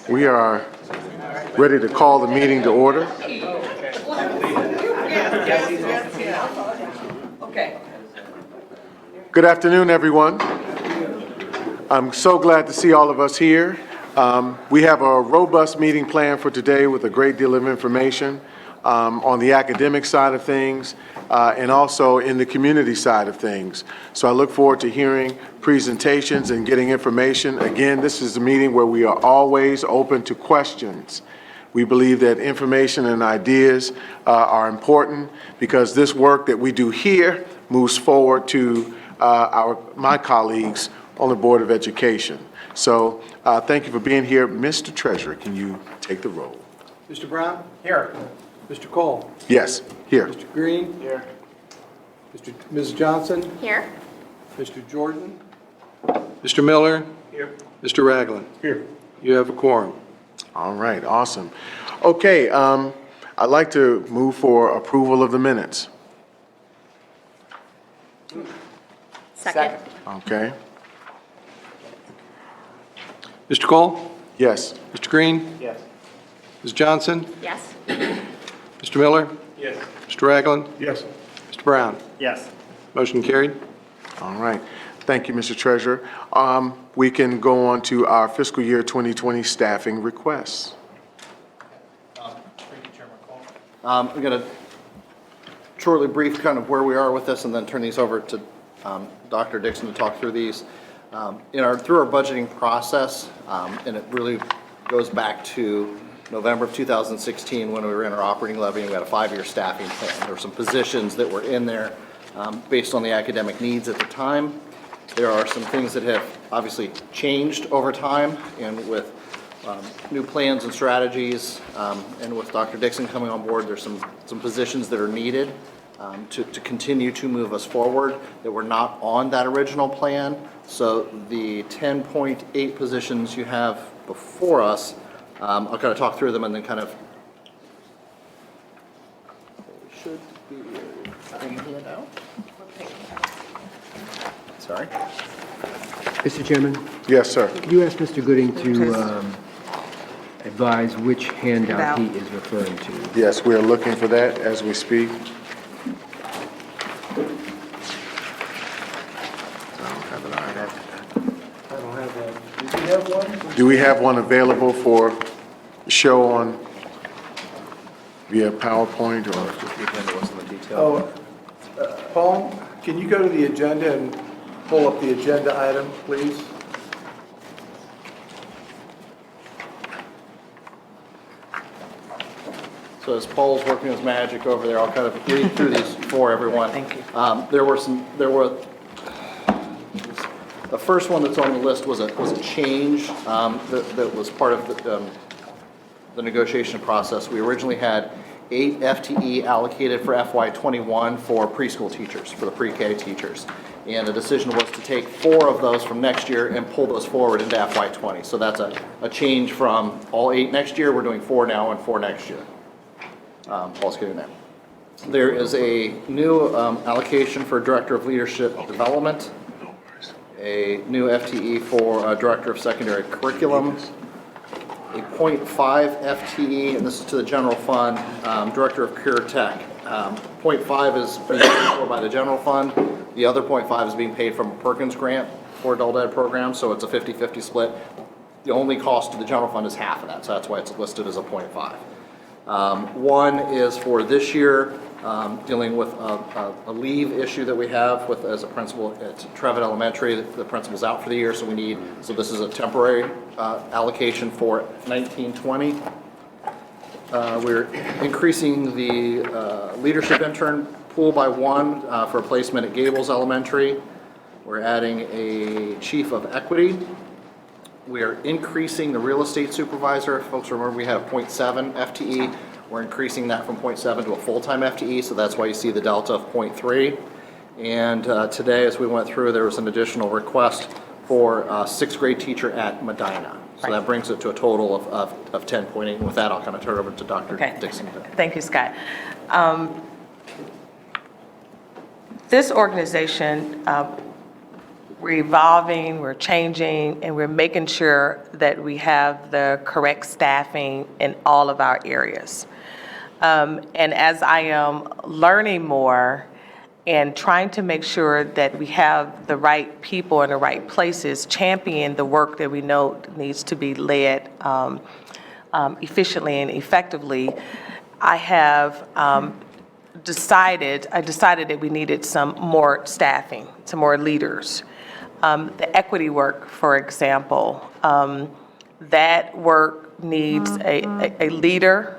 We are ready to call the meeting to order. Okay. Good afternoon, everyone. I'm so glad to see all of us here. We have a robust meeting planned for today with a great deal of information on the academic side of things and also in the community side of things. So I look forward to hearing presentations and getting information. Again, this is a meeting where we are always open to questions. We believe that information and ideas are important because this work that we do here moves forward to my colleagues on the Board of Education. So thank you for being here. Mr. Treasurer, can you take the roll? Mr. Brown? Here. Mr. Cole? Yes, here. Mr. Green? Here. Ms. Johnson? Here. Mr. Jordan? Mr. Miller? Here. Mr. Ragland? Here. You have a quorum. All right, awesome. Okay, I'd like to move for approval of the minutes. Second. Okay, Mr. Cole? yes. Mr. Green? Yes. Ms. Johnson? Yes. Mr. Miller? Yes. Mr. Ragland? Yes. Mr. Brown? Yes. Motion carried. All right, thank you, Mr. Treasurer. We can go on to our fiscal year 2020 staffing requests. Thank you, Chairman Cole. I'm going to shortly brief kind of where we are with this and then turn these over to Dr. Dixon to talk through these. Through our budgeting process, and it really goes back to November of 2016 when we were in our operating levy and we had a 5-year staffing plan. There were some positions that were in there based on the academic needs at the time. There are some things that have obviously changed over time, and with new plans and strategies, and with Dr. Dixon coming on board, there's some positions that are needed to continue to move us forward that were not on that original plan. So the 10.8 positions you have before us, I'll kind of talk through them and then kind of should be in here now. Sorry. Mr. Chairman, Yes, sir. could you ask Mr. Gooding to advise which handout he is referring to? Yes, we are looking for that as we speak. I don't have that. Do you have one? Do we have one available for show on via PowerPoint or? The agenda wasn't the detail. Paul, can you go to the agenda and pull up the agenda item, please? So as Paul's working his magic over there, I'll kind of read through these for everyone. Thank you. The first one that's on the list was a change that was part of the negotiation process. We originally had 8 FTE allocated for FY21 for preschool teachers, for the pre-K teachers. And the decision was to take 4 of those from next year and pull those forward into FY20. So that's a change from all 8 next year. We're doing 4 now and 4 next year. Paul's getting that. There is a new allocation for Director of Leadership Development, a new FTE for Director of Secondary Curriculum, a 0.5 FTE, and this is to the general fund, Director of Career Tech. 0.5 is being paid for by the general fund. The other 0.5 is being paid from a Perkins grant for adult ed programs, so it's a 50-50 split. The only cost to the general fund is half of that, so that's why it's listed as a 0.5. One is for this year, dealing with a leave issue that we have with as a principal at Trevitt Elementary. The principal's out for the year, so this is a temporary allocation for 1920. We're increasing the leadership intern pool by 1 for a placement at Gables Elementary. We're adding a chief of equity. We are increasing the real estate supervisor. If folks remember, we had a 0.7 FTE. We're increasing that from 0.7 to a full-time FTE, so that's why you see the delta of 0.3. And today, as we went through, there was an additional request for a 6th grade teacher at Medina. So that brings it to a total of 10.8. And with that, I'll kind of turn it over to Dr. Dixon. Thank you, Scott. This organization we're evolving, we're changing, and we're making sure that we have the correct staffing in all of our areas. And as I am learning more and trying to make sure that we have the right people in the right places, champion the work that we know needs to be led efficiently and effectively, I have decided that we needed some more staffing, some more leaders. The equity work, for example, that work needs a leader,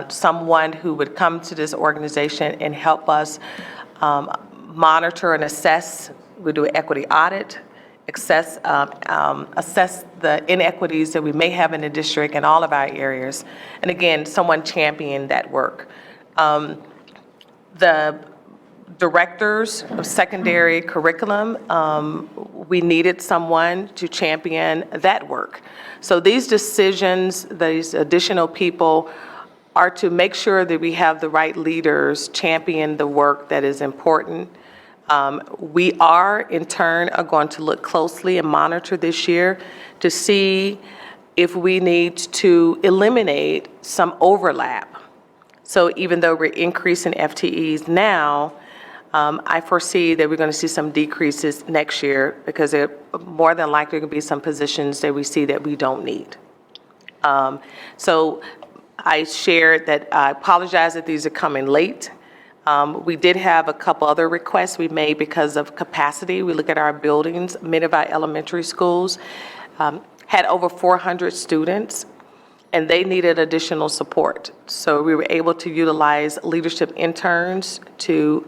someone who would come to this organization and help us monitor and assess. We do an equity audit, assess the inequities that we may have in the district in all of our areas. And again, someone champion that work. The directors of secondary curriculum, we needed someone to champion that work. So these decisions, these additional people are to make sure that we have the right leaders champion the work that is important. We are, in turn, are going to look closely and monitor this year to see if we need to eliminate some overlap. So even though we're increasing FTEs now, I foresee that we're going to see some decreases next year because there more than likely going to be some positions that we see that we don't need. So I shared that I apologize that these are coming late. We did have a couple other requests we made because of capacity. We look at our buildings, many of our elementary schools had over 400 students, and they needed additional support. So we were able to utilize leadership interns to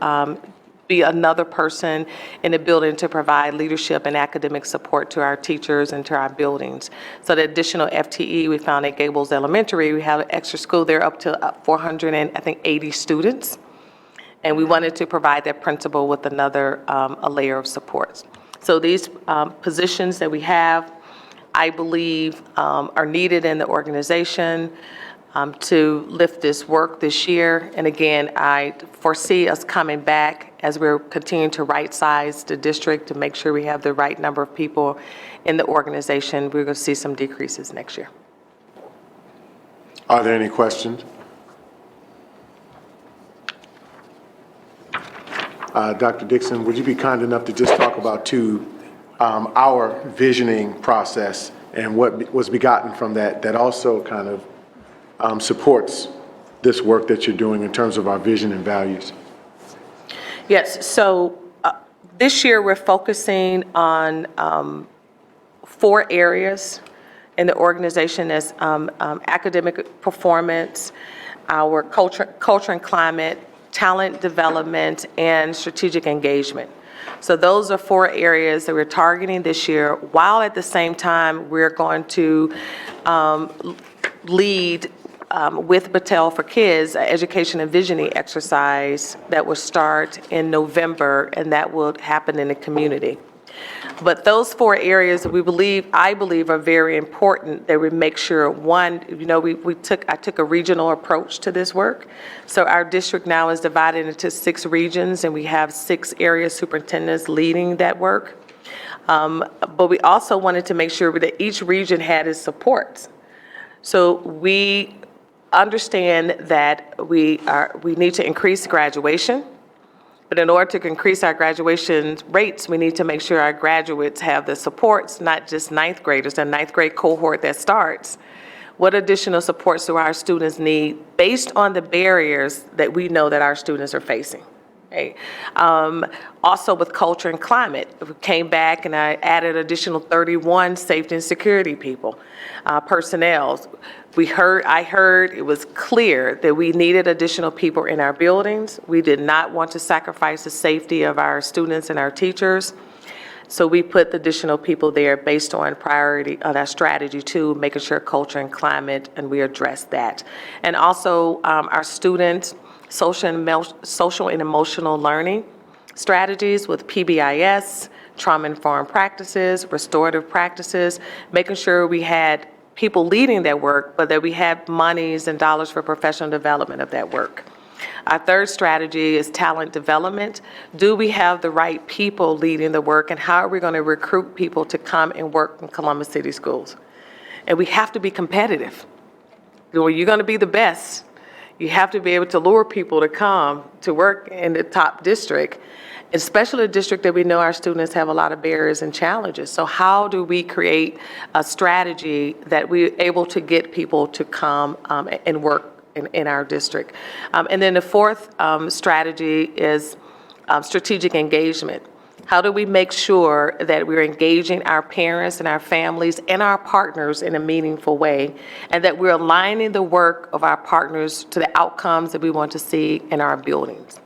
be another person in the building to provide leadership and academic support to our teachers and to our buildings. So the additional FTE we found at Gables Elementary, we have an extra school there up to 480 students. And we wanted to provide that principal with another a layer of supports. So these positions that we have, I believe, are needed in the organization to lift this work this year. And again, I foresee us coming back as we're continuing to right-size the district to make sure we have the right number of people in the organization. We're going to see some decreases next year. Are there any questions? Dr. Dixon, would you be kind enough to just talk about our visioning process and what was begotten from that, that also kind of supports this work that you're doing in terms of our vision and values? Yes, so this year we're focusing on 4 areas in the organization as academic performance, our culture and climate, talent development, and strategic engagement. So those are 4 areas that we're targeting this year, while at the same time, we're going to lead with Battelle for Kids, an education and visioning exercise that will start in November, and that will happen in the community. But those 4 areas that I believe are very important, that we make sure, one, I took a regional approach to this work. So our district now is divided into 6 regions, and we have 6 area superintendents leading that work. But we also wanted to make sure that each region had its supports. So we understand that we need to increase graduation. But in order to increase our graduation rates, we need to make sure our graduates have the supports, not just 9th graders, the 9th grade cohort that starts. What additional supports do our students need based on the barriers that we know that our students are facing? Okay. Also with culture and climate, we came back and I added additional 31 safety and security people, personnel. I heard it was clear that we needed additional people in our buildings. We did not want to sacrifice the safety of our students and our teachers. So we put additional people there based on priority on our strategy too, making sure culture and climate, and we address that. And also our students, social and emotional learning strategies with PBIS, trauma-informed practices, restorative practices, making sure we had people leading that work, but that we had monies and dollars for professional development of that work. Our third strategy is talent development. Do we have the right people leading the work, and how are we going to recruit people to come and work in Columbus City Schools? And we have to be competitive. You're going to be the best. You have to be able to lure people to come to work in the top district, especially a district that we know our students have a lot of barriers and challenges. So how do we create a strategy that we're able to get people to come and work in our district? And then the fourth strategy is strategic engagement. How do we make sure that we're engaging our parents and our families and our partners in a meaningful way, and that we're aligning the work of our partners to the outcomes that we want to see in our buildings?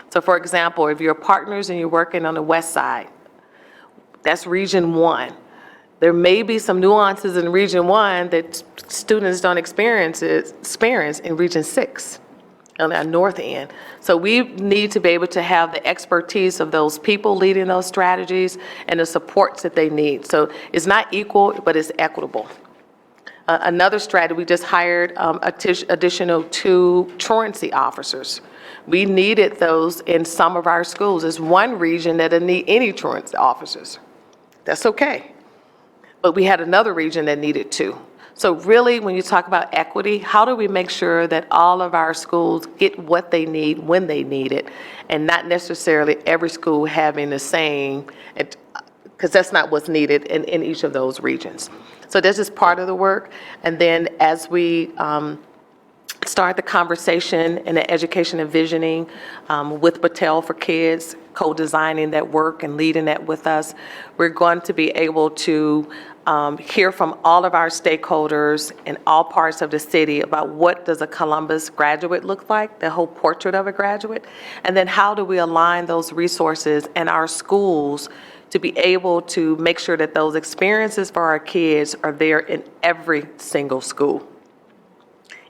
So for example, if you're partners and you're working on the west side, that's Region 1. There may be some nuances in Region 1 that students don't experience in Region 6. On our north end. So we need to be able to have the expertise of those people leading those strategies and the supports that they need. So it's not equal, but it's equitable. Another strategy, we just hired additional 2 truancy officers. We needed those in some of our schools. There's one region that didn't need any truancy officers. That's okay. But we had another region that needed 2. So really, when you talk about equity, how do we make sure that all of our schools get what they need when they need it, and not necessarily every school having the same, because that's not what's needed in each of those regions. So this is part of the work. And then as we start the conversation in the education and visioning with Battelle for Kids, co-designing that work and leading that with us, we're going to be able to hear from all of our stakeholders in all parts of the city about what does a Columbus graduate look like, the whole portrait of a graduate, and then how do we align those resources in our schools to be able to make sure that those experiences for our kids are there in every single school.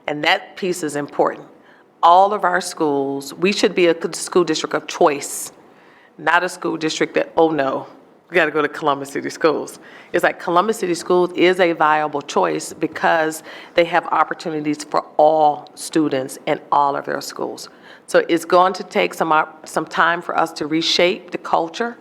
And that piece is important. All of our schools, we should be a school district of choice, not a school district that, oh no, we got to go to Columbus City Schools. It's like Columbus City Schools is a viable choice because they have opportunities for all students in all of their schools. So it's going to take some time for us to reshape the culture,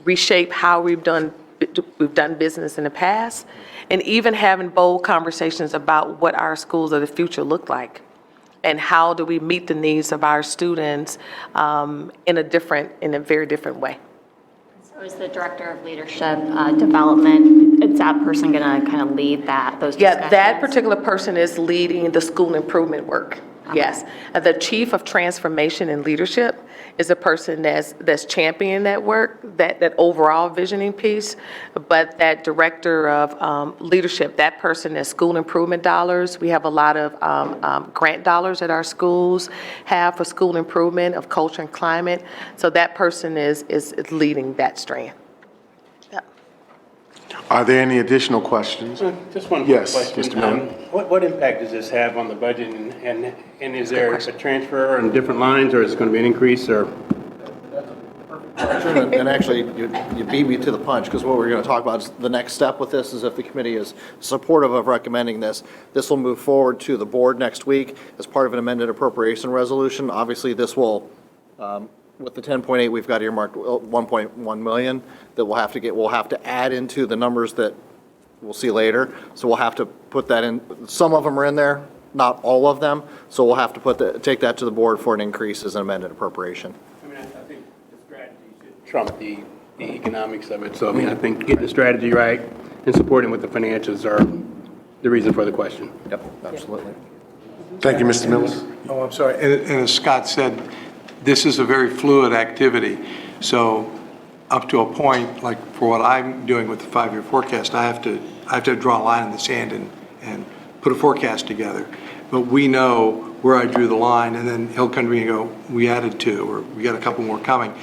reshape how we've done business in the past, and even having bold conversations about what our schools of the future look like, and how do we meet the needs of our students in a very different way. So is the Director of Leadership Development, is that person going to kind of lead those discussions? Yeah, that particular person is leading the school improvement work. Okay. Yes. The Chief of Transformation and Leadership is a person that's championing that work, that overall visioning piece. But that Director of Leadership, that person is school improvement dollars. We have a lot of grant dollars that our schools have for school improvement of culture and climate. So that person is leading that strand. Are there any additional questions? Just one quick Yes, question. Mr. Miller. What impact does this have on the budget, and is there a transfer on different lines, or is it going to be an increase, or? And actually, you beat me to the punch, because what we're going to talk about is the next step with this is if the committee is supportive of recommending this, this will move forward to the board next week as part of an amended appropriation resolution. Obviously, this will, with the 10.8, we've got earmarked 1.1 million that we'll have to add into the numbers that we'll see later. So we'll have to put that in. Some of them are in there, not all of them. So we'll have to take that to the board for an increase as an amended appropriation. I mean, I think the strategy should trump the economics of it. So, I mean, I think getting the strategy right and supporting with the financials are the reason for the question. Yep, absolutely. Thank you, Mr. Mills. Oh, I'm sorry. And as Scott said, this is a very fluid activity. So up to a point, like for what I'm doing with the 5-year forecast, I have to draw a line in the sand and put a forecast together. But we know where I drew the line, and then he'll come to me and go, we added 2, or we got a couple more coming.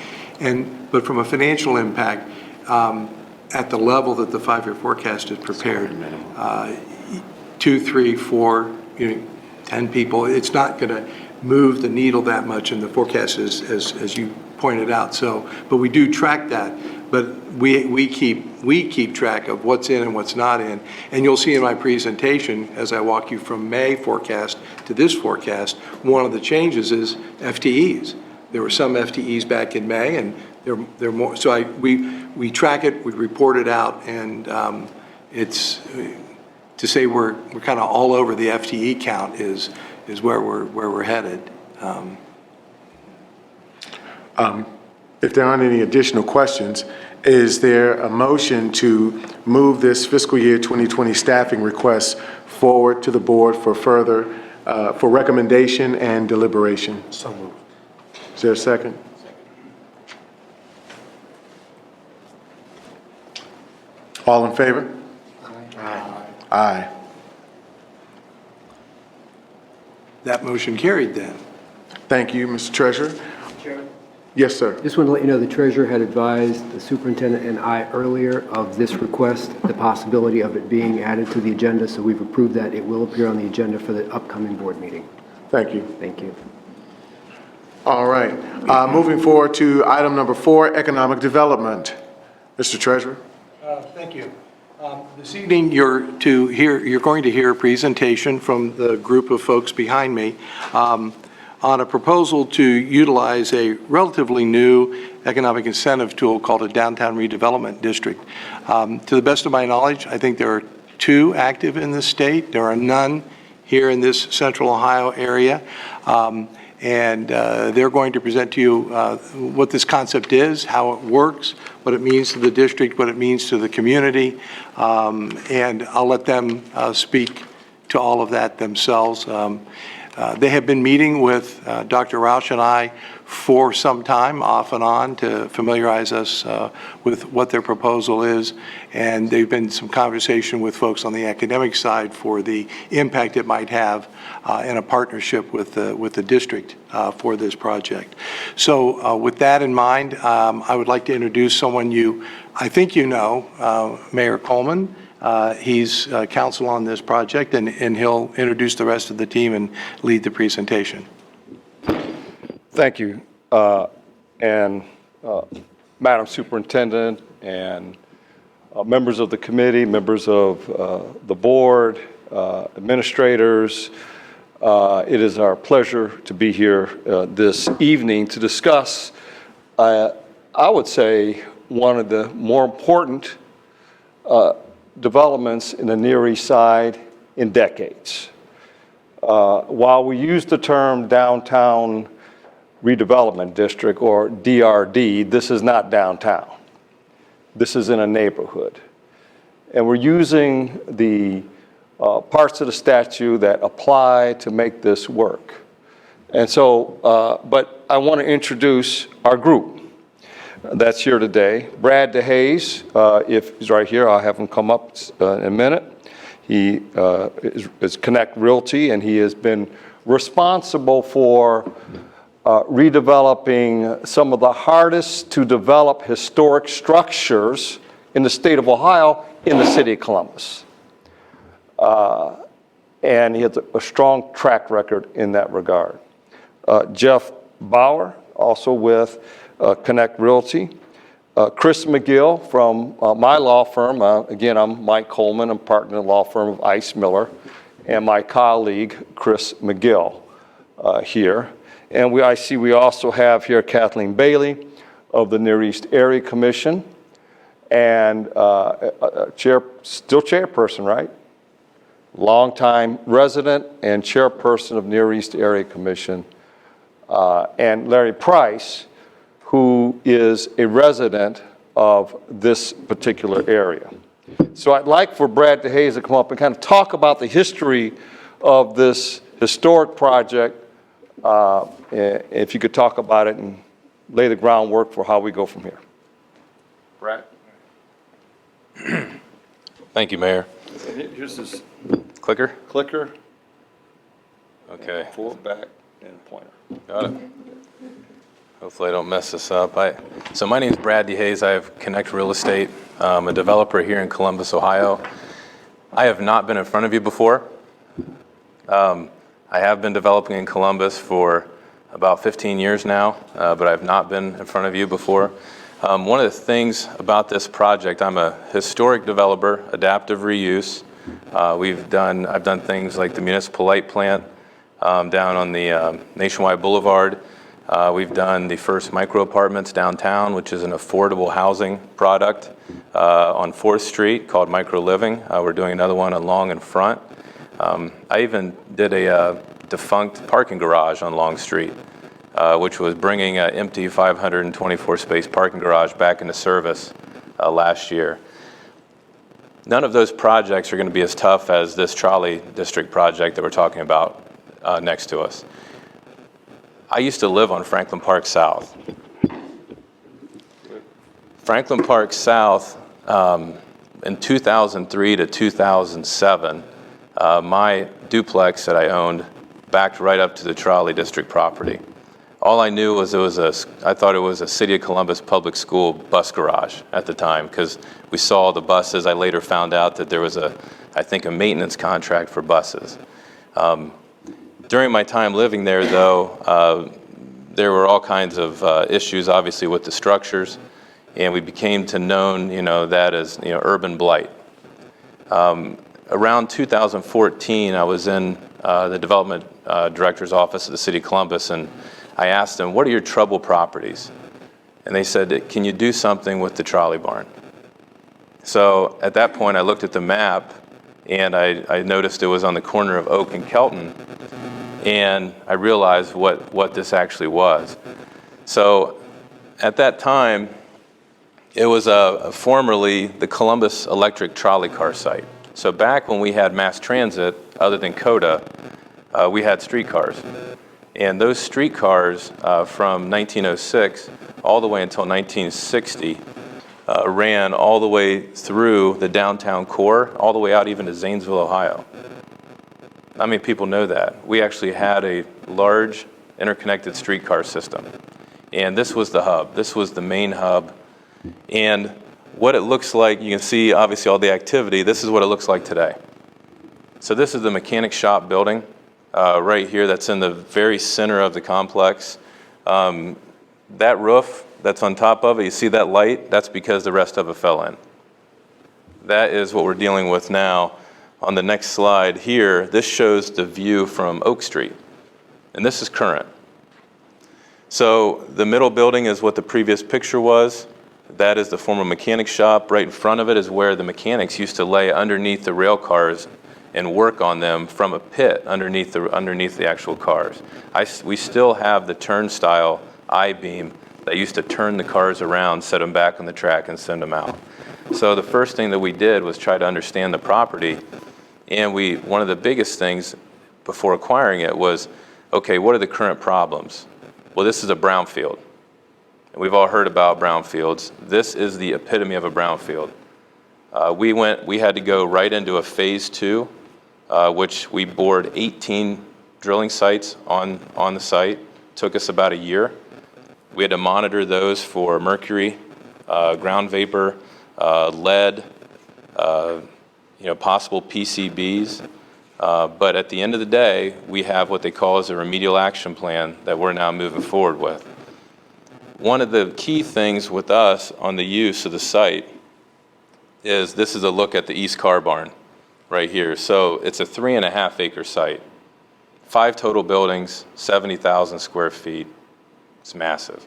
But from a financial impact, at the level that the 5-year forecast is prepared, 2, 3, 4, 10 people, it's not going to move the needle that much in the forecast as you pointed out. So, but we do track that but we keep track of what's in and what's not in. And you'll see in my presentation, as I walk you from May forecast to this forecast, one of the changes is FTEs. There were some FTEs back in May, and they're more, so we track it, we report it out, and it's, to say we're kind of all over the FTE count is where we're headed. If there aren't any additional questions, is there a motion to move this fiscal year 2020 staffing request forward to the board for further, for recommendation and deliberation? So moved. Is there a second? All in favor? Aye. Aye. That motion carried then. Thank you, Mr. Treasurer. Yes, sir. Just want to let you know the treasurer had advised the superintendent and I earlier of this request, the possibility of it being added to the agenda, so we've approved that. It will appear on the agenda for the upcoming board meeting. Thank you. Thank you. All right. Moving forward to item number 4, economic development. Mr. Treasurer. Thank you. This evening, you're going to hear a presentation from the group of folks behind me on a proposal to utilize a relatively new economic incentive tool called a downtown redevelopment district. To the best of my knowledge, I think there are 2 active in the state. There are none here in this central Ohio area. And they're going to present to you what this concept is, how it works, what it means to the district, what it means to the community, and I'll let them speak to all of that themselves. They have been meeting with Dr. Rausch and I for some time, off and on, to familiarize us with what their proposal is, and they've been some conversation with folks on the academic side for the impact it might have in a partnership with the district for this project. So with that in mind, I would like to introduce someone I think you know, Mayor Coleman. He's counsel on this project, and he'll introduce the rest of the team and lead the presentation. Thank you. Madam Superintendent and members of the committee, members of the board, administrators, it is our pleasure to be here this evening to discuss, I would say, one of the more important developments in the Near East Side in decades. While we use the term Downtown Redevelopment District, or DRD, this is not downtown. This is in a neighborhood. And we're using the parts of the statute that apply to make this work. And so, but I want to introduce our group that's here today. Brad DeHaze, if he's right here, I'll have him come up in a minute. He is Connect Realty, and he has been responsible for redeveloping some of the hardest to develop historic structures in the state of Ohio in the city of Columbus. And he has a strong track record in that regard. Jeff Bauer, also with Connect Realty. Chris McGill from my law firm. Again, I'm Mike Coleman. I'm partner in the law firm of Ice Miller. And my colleague, Chris McGill, here. And I see we also have here Kathleen Bailey of the Near East Area Commission. And still chairperson, right? Longtime resident and chairperson of Near East Area Commission. And Larry Price, who is a resident of this particular area. So I'd like for Brad DeHaze to come up and kind of talk about the history of this historic project. If you could talk about it and lay the groundwork for how we go from here. Brad? Thank you, Mayor. Here's this Clicker? clicker. Okay, Pull it back and pointer. got it. Hopefully I don't mess this up. So my name is Brad DeHaze. I have Connect Real Estate. I'm a developer here in Columbus, Ohio. I have not been in front of you before. I have been developing in Columbus for about 15 years now, but I've not been in front of you before. One of the things about this project, I'm a historic developer, adaptive reuse. I've done things like the municipal light plant down on the Nationwide Boulevard. We've done the first micro apartments downtown, which is an affordable housing product on 4th Street called Micro Living. We're doing another one on Long and Front. I even did a defunct parking garage on Long Street, which was bringing an empty 524 space parking garage back into service last year. None of those projects are going to be as tough as this trolley district project that we're talking about next to us. I used to live on Franklin Park South. Franklin Park South, in 2003 to 2007, my duplex that I owned backed right up to the trolley district property. All I knew was I thought it was a City of Columbus Public School bus garage at the time, because we saw the buses. I later found out that there was I think a maintenance contract for buses. During my time living there, though, there were all kinds of issues, obviously, with the structures, and we became to known, that as, urban blight. Around 2014, I was in the development director's office of the City of Columbus, and I asked them, what are your trouble properties? And they said, can you do something with the trolley barn? So at that point, I looked at the map, and I noticed it was on the corner of Oak and Kelton, and I realized what this actually was. So at that time, it was formerly the Columbus Electric Trolley Car Site. So back when we had mass transit, other than CODA, we had streetcars. And those streetcars from 1906 all the way until 1960 ran all the way through the downtown core, all the way out even to Zanesville, Ohio. Not many people know that. We actually had a large interconnected streetcar system. And this was the hub. This was the main hub. And what it looks like, you can see obviously all the activity. This is what it looks like today. So this is the mechanic shop building. Right here, that's in the very center of the complex. That roof that's on top of it, you see that light? That's because the rest of it fell in. That is what we're dealing with now. On the next slide here, this shows the view from Oak Street, and this is current. So the middle building is what the previous picture was. That is the former mechanic shop. Right in front of it is where the mechanics used to lay underneath the rail cars and work on them from a pit underneath the actual cars. We still have the turnstile I-beam that used to turn the cars around, set them back on the track, and send them out. So the first thing that we did was try to understand the property, and one of the biggest things before acquiring it was, okay, what are the current problems? Well, this is a brownfield. And we've all heard about brownfields. This is the epitome of a brownfield. We had to go right into a phase 2, which we bored 18 drilling sites on the site. Took us about a year. We had to monitor those for mercury, ground vapor, lead, possible PCBs. But at the end of the day, we have what they call as a remedial action plan that we're now moving forward with. One of the key things with us on the use of the site is this is a look at the East Car Barn right here. So it's a 3.5 acre site, 5 total buildings, 70,000 square feet. It's massive.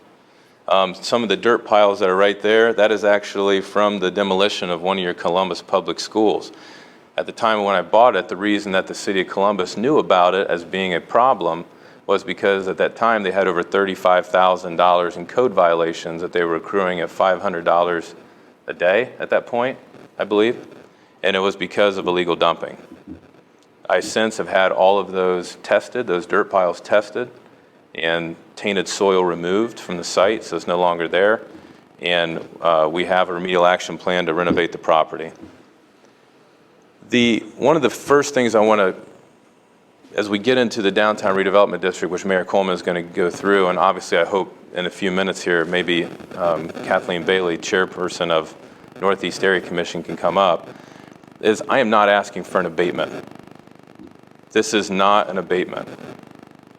Some of the dirt piles that are right there, that is actually from the demolition of one of your Columbus public schools. At the time when I bought it, the reason that the City of Columbus knew about it as being a problem was because at that time they had over $35,000 in code violations that they were accruing at $500 a day at that point, I believe, and it was because of illegal dumping. I since have had all of those tested, those dirt piles tested, and tainted soil removed from the site, so it's no longer there, and we have a remedial action plan to renovate the property. One of the first things I want to, as we get into the downtown redevelopment district, which Mayor Coleman is going to go through, and obviously I hope in a few minutes here, maybe Kathleen Bailey, chairperson of Northeast Area Commission, can come up, is I am not asking for an abatement. This is not an abatement.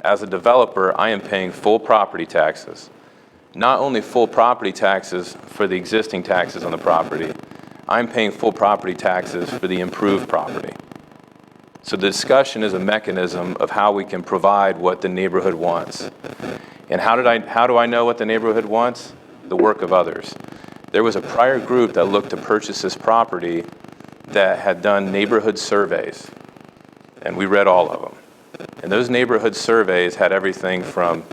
As a developer, I am paying full property taxes. not only full property taxes for the existing taxes on the property, I'm paying full property taxes for the improved property. So the discussion is a mechanism of how we can provide what the neighborhood wants. And how do I know what the neighborhood wants? The work of others. There was a prior group that looked to purchase this property that had done neighborhood surveys, and we read all of them. And those neighborhood surveys had everything from,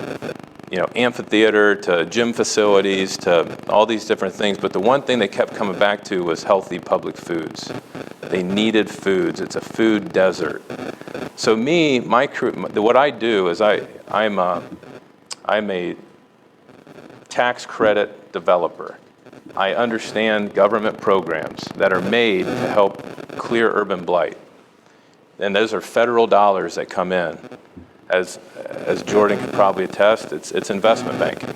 amphitheater to gym facilities to all these different things, but the one thing they kept coming back to was healthy public foods. They needed foods. It's a food desert. So my crew, what I do is I'm a tax credit developer. I understand government programs that are made to help clear urban blight. And those are federal dollars that come in. As Jordan could probably attest, it's investment banking.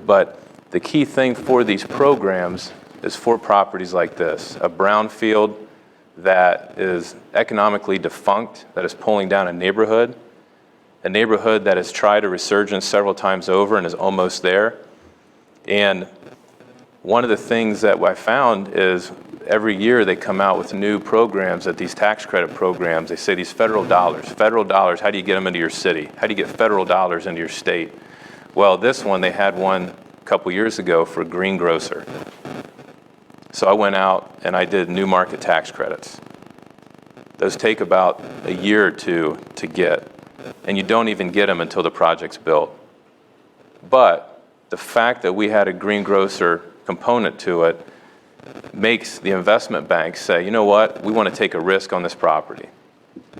But the key thing for these programs is for properties like this, a brownfield that is economically defunct, that is pulling down a neighborhood that has tried a resurgence several times over and is almost there. And one of the things that I found is every year they come out with new programs, that these tax credit programs, they say these federal dollars, how do you get them into your city? How do you get federal dollars into your state? Well, this one, they had one a couple years ago for greengrocer. So I went out and I did new market tax credits. Those take about a year or two to get, and you don't even get them until the project's built. But the fact that we had a greengrocer component to it makes the investment banks say, you know what, we want to take a risk on this property.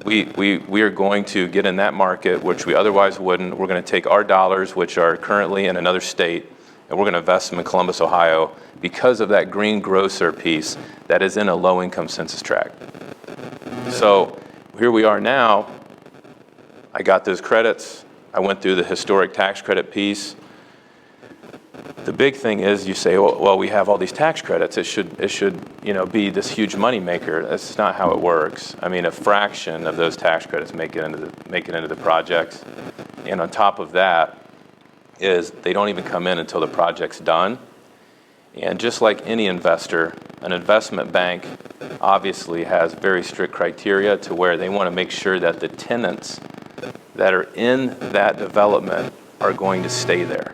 We are going to get in that market, which we otherwise wouldn't. We're going to take our dollars, which are currently in another state, and we're going to invest them in Columbus, Ohio, because of that greengrocer piece that is in a low-income census tract. So here we are now. I got those credits. I went through the historic tax credit piece. The big thing is you say, well, we have all these tax credits. It should be this huge money maker. That's not how it works. I mean, a fraction of those tax credits make it into the projects. And on top of that is they don't even come in until the project's done. And just like any investor, an investment bank obviously has very strict criteria to where they want to make sure that the tenants that are in that development are going to stay there.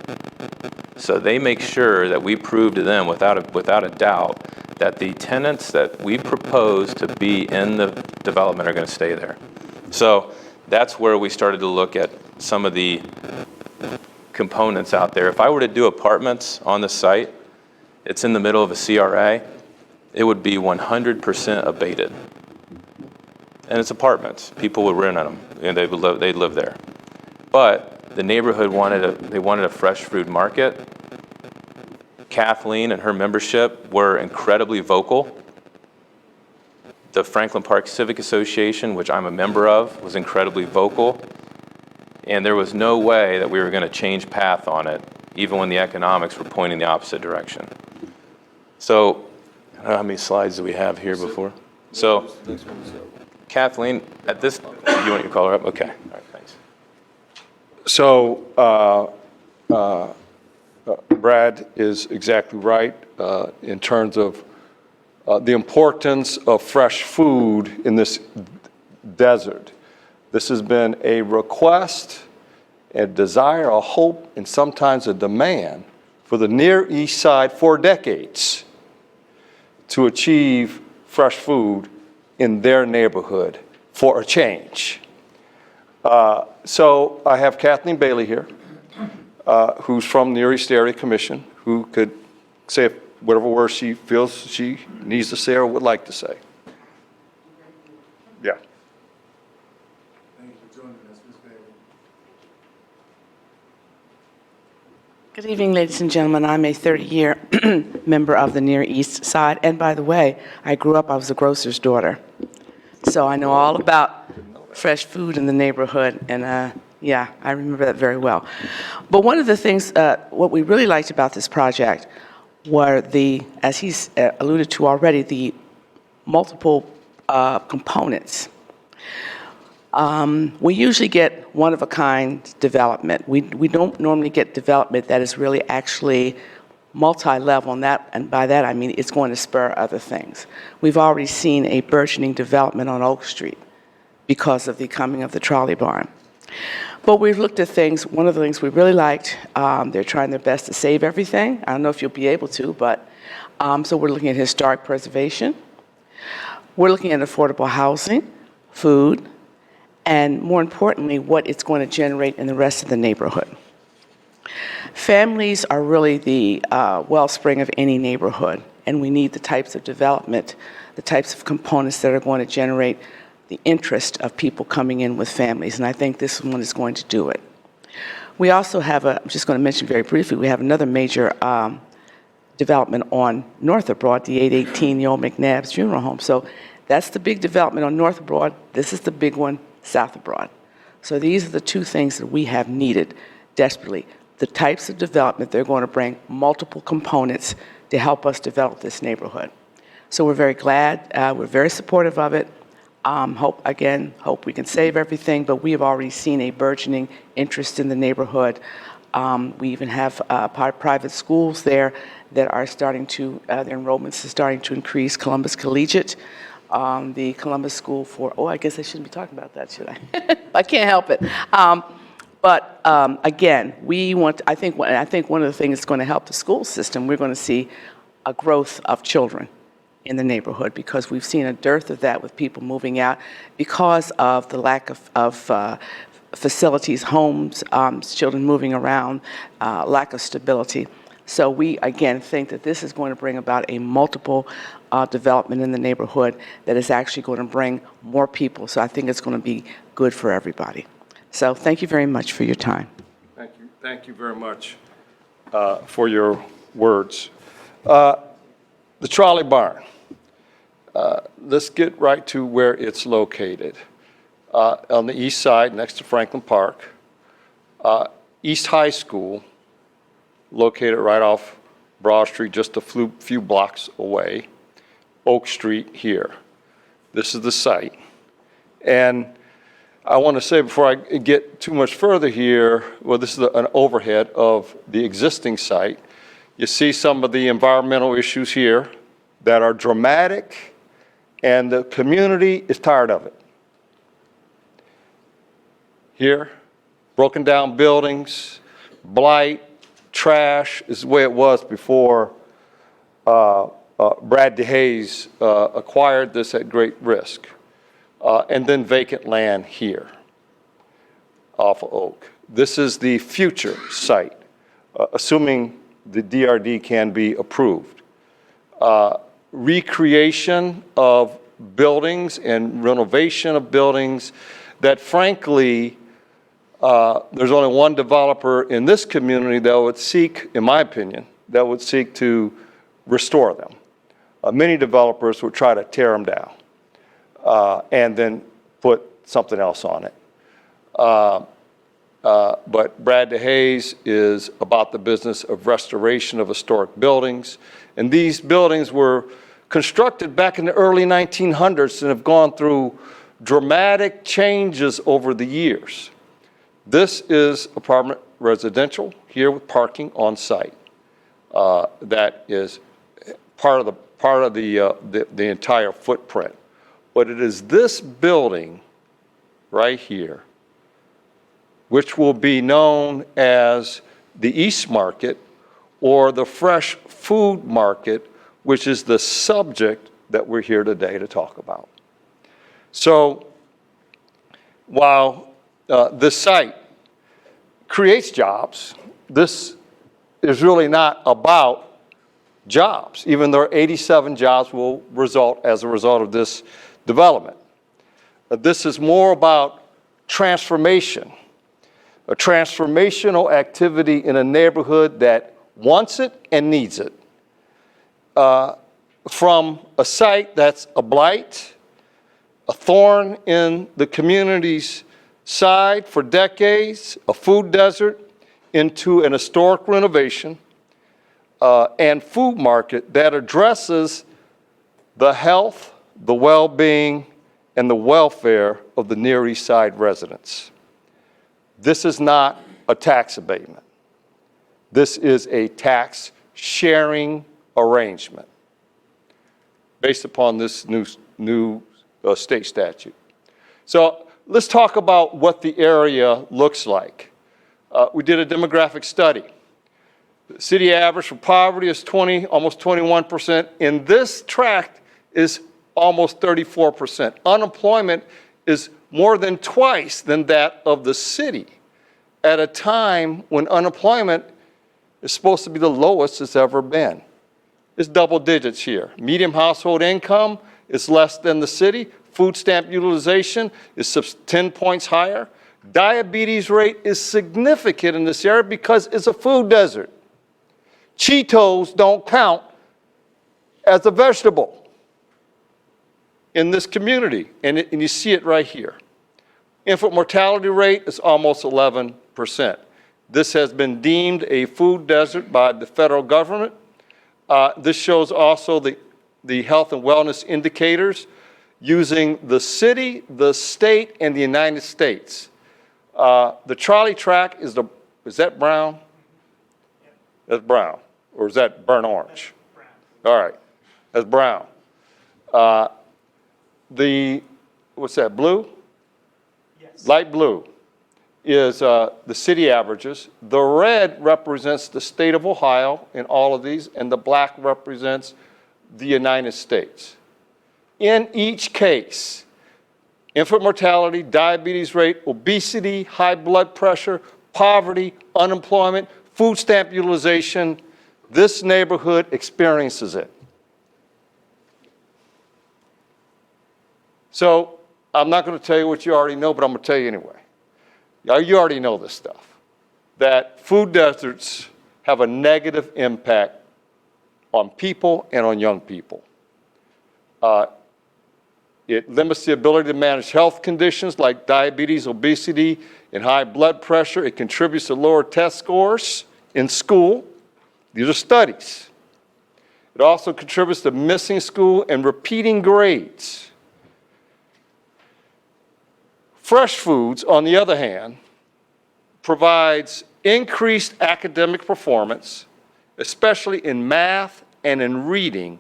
So they make sure that we prove to them without a doubt that the tenants that we propose to be in the development are going to stay there. So that's where we started to look at some of the components out there. If I were to do apartments on the site, it's in the middle of a CRA, it would be 100% abated. And it's apartments. People would rent on them, and they'd live there. But the neighborhood wanted a fresh food market. Kathleen and her membership were incredibly vocal. The Franklin Park Civic Association, which I'm a member of, was incredibly vocal. And there was no way that we were going to change path on it, even when the economics were pointing the opposite direction. So, I don't know how many slides do we have here before? So, Kathleen, at this, you want to call her up? Okay. All right, thanks. So Brad is exactly right in terms of the importance of fresh food in this desert. This has been a request, a desire, a hope, and sometimes a demand for the Near East Side for decades to achieve fresh food in their neighborhood for a change. So I have Kathleen Bailey here, who's from the Near East Area Commission, who could say whatever words she feels she needs to say or would like to say. Yeah. Thank you for joining us, Ms. Bailey. Good evening, ladies and gentlemen. I'm a 30-year member of the Near East Side. And by the way, I was a grocer's daughter. So I know all about fresh food in the neighborhood. And yeah, I remember that very well. But one of the things, what we really liked about this project were as he's alluded to already, the multiple components. We usually get one-of-a-kind development. We don't normally get development that is really actually multi-level, and by that I mean it's going to spur other things. We've already seen a burgeoning development on Oak Street because of the coming of the trolley barn. But we've looked at things. One of the things we really liked, they're trying their best to save everything. I don't know if you'll be able to, but so we're looking at historic preservation. We're looking at affordable housing, food, and more importantly, what it's going to generate in the rest of the neighborhood. Families are really the wellspring of any neighborhood, and we need the types of development, the types of components that are going to generate the interest of people coming in with families, and I think this one is going to do it. We also have I'm just going to mention very briefly, we have another major development on North of Broad, the 818, the old McNabb's Funeral Home. So that's the big development on North of Broad. This is the big one south of Broad. So these are the two things that we have needed desperately. The types of development, they're going to bring multiple components to help us develop this neighborhood. So we're very glad, we're very supportive of it. Hope we can save everything, but we have already seen a burgeoning interest in the neighborhood. We even have private schools there that are starting to, their enrollments are starting to increase. Columbus Collegiate, the Columbus School for, I guess I shouldn't be talking about that, should I? I can't help it. But again, I think one of the things that's going to help the school system, we're going to see a growth of children in the neighborhood because we've seen a dearth of that with people moving out because of the lack of facilities, homes, children moving around, lack of stability. So we, again, think that this is going to bring about a multiple development in the neighborhood that is actually going to bring more people. So I think it's going to be good for everybody. So thank you very much for your time. Thank you. Thank you very much for your words. The trolley barn. Let's get right to where it's located. On the east side, next to Franklin Park. East High School, located right off Broad Street, just a few blocks away. Oak Street here. This is the site. And I want to say before I get too much further here, well, this is an overhead of the existing site. You see some of the environmental issues here that are dramatic, and the community is tired of it. Here, broken down buildings, blight, trash is the way it was before Brad DeHaze acquired this at great risk. And then vacant land here off of Oak. This is the future site, assuming the DRD can be approved. Recreation of buildings and renovation of buildings that frankly, there's only one developer in this community that would seek, in my opinion, that would seek to restore them. Many developers would try to tear them down and then put something else on it. But Brad DeHaze is about the business of restoration of historic buildings. And these buildings were constructed back in the early 1900s and have gone through dramatic changes over the years. This is apartment residential here with parking on site. That is part of the entire footprint. But it is this building right here, which will be known as the East Market or the Fresh Food Market, which is the subject that we're here today to talk about. So while this site creates jobs, this is really not about jobs, even though 87 jobs will result as a result of this development. This is more about transformation, a transformational activity in a neighborhood that wants it and needs it. From a site that's a blight, a thorn in the community's side for decades, a food desert, into an historic renovation and food market that addresses the health, the well-being, and the welfare of the Near East Side residents. This is not a tax abatement. This is a tax sharing arrangement based upon this new state statute. So let's talk about what the area looks like. We did a demographic study. The city average for poverty is almost 21%. In this tract is almost 34%. Unemployment is more than twice than that of the city at a time when unemployment is supposed to be the lowest it's ever been. It's double digits here. Median household income is less than the city. Food stamp utilization is 10 points higher. Diabetes rate is significant in this area because it's a food desert. Cheetos don't count as a vegetable in this community, and you see it right here. Infant mortality rate is almost 11%. This has been deemed a food desert by the federal government. This shows also the health and wellness indicators using the city, the state, and the United States. The trolley track is that brown? That's brown. Or is that burnt orange? Brown. All right, that's brown. What's that, blue? Yes. Light blue is the city averages. The red represents the state of Ohio in all of these, and the black represents the United States. In each case, infant mortality, diabetes rate, obesity, high blood pressure, poverty, unemployment, food stamp utilization, this neighborhood experiences it. So I'm not going to tell you what you already know, but I'm going to tell you anyway. Now, you already know this stuff, that food deserts have a negative impact on people and on young people. It limits the ability to manage health conditions like diabetes, obesity, and high blood pressure. It contributes to lower test scores in school. These are studies. It also contributes to missing school and repeating grades. Fresh foods, on the other hand, provides increased academic performance, especially in math and in reading,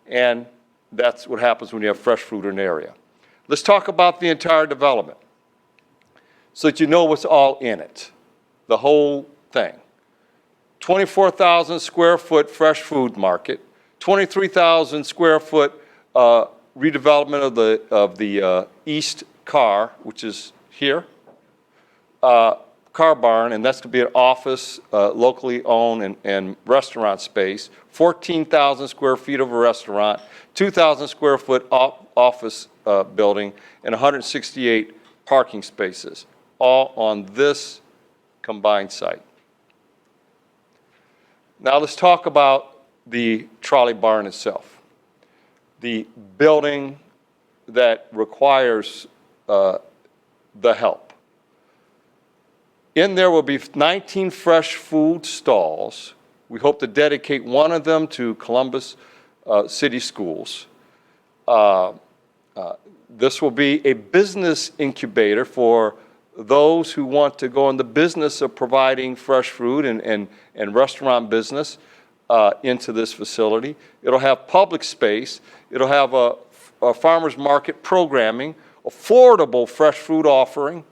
and that's what happens when you have fresh fruit in an area. Let's talk about the entire development so that you know what's all in it, the whole thing. 24,000 square foot fresh food market, 23,000 square foot redevelopment of the East Car, which is here, car barn, and that's going to be an office, locally owned and restaurant space, 14,000 square feet of a restaurant, 2,000 square foot office building, and 168 parking spaces, all on this combined site. Now let's talk about the trolley barn itself. The building that requires the help. In there will be 19 fresh food stalls. We hope to dedicate one of them to Columbus City Schools. This will be a business incubator for those who want to go in the business of providing fresh food and restaurant business into this facility. It'll have public space. It'll have a farmer's market programming, affordable fresh food offering.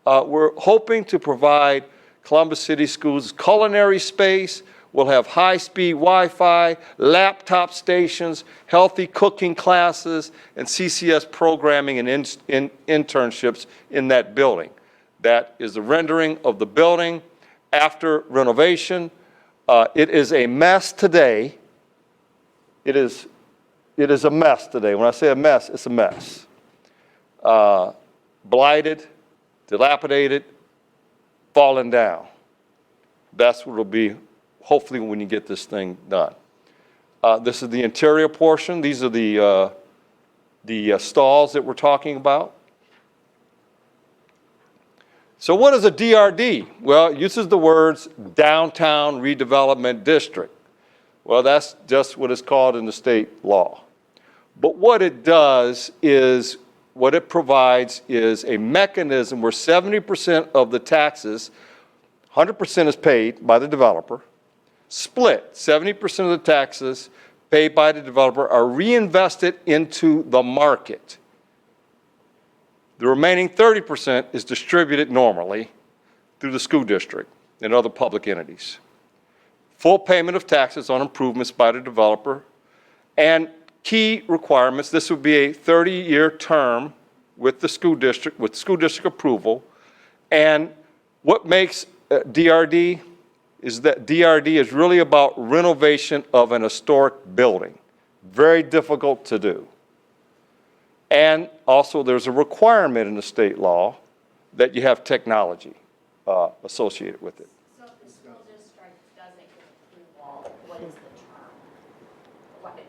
We're hoping to provide Columbus City Schools culinary space. We'll have high-speed Wi-Fi, laptop stations, healthy cooking classes, and CCS programming and internships in that building. That is the rendering of the building after renovation. It is a mess today. It is a mess today. When I say a mess, it's a mess. Blighted, dilapidated, falling down. That's what it'll be, hopefully, when you get this thing done. This is the interior portion. These are the stalls that we're talking about. So what is a DRD? Well, it uses the words Downtown Redevelopment District. Well, that's just what it's called in the state law. But what it does is what it provides is a mechanism where 70% of the taxes, 100% is paid by the developer, split. 70% of the taxes paid by the developer are reinvested into the market. The remaining 30% is distributed normally through the school district and other public entities. Full payment of taxes on improvements by the developer, and key requirements, this would be a 30-year term with the school district, with school district approval. And what makes DRD is that DRD is really about renovation of an historic building. Very difficult to do. And also there's a requirement in the state law that you have technology associated with it. So if the school district doesn't give approval, what is the term?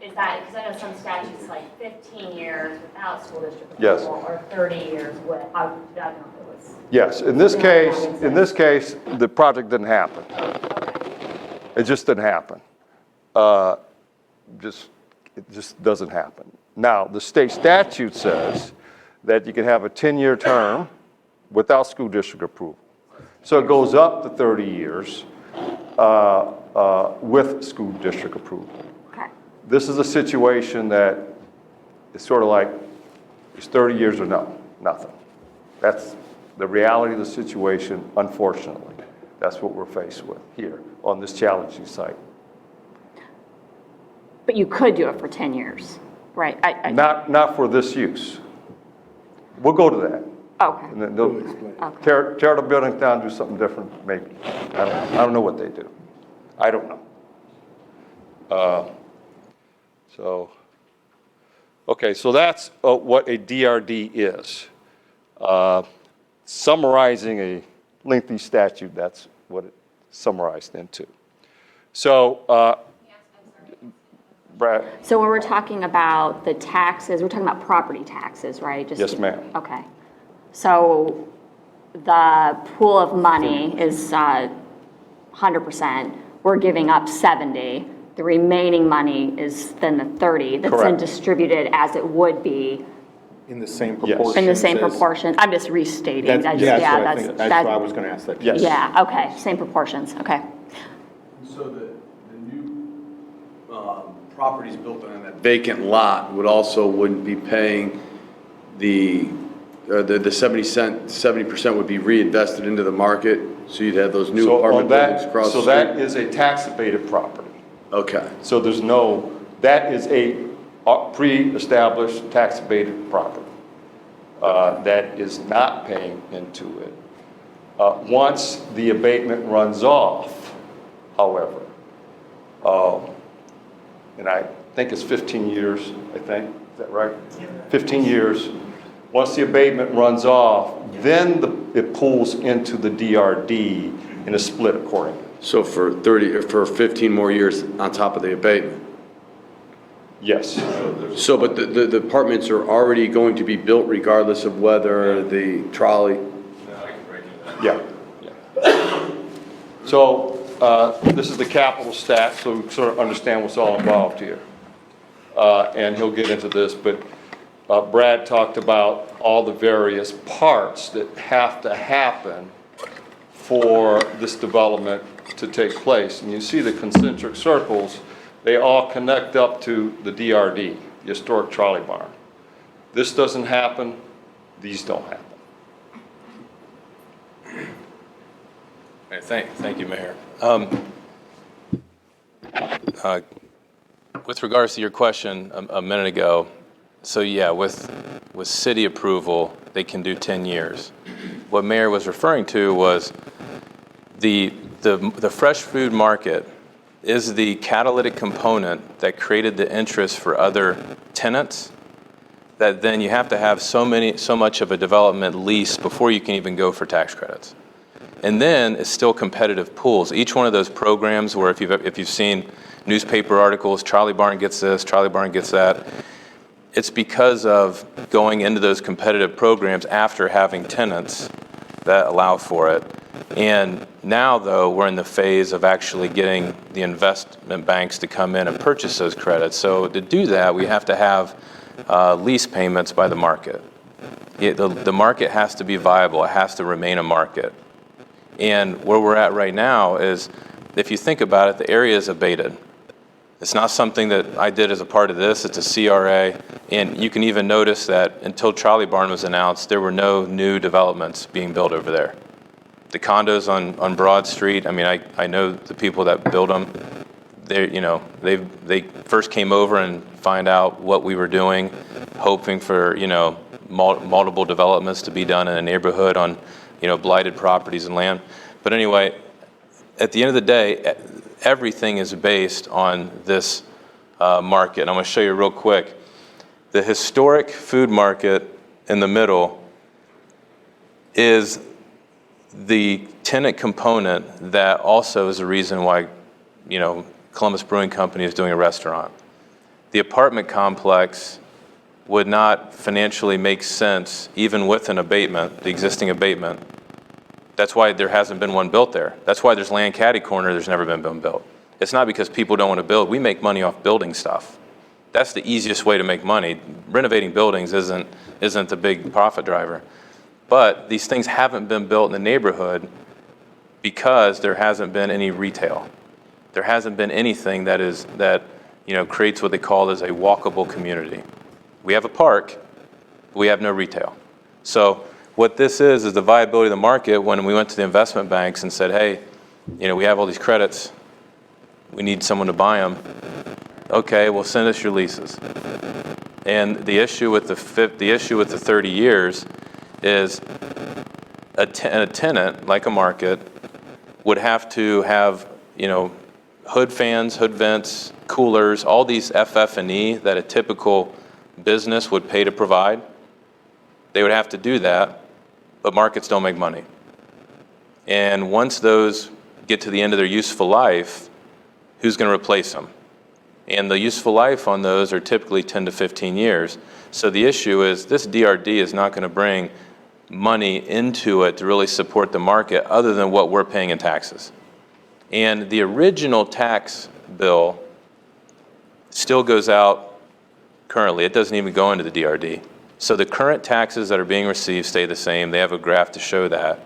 Is that, because I know some statutes like 15 years without school district Yes. approval, or 30 years with, I don't know if it was. Yes, in this case, the project didn't happen. It just didn't happen. It just doesn't happen. Now, the state statute says that you can have a 10-year term without school district approval. So it goes up to 30 years with school district approval. Okay. This is a situation that is sort of like, it's 30 years or no, nothing. That's the reality of the situation, unfortunately. That's what we're faced with here on this challenging site. But you could do it for 10 years, right? Not for this use. We'll go to that. Okay. And then they'll tear the building down, do something different, maybe. I don't know what they do. I don't know. So that's what a DRD is. Summarizing a lengthy statute, that's what it summarized into. So, Brad? So when we're talking about the taxes, we're talking about property taxes, right? Yes, ma'am. Okay. So the pool of money is 100%. We're giving up 70. The remaining money is then the 30 that's then Correct. distributed as it would be In the same Yes. proportion. in the same as- proportion. I'm just restating. That's, That's- yeah, that's what I think, that's that- why I was gonna ask that. Yes. Yeah, okay, same proportions, okay. So the new properties built on that vacant lot wouldn't be paying the 70% would be reinvested into the market, so you'd have those new So apartment on buildings that, across so the that street? is a tax abated property. Okay, So there's no, that is a pre-established tax abated property that is not paying into it. Once the abatement runs off, however, and I think it's 15 years, I think, is that right? 15 years. Once the abatement runs off, then it pulls into the DRD and is split accordingly. so for 30, or for 15 more years on top of the abatement? Yes. So, but the apartments are already going to be built regardless of whether the trolley? Yeah. So this is the capital stack, so we sort of understand what's all involved here. And he'll get into this, but Brad talked about all the various parts that have to happen for this development to take place. And you see the concentric circles, they all connect up to the DRD, the historic trolley barn. This doesn't happen, these don't happen. Thank you, Mayor. With regards to your question a minute ago, so yeah, with city approval, they can do 10 years. What Mayor was referring to was the fresh food market is the catalytic component that created the interest for other tenants, that then you have to have so much of a development lease before you can even go for tax credits. And then it's still competitive pools. Each one of those programs where if you've seen newspaper articles, Trolley Barn gets this, Trolley Barn gets that, it's because of going into those competitive programs after having tenants that allow for it. And now, though, we're in the phase of actually getting the investment banks to come in and purchase those credits. So to do that, we have to have lease payments by the market. the market has to be viable. It has to remain a market. And where we're at right now is, if you think about it, the area is abated. It's not something that I did as a part of this. It's a CRA. And you can even notice that until Trolley Barn was announced, there were no new developments being built over there. The condos on Broad Street, I mean, I know the people that build them. They first came over and find out what we were doing, hoping for, multiple developments to be done in a neighborhood on, blighted properties and land. But anyway, at the end of the day, everything is based on this market. And I'm going to show you real quick. The historic food market in the middle is the tenant component that also is the reason why, Columbus Brewing Company is doing a restaurant. The apartment complex would not financially make sense even with an abatement, the existing abatement. That's why there hasn't been one built there. That's why there's Land Caddy Corner, there's never been one built. It's not because people don't want to build. We make money off building stuff. That's the easiest way to make money. Renovating buildings isn't the big profit driver. But these things haven't been built in the neighborhood because there hasn't been any retail. There hasn't been anything that creates what they call as a walkable community. We have a park, but we have no retail. So what this is the viability of the market. When we went to the investment banks and said, hey, we have all these credits, we need someone to buy them. Okay, well, send us your leases. And the issue with the 30 years is a tenant, like a market, would have to have, hood fans, hood vents, coolers, all these FF&E that a typical business would pay to provide. They would have to do that, but markets don't make money. And once those get to the end of their useful life, who's going to replace them? And the useful life on those are typically 10 to 15 years. So the issue is this DRD is not going to bring money into it to really support the market other than what we're paying in taxes. And the original tax bill still goes out currently. It doesn't even go into the DRD. So the current taxes that are being received stay the same. They have a graph to show that.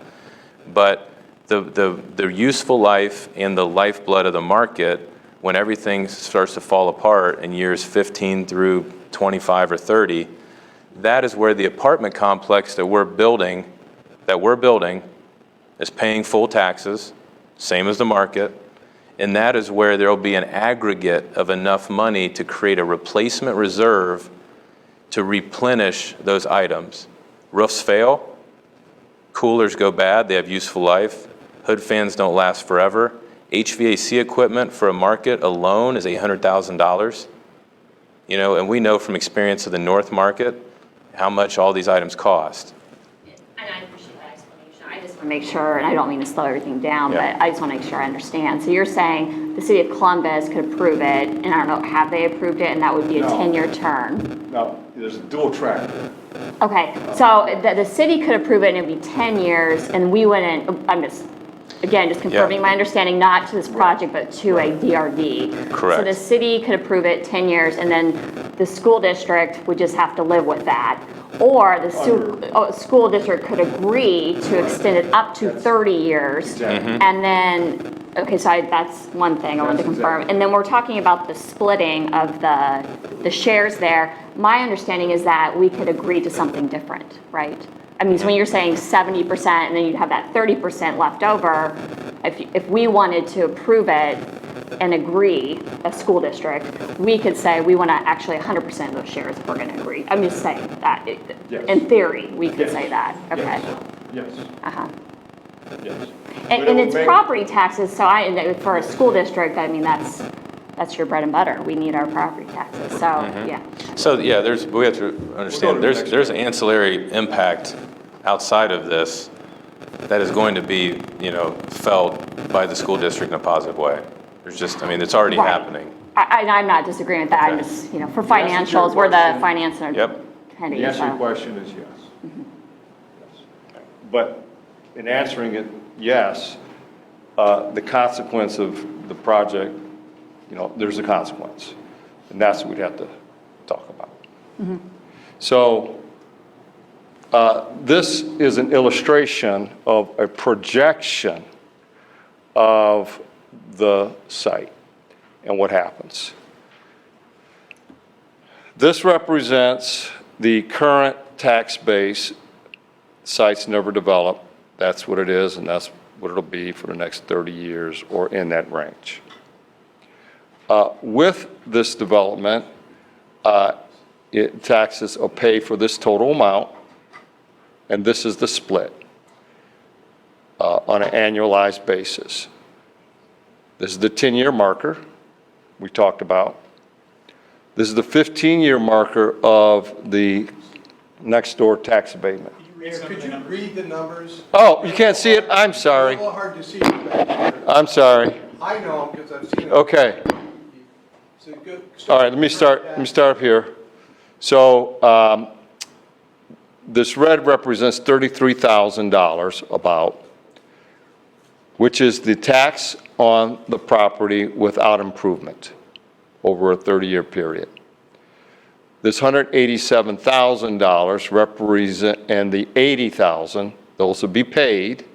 But the useful life and the lifeblood of the market, when everything starts to fall apart in years 15 through 25 or 30, that is where the apartment complex that we're building is paying full taxes, same as the market, and that is where there will be an aggregate of enough money to create a replacement reserve to replenish those items. Roofs fail, coolers go bad, they have useful life, hood fans don't last forever. HVAC equipment for a market alone is $800,000. And we know from experience of the North Market how much all these items cost. And I appreciate that explanation. I just want to make sure, and I don't mean to slow everything down, Yeah. but I just want to make sure I understand. So you're saying the city of Columbus could approve it, and I don't know, have they approved it, and that would be a No. 10-year term? No, there's a dual track. Okay, so the city could approve it, and it'd be 10 years, and we wouldn't, I'm just confirming my understanding, not to this project, but to a DRD. Correct. So the city could approve it 10 years, and then the school district would just have to live with that. Or the school district could agree to extend it up to 30 years. Exactly. And then, okay, so that's one thing I wanted to That's confirm. exactly. And then we're talking about the splitting of the shares there. My understanding is that we could agree to something different, right? I mean, so when you're saying 70% and then you'd have that 30% left over, if we wanted to approve it and agree, a school district, we could say we want to actually 100% of those shares if we're going to agree. I'm just saying that, Yes. in theory, we could Yes. say that, okay? Yes, Uh-huh. yes. And it's property taxes, so for a school district, I mean, that's your bread and butter. We need our property taxes, so, yeah. So, yeah, we have to understand, We'll go to the next there's ancillary impact outside of this that is going to be, felt by the school district in a positive way. There's just, it's already Right. happening. I'm not disagreeing with that, I'm Okay. just, for The answer to your financials, we're the question- finance Yep. committee, The answer to your so. question is yes. Yes. But in answering it, yes, the consequence of the project, there's a consequence. And that's what we'd have to talk about. So This is an illustration of a projection of the site and what happens. This represents the current tax base. Sites never developed. That's what it is, and that's what it'll be for the next 30 years or in that range. With this development, taxes will pay for this total amount, and this is the split on an annualized basis. This is the 10-year marker we talked about. This is the 15-year marker of the next door tax abatement. Mayor, could you read the numbers? Oh, you can't see it? I'm sorry. It's a little hard to see back here. I'm sorry. I know, because I've seen it. Okay. So good. All right, let me start up here. So this red represents $33,000 about, which is the tax on the property without improvement over a 30-year period. This $187,000 represent, and the $80,000, those will be paid,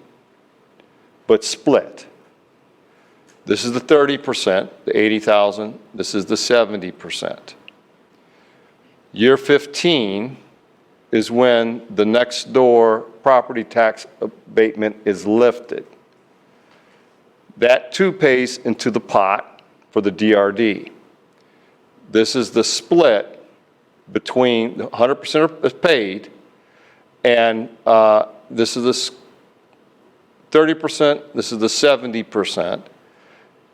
but split. This is the 30%, the $80,000. This is the 70%. Year 15 is when the next door property tax abatement is lifted. That too pays into the pot for the DRD. This is the split between 100% is paid, and this is the 30%, this is the 70%.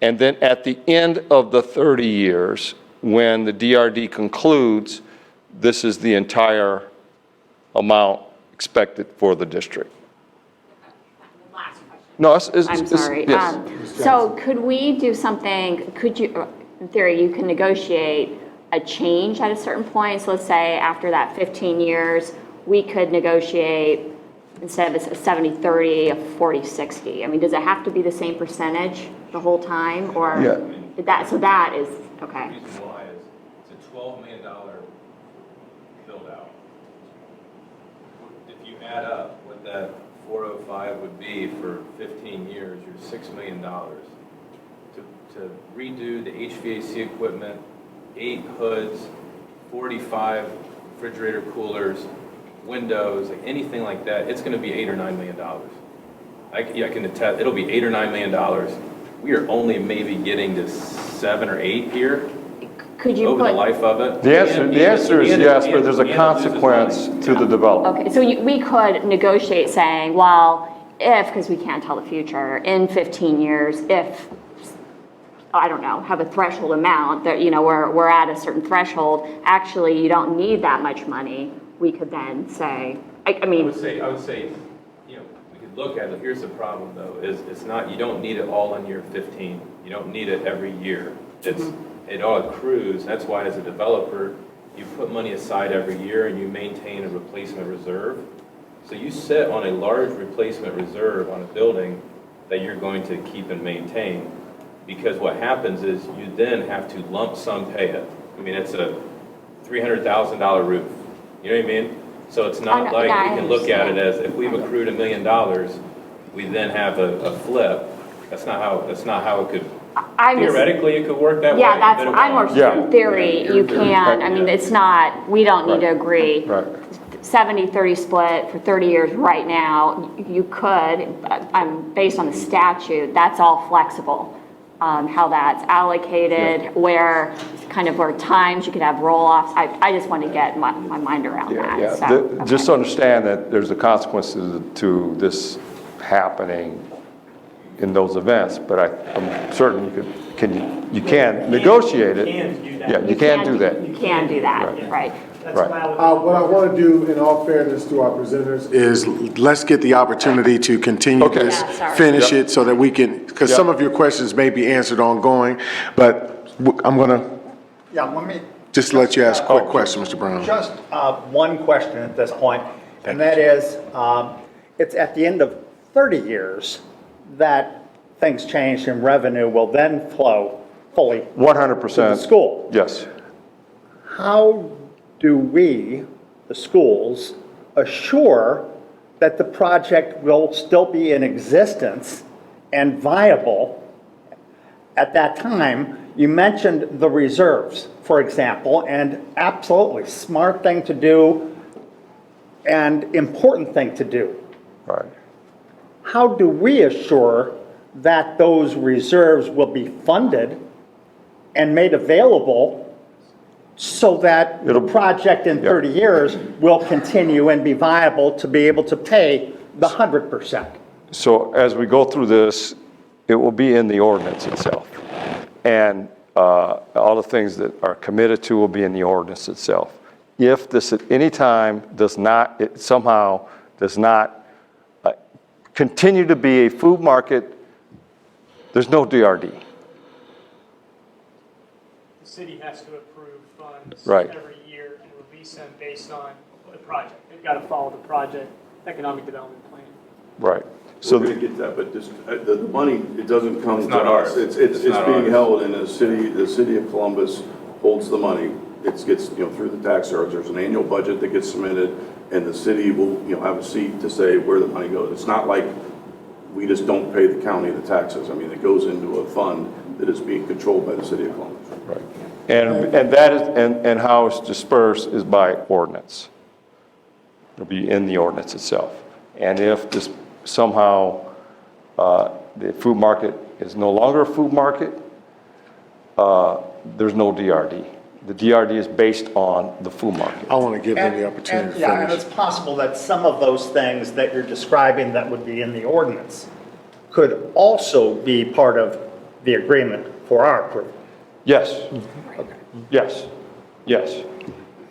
And then at the end of the 30 years, when the DRD concludes, this is the entire amount expected for the district. No, I'm sorry. Yes. So could we do something, could you, in theory, you can negotiate a change at a certain point? So let's say after that 15 years, we could negotiate, instead of a 70-30, a 40-60. I mean, does it have to be the same percentage the whole time, or? Yeah. So that is, okay. The reason why is it's a $12 million build out. If you add up what that 405 would be for 15 years, you're $6 million. To redo the HVAC equipment, 8 hoods, 45 refrigerator coolers, windows, like anything like that, it's going to be $8 or $9 million. I can attest, it'll be $8 or $9 million. We are only maybe getting to 7 or 8 here Could you over put? the life of it. The answer is yes, but there's a consequence to the development. Okay, so we could negotiate saying, well, if, because we can't tell the future, in 15 years, if, I don't know, have a threshold amount that, you know, we're at a certain threshold, actually, you don't need that much money, we could then say, I I mean, would say, you know, we could look at it. Here's the problem though, is it's not, you don't need it all in year 15. You don't need it every year. It all accrues. That's why as a developer, you put money aside every year and you maintain a replacement reserve. So you sit on a large replacement reserve on a building that you're going to keep and maintain. Because what happens is you then have to lump sum pay it. I mean, it's a $300,000 roof. You know what I mean? So it's not like yeah, I we can look at it understand. as if we've accrued $1 million, we then have a flip. That's not how it could, I'm just, theoretically, it could work that way. yeah, that's, but it I'm more, won't. Yeah. in theory, you can, I mean, it's not, we don't need to agree. Right. 70-30 split for 30 years right now, you could, based on the statute, that's all flexible. How that's allocated, where times you could have roll-offs. I just want to get my mind around that. Yeah. So, Just understand that there's a consequence to this happening in those events, but I'm certain you can negotiate it. Yeah, you can do that. You can do that, right. Right. What I want to do, in all fairness to our presenters, is let's get the opportunity to continue Okay. this, Yeah, sorry. finish Yep. it, so that we can, because Yep. some of your questions may be answered ongoing, but I'm going to Yeah, let me. just let you ask a quick question, Mr. Brown. Just one question at this point, and that is, it's at the end of 30 years that things change and revenue will then flow fully 100%. to the school. Yes. How do we, the schools, assure that the project will still be in existence and viable at that time? You mentioned the reserves, for example, and absolutely smart thing to do and important thing to do. Right. How do we assure that those reserves will be funded and made available so that the project in 30 years will continue and be viable to be able to pay the 100%? So as we go through this, it will be in the ordinance itself. And all the things that are committed to will be in the ordinance itself. If this at any time does not, it somehow does not continue to be a food market, there's no DRD. The city has to approve funds Right. every year and release them based on the project. They've got to follow the project economic development plan. Right. So we're going to get that, but this, the money, it doesn't come to not us. ours. It's not being ours. held in the city of Columbus holds the money. It gets, through the tax service. There's an annual budget that gets submitted, and the city will, have a seat to say where the money goes. It's not like we just don't pay the county the taxes. I mean, it goes into a fund that is being controlled by the city of Columbus. Right. And that is, and how it's dispersed is by ordinance. It'll be in the ordinance itself. And if this somehow the food market is no longer a food market, there's no DRD. The DRD is based on the food market. I want to give them the opportunity to Yeah, and finish. it's possible that some of those things that you're describing that would be in the ordinance could also be part of the agreement for our approval. Yes. Yes. Yes.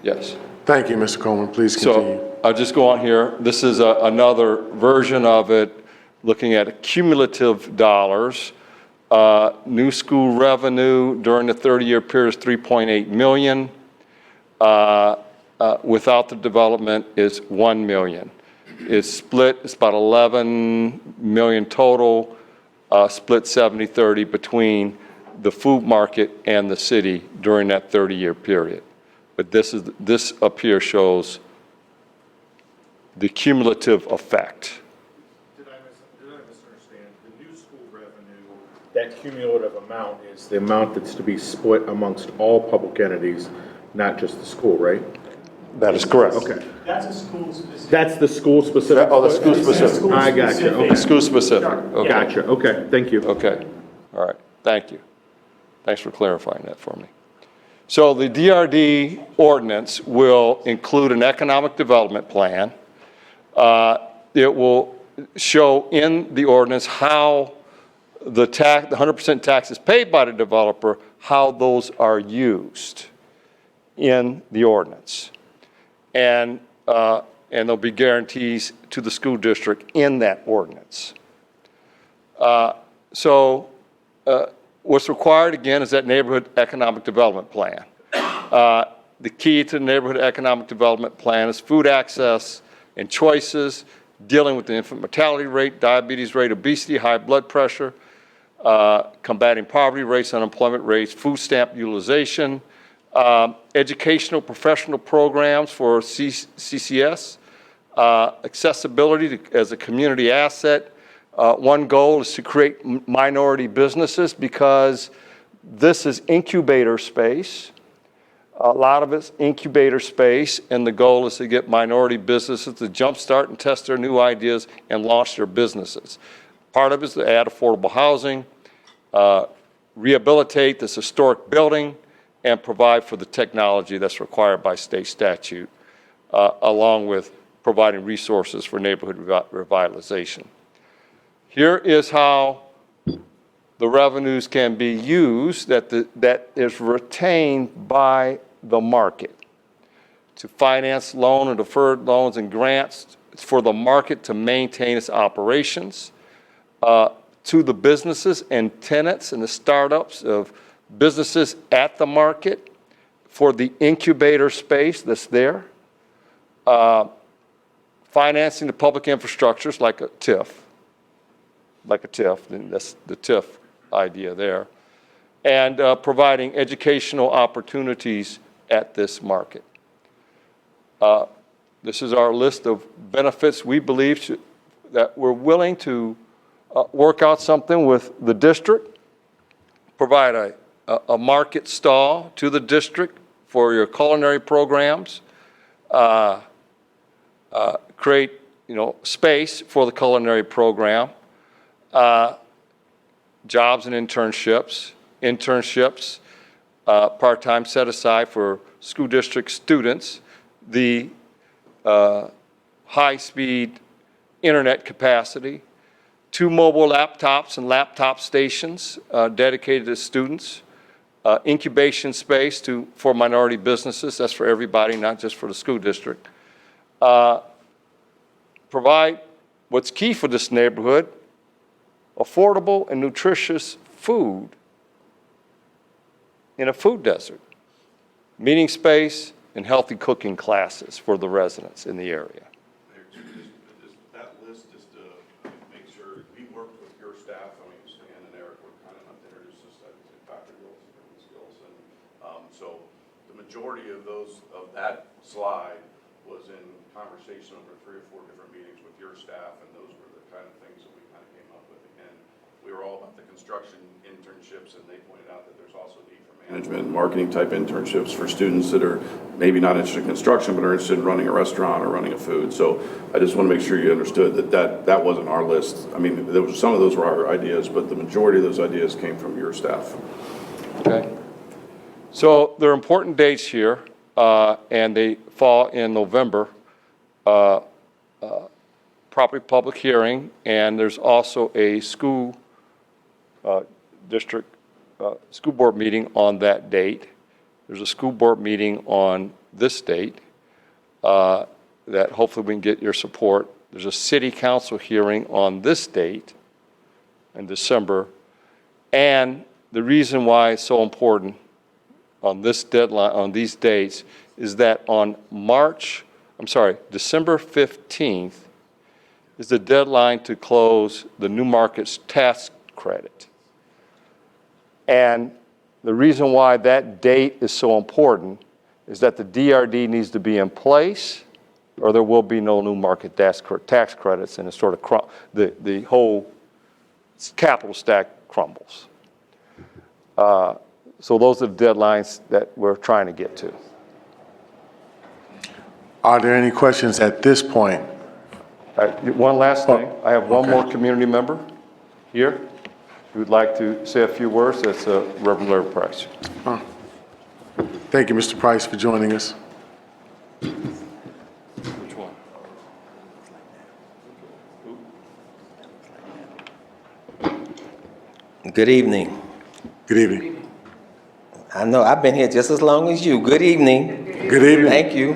Yes. Thank you, Mr. Coleman. Please continue. So I'll just go on here. This is another version of it, looking at cumulative dollars. New school revenue during the 30-year period is $3.8 million. Without the development is $1 million. It's split, it's about $11 million total, split 70-30 between the food market and the city during that 30-year period. But this up here shows the cumulative effect. Did I misunderstand? The new school revenue, that cumulative amount is the amount that's to be split amongst all public entities, not just the school, right? That is correct. Okay. That's a school specific. That's the school specific? Oh, the school specific. I got you. Okay. School specific. Okay. Gotcha. Okay. Thank you. Okay. All right. Thank you. Thanks for clarifying that for me. So the DRD ordinance will include an economic development plan. It will show in the ordinance how the 100% taxes paid by the developer, how those are used in the ordinance. And there'll be guarantees to the school district in that ordinance. What's required, again, is that neighborhood economic development plan. The key to the neighborhood economic development plan is food access and choices, dealing with the infant mortality rate, diabetes rate, obesity, high blood pressure, combating poverty rates, unemployment rates, food stamp utilization, educational professional programs for CCS, accessibility as a community asset. One goal is to create minority businesses because this is incubator space. A lot of it's incubator space, and the goal is to get minority businesses to jumpstart and test their new ideas and launch their businesses. Part of it is to add affordable housing, rehabilitate this historic building, and provide for the technology that's required by state statute, along with providing resources for neighborhood revitalization. Here is how the revenues can be used that is retained by the market to finance loan and deferred loans and grants for the market to maintain its operations, to the businesses and tenants and the startups of businesses at the market for the incubator space that's there, financing the public infrastructures like a TIF, and that's the TIF idea there, and providing educational opportunities at this market. This is our list of benefits we believe that we're willing to work out something with the district, provide a market stall to the district for your culinary programs, create, space for the culinary program, jobs and internships, part-time set aside for school district students, the high-speed internet capacity, 2 mobile laptops and laptop stations dedicated to students, incubation space for minority businesses, that's for everybody, not just for the school district. Provide what's key for this neighborhood, affordable and nutritious food in a food desert, meeting space, and healthy cooking classes for the residents in the area. That list, just to make sure, we worked with your staff, Stan and Eric were kind enough to introduce us to Dr. Gilson. So the majority of that slide was in conversation over 3 or 4 different meetings with your staff, and those were the kind of things that we kind of came up with. Again, we were all about the construction internships, and they pointed out that there's also need for management and marketing type internships for students that are maybe not interested in construction, but are interested in running a restaurant or running a food. So I just want to make sure you understood that wasn't our list. I mean, some of those were our ideas, but the majority of those ideas came from your staff. Okay. So there are important dates here, and they fall in November. Property public hearing, and there's also a school district school board meeting on that date. There's a school board meeting on this date that hopefully we can get your support. There's a city council hearing on this date in December. And the reason why it's so important on this deadline, on these dates, is that on December 15th is the deadline to close the New Markets tax credit. And the reason why that date is so important is that the DRD needs to be in place, or there will be no New Market tax credits, and it's sort of the whole capital stack crumbles. So those are the deadlines that we're trying to get to. Are there any questions at this point? One last thing. I have one more community member here who would like to say a few words. That's Reverend Larry Price. Thank you, Mr. Price, for joining us. Which one? Good evening. Good evening. I know I've been here just as long as you. Good evening. Good evening. Thank you.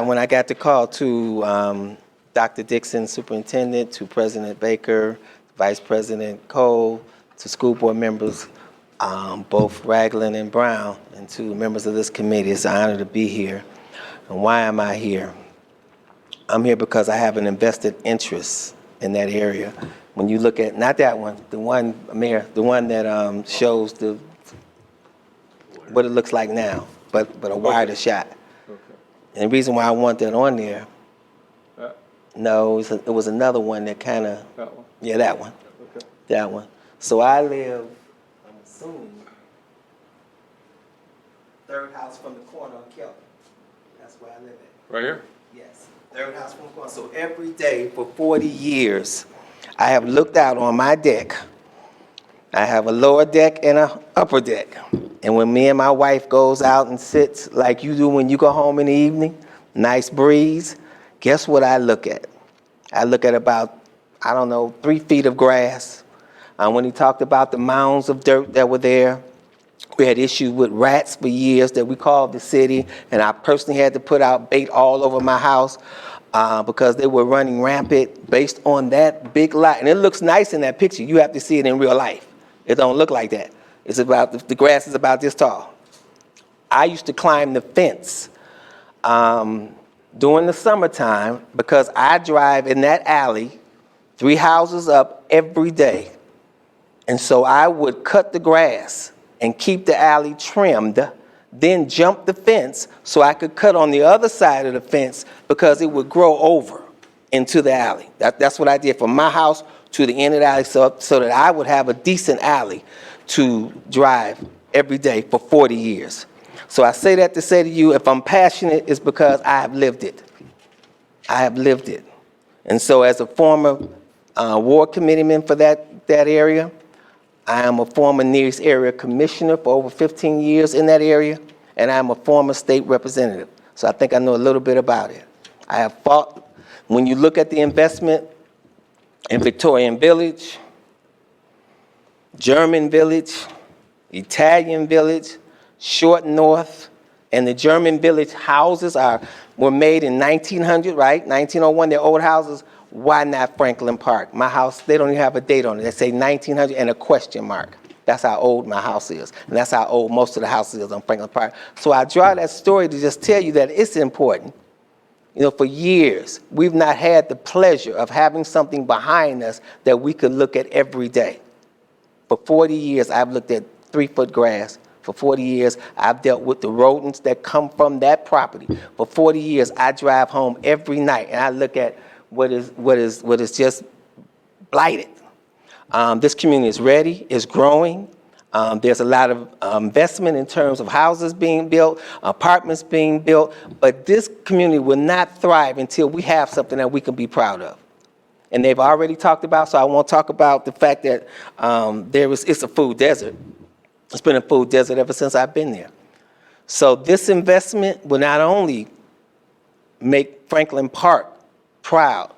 When I got the call to Dr. Dixon, Superintendent, to President Baker, Vice President Cole, to school board members, both Ragland and Brown, and to members of this committee, it's an honor to be here. And why am I here? I'm here because I have an invested interest in that area. When you look at, not that one, the one, Mayor, the one that shows what it looks like now, but a wider shot. And the reason why I want that on there, no, it was another one that kind of, yeah, that one. Okay. That one. So I live, I'm assuming, third house from the corner of Kelly. That's where I live at. Right here? Yes, third house from the corner. So every day for 40 years, I have looked out on my deck. I have a lower deck and an upper deck. And when me and my wife goes out and sits like you do when you go home in the evening, nice breeze, guess what I look at? I look at about, 3 feet of grass. When he talked about the mounds of dirt that were there, we had issues with rats for years that we called the city, and I personally had to put out bait all over my house because they were running rampant based on that big lot. And it looks nice in that picture. You have to see it in real life. It don't look like that. It's about, the grass is about this tall. I used to climb the fence during the summertime because I drive in that alley 3 houses up every day. And so I would cut the grass and keep the alley trimmed then jump the fence so I could cut on the other side of the fence because it would grow over into the alley. That's what I did from my house to the end of the alley so that I would have a decent alley to drive every day for 40 years. So I say that to say to you, if I'm passionate, it's because I have lived it. I have lived it. And so as a former ward committeeman for that area, I am a former Near East Area Commissioner for over 15 years in that area, and I'm a former state representative. So I think I know a little bit about it. I have fought, when you look at the investment in Victorian Village, German Village, Italian Village, Short North, and the German Village houses were made in 1900, right? 1901, they're old houses. Why not Franklin Park? My house, they don't even have a date on it. They say 1900 and a question mark. That's how old my house is. And that's how old most of the houses is on Franklin Park. So I draw that story to just tell you that it's important. You know, for years, we've not had the pleasure of having something behind us that we could look at every day. For 40 years, I've looked at 3-foot grass. For 40 years, I've dealt with the rodents that come from that property. For 40 years, I drive home every night and I look at what is just blighted. This community is ready, it's growing. There's a lot of investment in terms of houses being built, apartments being built, but this community will not thrive until we have something that we can be proud of. And they've already talked about, so I won't talk about the fact that it's a food desert. It's been a food desert ever since I've been there. So this investment will not only make Franklin Park proud,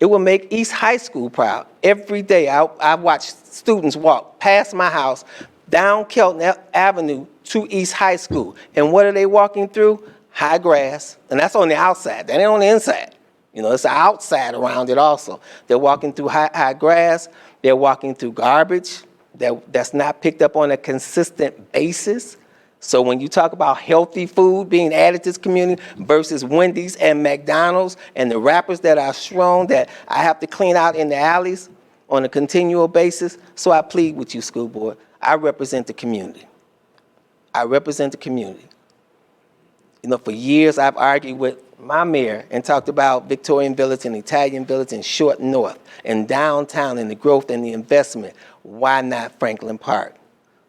it will make East High School proud. Every day I watch students walk past my house, down Kelton Avenue to East High School. And what are they walking through? High grass, and that's on the outside, that ain't on the inside. You know, it's the outside around it also. They're walking through high grass, they're walking through garbage that's not picked up on a consistent basis. So when you talk about healthy food being added to this community versus Wendy's and McDonald's and the wrappers that are strewn that I have to clean out in the alleys on a continual basis, so I plead with you, school board. I represent the community. I represent the community. You know, for years I've argued with my mayor and talked about Victorian Village and Italian Village and Short North and downtown and the growth and the investment. Why not Franklin Park?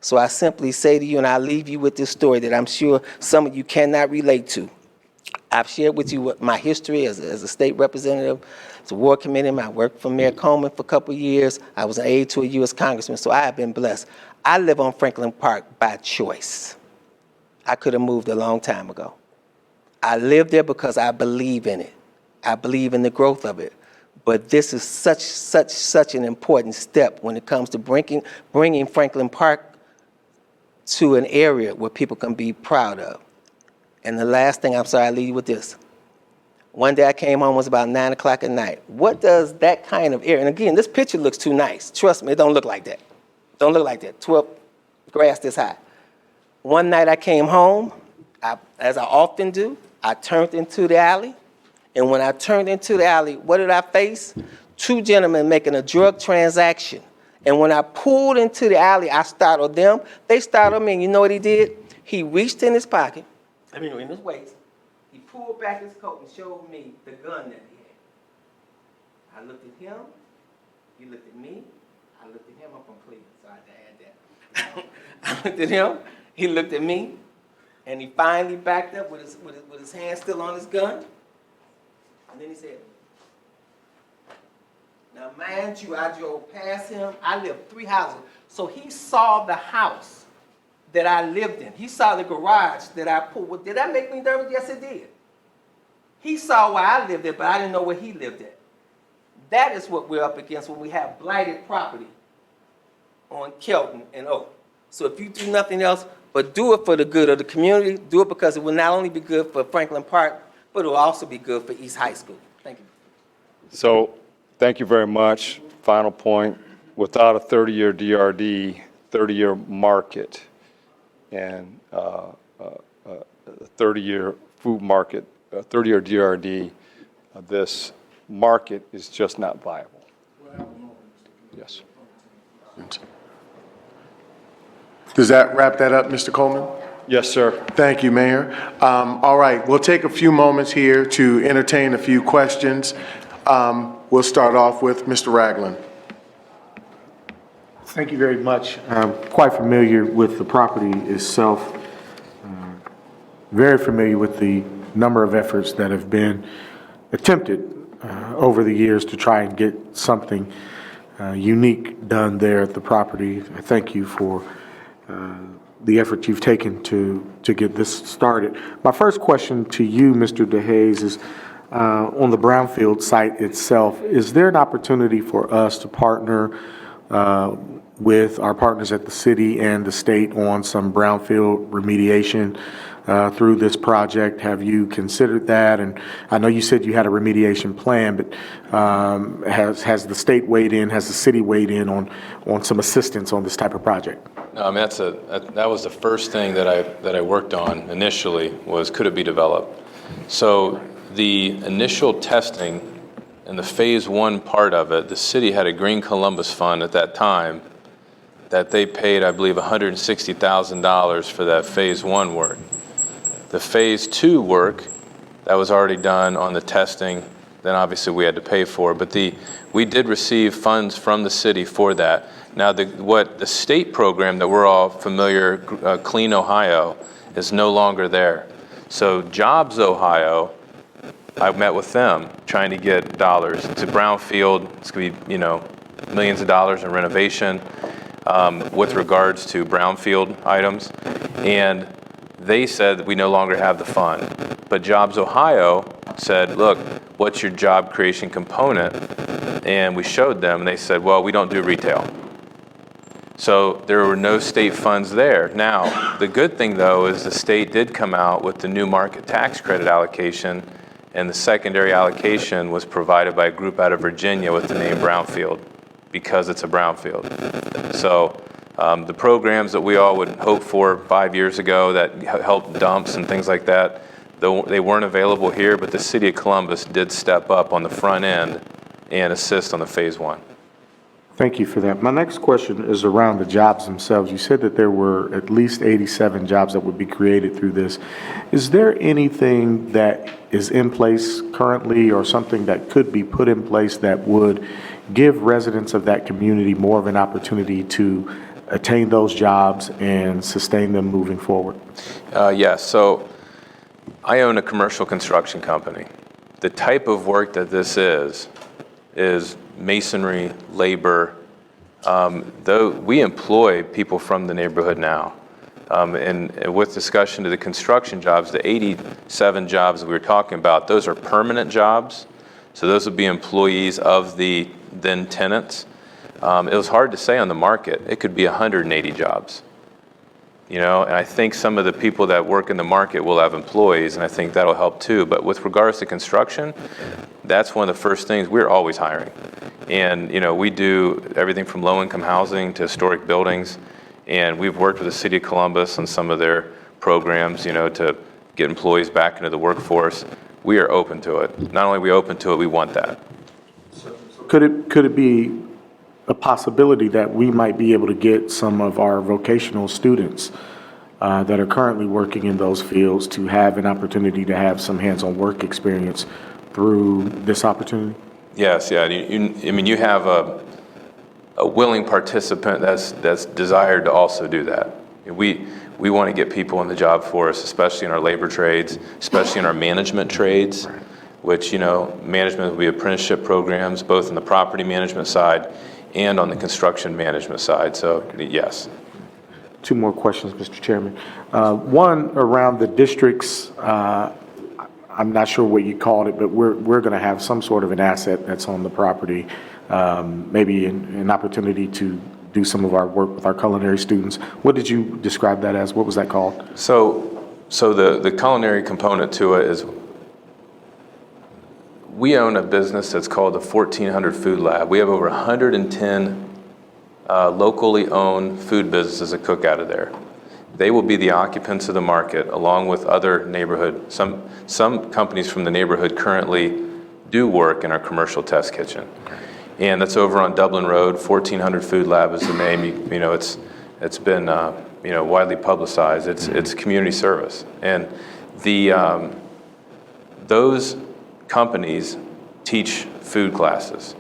So I simply say to you, and I'll leave you with this story that I'm sure some of you cannot relate to. I've shared with you what my history as a state representative, as a ward committeeman. I worked for Mayor Coleman for a couple of years. I was an aide to a U.S. congressman, so I have been blessed. I live on Franklin Park by choice. I could have moved a long time ago. I live there because I believe in it. I believe in the growth of it. But this is such an important step when it comes to bringing Franklin Park to an area where people can be proud of. And the last thing, I'm sorry, I leave you with this. One day I came home, it was about 9 o'clock at night. What does that kind of area, and again, this picture looks too nice. Trust me, it don't look like that. Don't look like that. 12 grass this high. One night I came home, as I often do, I turned into the alley. And when I turned into the alley, what did I face? 2 gentlemen making a drug transaction. And when I pulled into the alley, I startled them. They startled me, and you know what he did? He reached in his pocket, in his waist. He pulled back his coat and showed me the gun that he had. I looked at him. He looked at me. I looked at him. I'm from Cleveland, so I had to add that. I looked at him. He looked at me. And he finally backed up with his hand still on his gun. And then he said, now mind you, I drove past him. I lived 3 houses. So he saw the house that I lived in. He saw the garage that I pulled. Did that make me nervous? Yes, it did. He saw where I lived at, but I didn't know where he lived at. That is what we're up against when we have blighted property on Kelton and Oak. So if you do nothing else but do it for the good of the community, do it because it will not only be good for Franklin Park, but it will also be good for East High School. Thank you. So, thank you very much. Final point, without a 30-year DRD, 30-year market, and a 30-year food market, a 30-year DRD, this market is just not viable. Yes. Does that wrap that up, Mr. Coleman? Yes, sir. Thank you, Mayor. All right, we'll take a few moments here to entertain a few questions. We'll start off with Mr. Ragland. Thank you very much. I'm quite familiar with the property itself. Very familiar with the number of efforts that have been attempted over the years to try and get something unique done there at the property. I thank you for the effort you've taken to get this started. My first question to you, Mr. DeHaze, is on the Brownfield site itself, is there an opportunity for us to partner with our partners at the city and the state on some brownfield remediation through this project? Have you considered that? And I know you said you had a remediation plan, but has the state weighed in, has the city weighed in on some assistance on this type of project? No, I mean, that was the first thing that I worked on initially, was could it be developed? So the initial testing and the phase one part of it, the city had a Green Columbus Fund at that time that they paid, I believe, $160,000 for that phase one work. The phase two work that was already done on the testing, then obviously we had to pay for, but we did receive funds from the city for that. Now, what the state program that we're all familiar, Clean Ohio, is no longer there. So Jobs Ohio, I met with them trying to get dollars. It's a brownfield. It's going to be, millions of dollars in renovation with regards to brownfield items. And they said we no longer have the fund. But Jobs Ohio said, look, what's your job creation component? And we showed them, and they said, well, we don't do retail. So there were no state funds there. Now, the good thing, though, is the state did come out with the new market tax credit allocation, and the secondary allocation was provided by a group out of Virginia with the name Brownfield, because it's a brownfield. So the programs that we all would hope for 5 years ago that helped dumps and things like that, they weren't available here, but the city of Columbus did step up on the front end and assist on the phase one. Thank you for that. My next question is around the jobs themselves. You said that there were at least 87 jobs that would be created through this. Is there anything that is in place currently or something that could be put in place that would give residents of that community more of an opportunity to attain those jobs and sustain them moving forward? Yes, so I own a commercial construction company. The type of work that this is masonry, labor. Though we employ people from the neighborhood now. And with discussion to the construction jobs, the 87 jobs that we were talking about, those are permanent jobs. So those would be employees of the then tenants. It was hard to say on the market. It could be 180 jobs. And I think some of the people that work in the market will have employees, and I think that'll help too. But with regards to construction, that's one of the first things. We're always hiring. And, we do everything from low-income housing to historic buildings. And we've worked with the city of Columbus on some of their programs, to get employees back into the workforce. We are open to it. Not only are we open to it, we want that. Could it be a possibility that we might be able to get some of our vocational students that are currently working in those fields to have an opportunity to have some hands-on work experience through this opportunity? Yes, yeah. You have a willing participant that's desired to also do that. We want to get people in the job force, especially in our labor trades, especially in our management trades, which, management will be apprenticeship programs, both on the property management side and on the construction management side. So, yes. Two more questions, Mr. Chairman. One around the district's, I'm not sure what you called it, but we're going to have some sort of an asset that's on the property, maybe an opportunity to do some of our work with our culinary students. What did you describe that as? What was that called? So the culinary component to it is we own a business that's called the 1400 Food Lab. We have over 110 locally owned food businesses that cook out of there. They will be the occupants of the market along with other neighborhood. Some companies from the neighborhood currently do work in our commercial test kitchen. And that's over on Dublin Road. 1400 Food Lab is the name. It's been widely publicized. It's community service. And those companies teach food classes.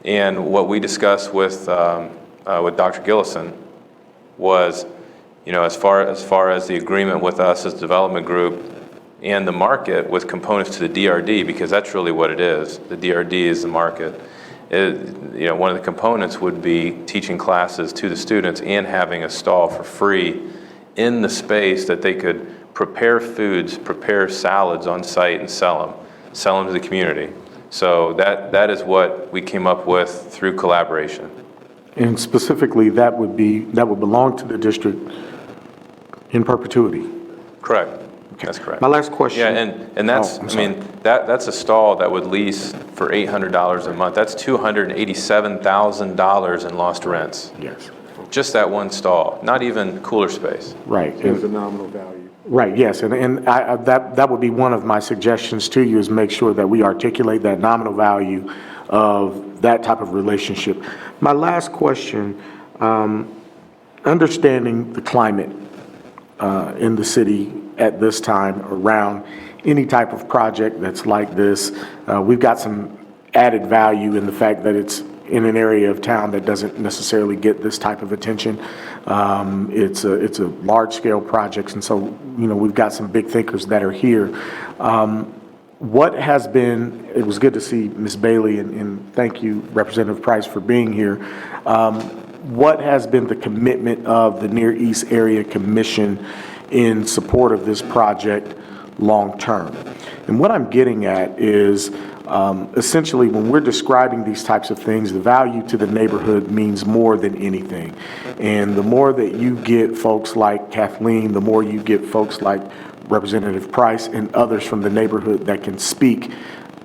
And what we discussed with Dr. Gillison was, as far as the agreement with us as development group and the market with components to the DRD, because that's really what it is. The DRD is the market. One of the components would be teaching classes to the students and having a stall for free in the space that they could prepare foods, prepare salads on site and sell them to the community. So that is what we came up with through collaboration. And specifically, that would belong to the district in perpetuity. Correct. That's correct. My last question. Yeah, and that's, that's a stall that would lease for $800 a month. That's $287,000 in lost rents. Yes. Just that one stall, not even cooler space. Right. It's a nominal value. Right, yes, and that would be one of my suggestions to you, is make sure that we articulate that nominal value of that type of relationship. My last question, understanding the climate in the city at this time around any type of project that's like this, we've got some added value in the fact that it's in an area of town that doesn't necessarily get this type of attention. It's a large-scale project, and so, we've got some big thinkers that are here. What has been, it was good to see Ms. Bailey, and thank you, Representative Price, for being here. What has been the commitment of the Near East Area Commission in support of this project long-term? And what I'm getting at is, essentially, when we're describing these types of things, the value to the neighborhood means more than anything. And the more that you get folks like Kathleen, the more you get folks like Representative Price and others from the neighborhood that can speak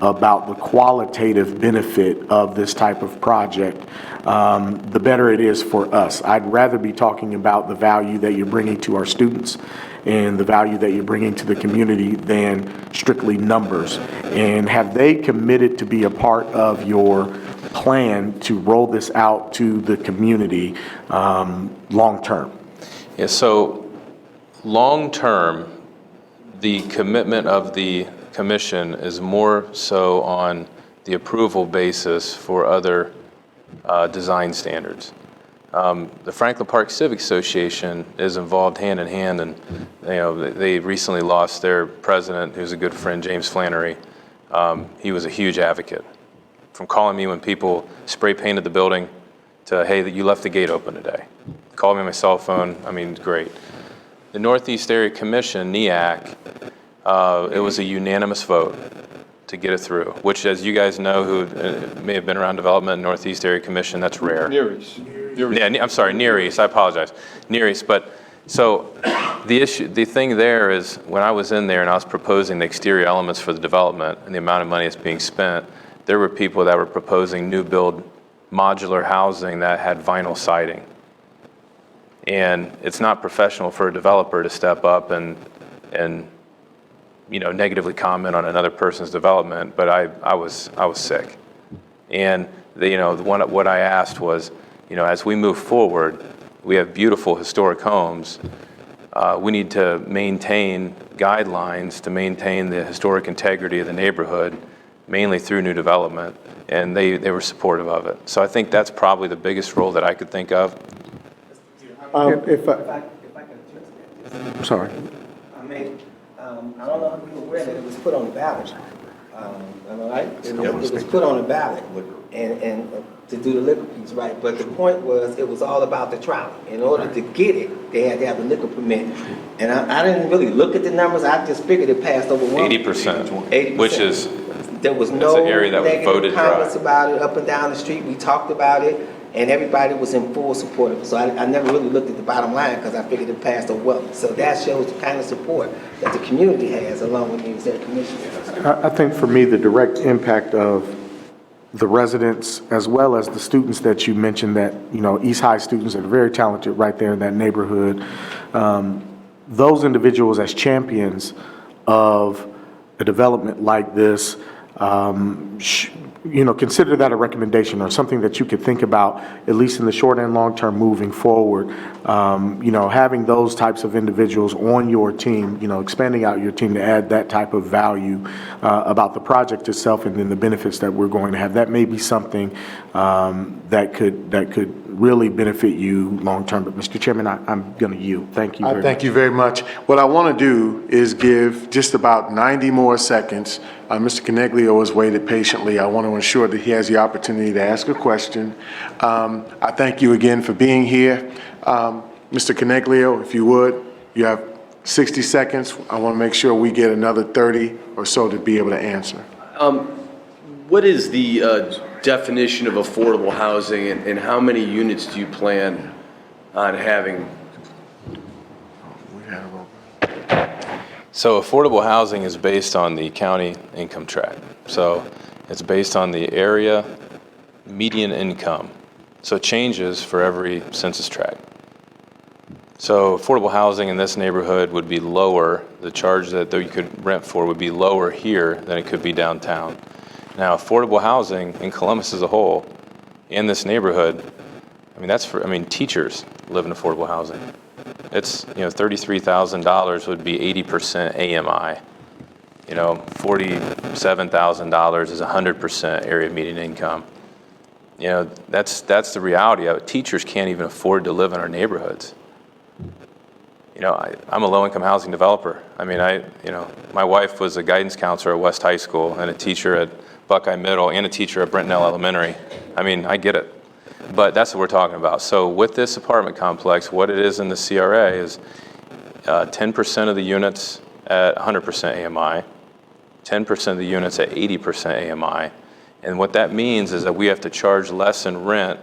about the qualitative benefit of this type of project, the better it is for us. I'd rather be talking about the value that you're bringing to our students and the value that you're bringing to the community than strictly numbers. And have they committed to be a part of your plan to roll this out to the community long-term? Yeah, so long-term, the commitment of the commission is more so on the approval basis for other design standards. The Franklin Park Civic Association is involved hand in hand, and they recently lost their president, who's a good friend, James Flannery. He was a huge advocate. From calling me when people spray painted the building to, hey, you left the gate open today. Called me on my cell phone. Great. The Northeast Area Commission, NEAC, it was a unanimous vote to get it through, which, as you guys know, who may have been around development, Northeast Area Commission, that's rare. Near East. Yeah, I'm sorry, Near East, I apologize. Near East, but, so, the thing there is, when I was in there and I was proposing the exterior elements for the development and the amount of money that's being spent, there were people that were proposing new build modular housing that had vinyl siding. And it's not professional for a developer to step up and negatively comment on another person's development, but I was sick. And what I asked was, as we move forward, we have beautiful historic homes. We need to maintain guidelines to maintain the historic integrity of the neighborhood, mainly through new development, and they were supportive of it. So I think that's probably the biggest role that I could think of. If I could address that. I'm sorry. I don't know if you were aware that it was put on the ballot. Am I right? It was put on the ballot and to do the liquor piece, right? But the point was, it was all about the trolley. In order to get it, they had to have a liquor permit. And I didn't really look at the numbers. I just figured it passed over 80%, 80%. which is, there was that's no an area that was voted negative dry. comments about it up and down the street. We talked about it, and everybody was in full support of it. So I never really looked at the bottom line because I figured it passed over well. So that shows the kind of support that the community has along with the executive commission. I think for me, the direct impact of the residents as well as the students that you mentioned, that, East High students that are very talented right there in that neighborhood, those individuals as champions of a development like this, consider that a recommendation or something that you could think about, at least in the short and long term moving forward. Having those types of individuals on your team, expanding out your team to add that type of value about the project itself and then the benefits that we're going to have. That may be something that could really benefit you long term. But Mr. Chairman, I'm going to yield. Thank you very much. Thank you very much. What I want to do is give just about 90 more seconds. Mr. Coniglio has waited patiently. I want to ensure that he has the opportunity to ask a question. I thank you again for being here. Mr. Coniglio, if you would, you have 60 seconds. I want to make sure we get another 30 or so to be able to answer. What is the definition of affordable housing, and how many units do you plan on having? So affordable housing is based on the county income tract. So it's based on the area median income. So it changes for every census tract. So affordable housing in this neighborhood would be lower. The charge that you could rent for would be lower here than it could be downtown. Now, affordable housing in Columbus as a whole, in this neighborhood, teachers live in affordable housing. It's, $33,000 would be 80% AMI. $47,000 is 100% area median income. That's the reality of it. Teachers can't even afford to live in our neighborhoods. I'm a low-income housing developer. My wife was a guidance counselor at West High School and a teacher at Buckeye Middle and a teacher at Brentnell Elementary. I get it. But that's what we're talking about. So with this apartment complex, what it is in the CRA is 10% of the units at 100% AMI, 10% of the units at 80% AMI. And what that means is that we have to charge less in rent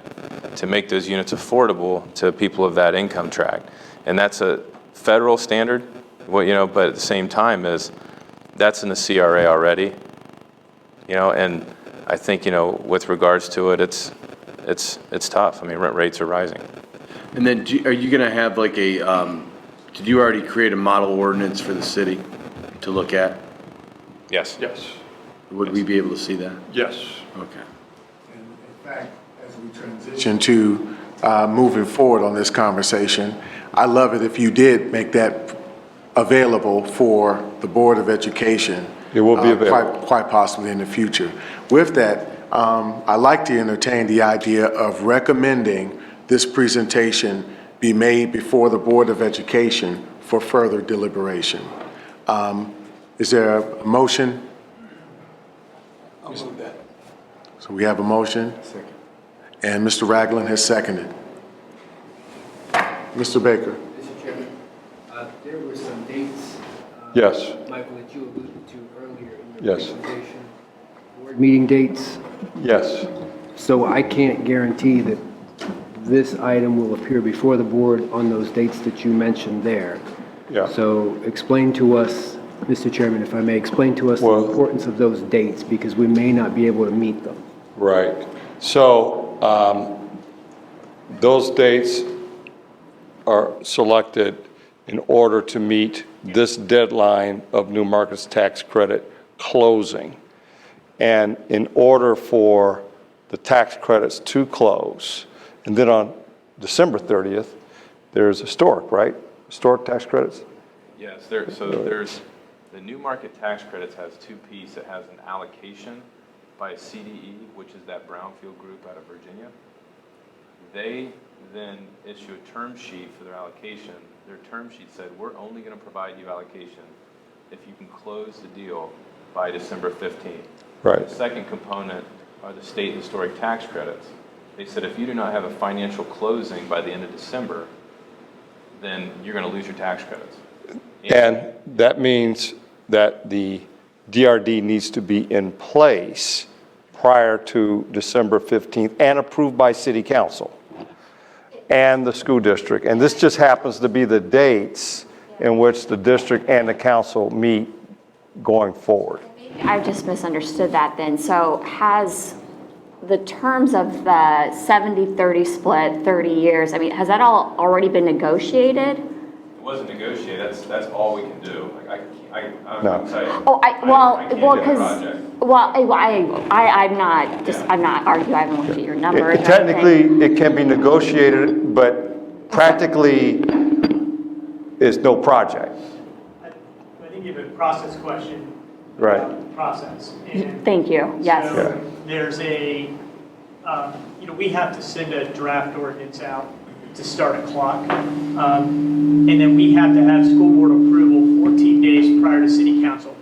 to make those units affordable to people of that income tract. And that's a federal standard, but at the same time that's in the CRA already. And I think, with regards to it, it's tough. Rent rates are rising. And then are you going to have like did you already create a model ordinance for the city to look at? Yes. Yes. Would we be able to see that? Yes. Okay. In fact, as we transition to moving forward on this conversation, I love it if you did make that available for the Board of Education. It will be available. Quite possibly in the future. With that, I'd like to entertain the idea of recommending this presentation be made before the Board of Education for further deliberation. Is there a motion? I'll move that. So we have a motion. Second. And Mr. Ragland has seconded. Mr. Baker. Mr. Chairman, there were some dates, Yes. Michael, that you alluded to earlier in your Yes. presentation. Board meeting dates. Yes. So I can't guarantee that this item will appear before the board on those dates that you mentioned there. Yeah. So explain to us, Mr. Chairman, if I may, explain to us the importance of those dates, because we may not be able to meet them. Right. So those dates are selected in order to meet this deadline of New Markets Tax Credit closing. And in order for the tax credits to close, and then on December 30th, there's historic, right? Historic tax credits? Yes, there's the New Market Tax Credits has two pieces. It has an allocation by CDE, which is that brownfield group out of Virginia. They then issue a term sheet for their allocation. Their term sheet said, we're only going to provide you allocation if you can close the deal by December 15th. Right. The second component are the state historic tax credits. They said if you do not have a financial closing by the end of December, then you're going to lose your tax credits. And that means that the DRD needs to be in place prior to December 15th and approved by City Council and the school district. And this just happens to be the dates in which the district and the council meet going forward. I just misunderstood that then. So has the terms of the 70-30 split, 30 years, has that all already been negotiated? It wasn't negotiated. That's all we can do. No. Oh, I'm not arguing, I haven't looked at your numbers. or anything. Technically, it can be negotiated, but practically, it's no project. I think you have a process question. Right. about the Process. And Thank you, yes. so there's a, we have to send a draft ordinance out to start a clock. And then we have to have school board approval 14 days prior to city council.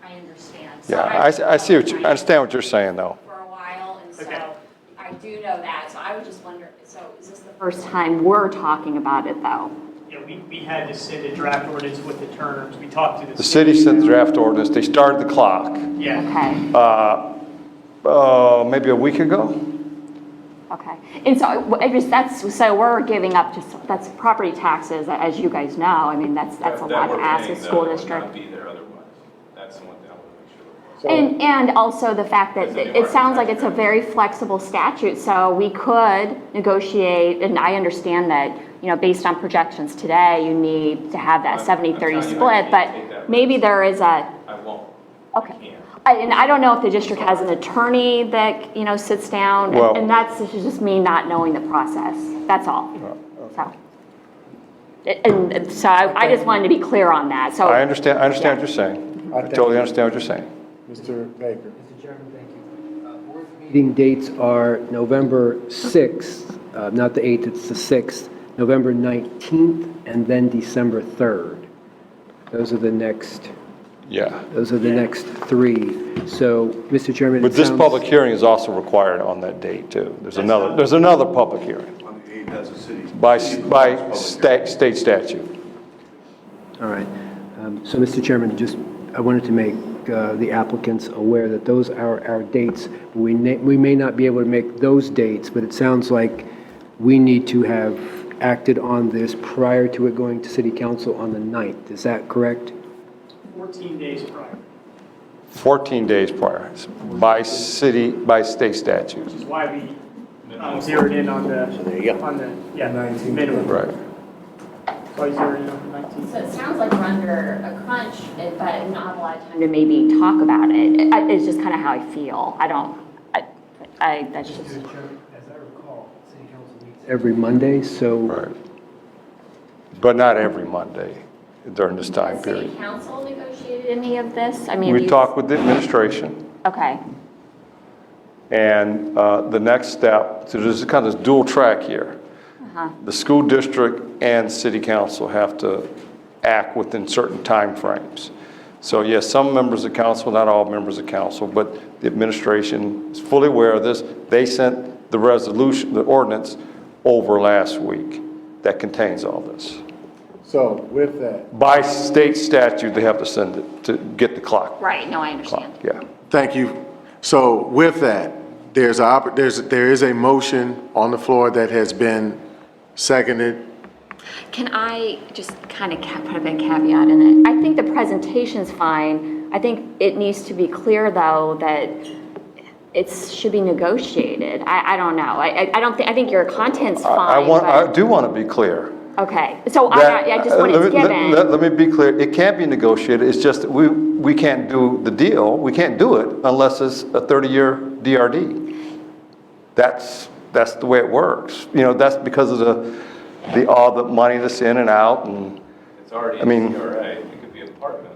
I understand. Yeah, I see what you, I understand what you're saying, though. For a while, and so I do know that, so I was just wondering, so is this the first time we're talking about it, though? Yeah, we had to send a draft ordinance with the Turners. We talked to The city sent the draft ordinance, they started the clock, Yeah. Okay, maybe a week ago? okay. And so, so we're giving up just, that's property taxes, as you guys know. I mean, that's a lot to ask a school district. And also the fact that it sounds like it's a very flexible statute, so we could negotiate, and I understand that, based on projections today, you need to have that 70-30 split, but maybe there is a. I won't. Okay. And I don't know if the district has an attorney that, sits down, Well- and that's just me not knowing the process, that's all. So. And so I just wanted to be clear on that, so. I understand what you're saying. I totally understand what you're saying. Mr. Baker. Mr. Chairman, thank you. Board meeting dates are November 6th, not the 8th, it's the 6th, November 19th, and then December 3rd. Those are the next. Yeah. Those are the next three. So, Mr. Chairman, But this public hearing is also required on that date, too. There's another public hearing. On the 8th, as a city. By state statute. All right. So, Mr. Chairman, I wanted to make the applicants aware that those are our dates. We may not be able to make those dates, but it sounds like we need to have acted on this prior to it going to City Council on the 9th. Is that correct? 14 days prior, 14 days prior, by state statute. which is why we zeroed in on the, minimum. Right. Why we zeroed in on the 19th. So it sounds like we're under a crunch, but not a lot of time to maybe talk about it. It's just kind of how I feel. That's just. As I recall, City Council meets every Monday, so. Right. But not every Monday during this time Has City period. Council negotiated any of this? I mean, We talked with the administration, Okay, and the next step, so there's kind of this dual track here. The school district and city council have to act within certain timeframes. So yes, some members of council, not all members of council, but the administration is fully aware of this. They sent the resolution, the ordinance, over last week that contains all this. So with that. By state statute, they have to send it to get the clock. right, no, I understand. Yeah. Thank you. So with that, there is a motion on the floor that has been seconded. Can I just kind of put a big caveat in it? I think the presentation's fine. I think it needs to be clear, though, that it should be negotiated. I don't know. I think your content's fine. I do want to be clear. Okay, so I just want it given. Let me be clear, it can't be negotiated, it's just that we can't do the deal, we can't do it unless it's a 30-year DRD. That's the way it works. That's because of all the money that's in and out, and It's already I mean- CRA, it could be apartments.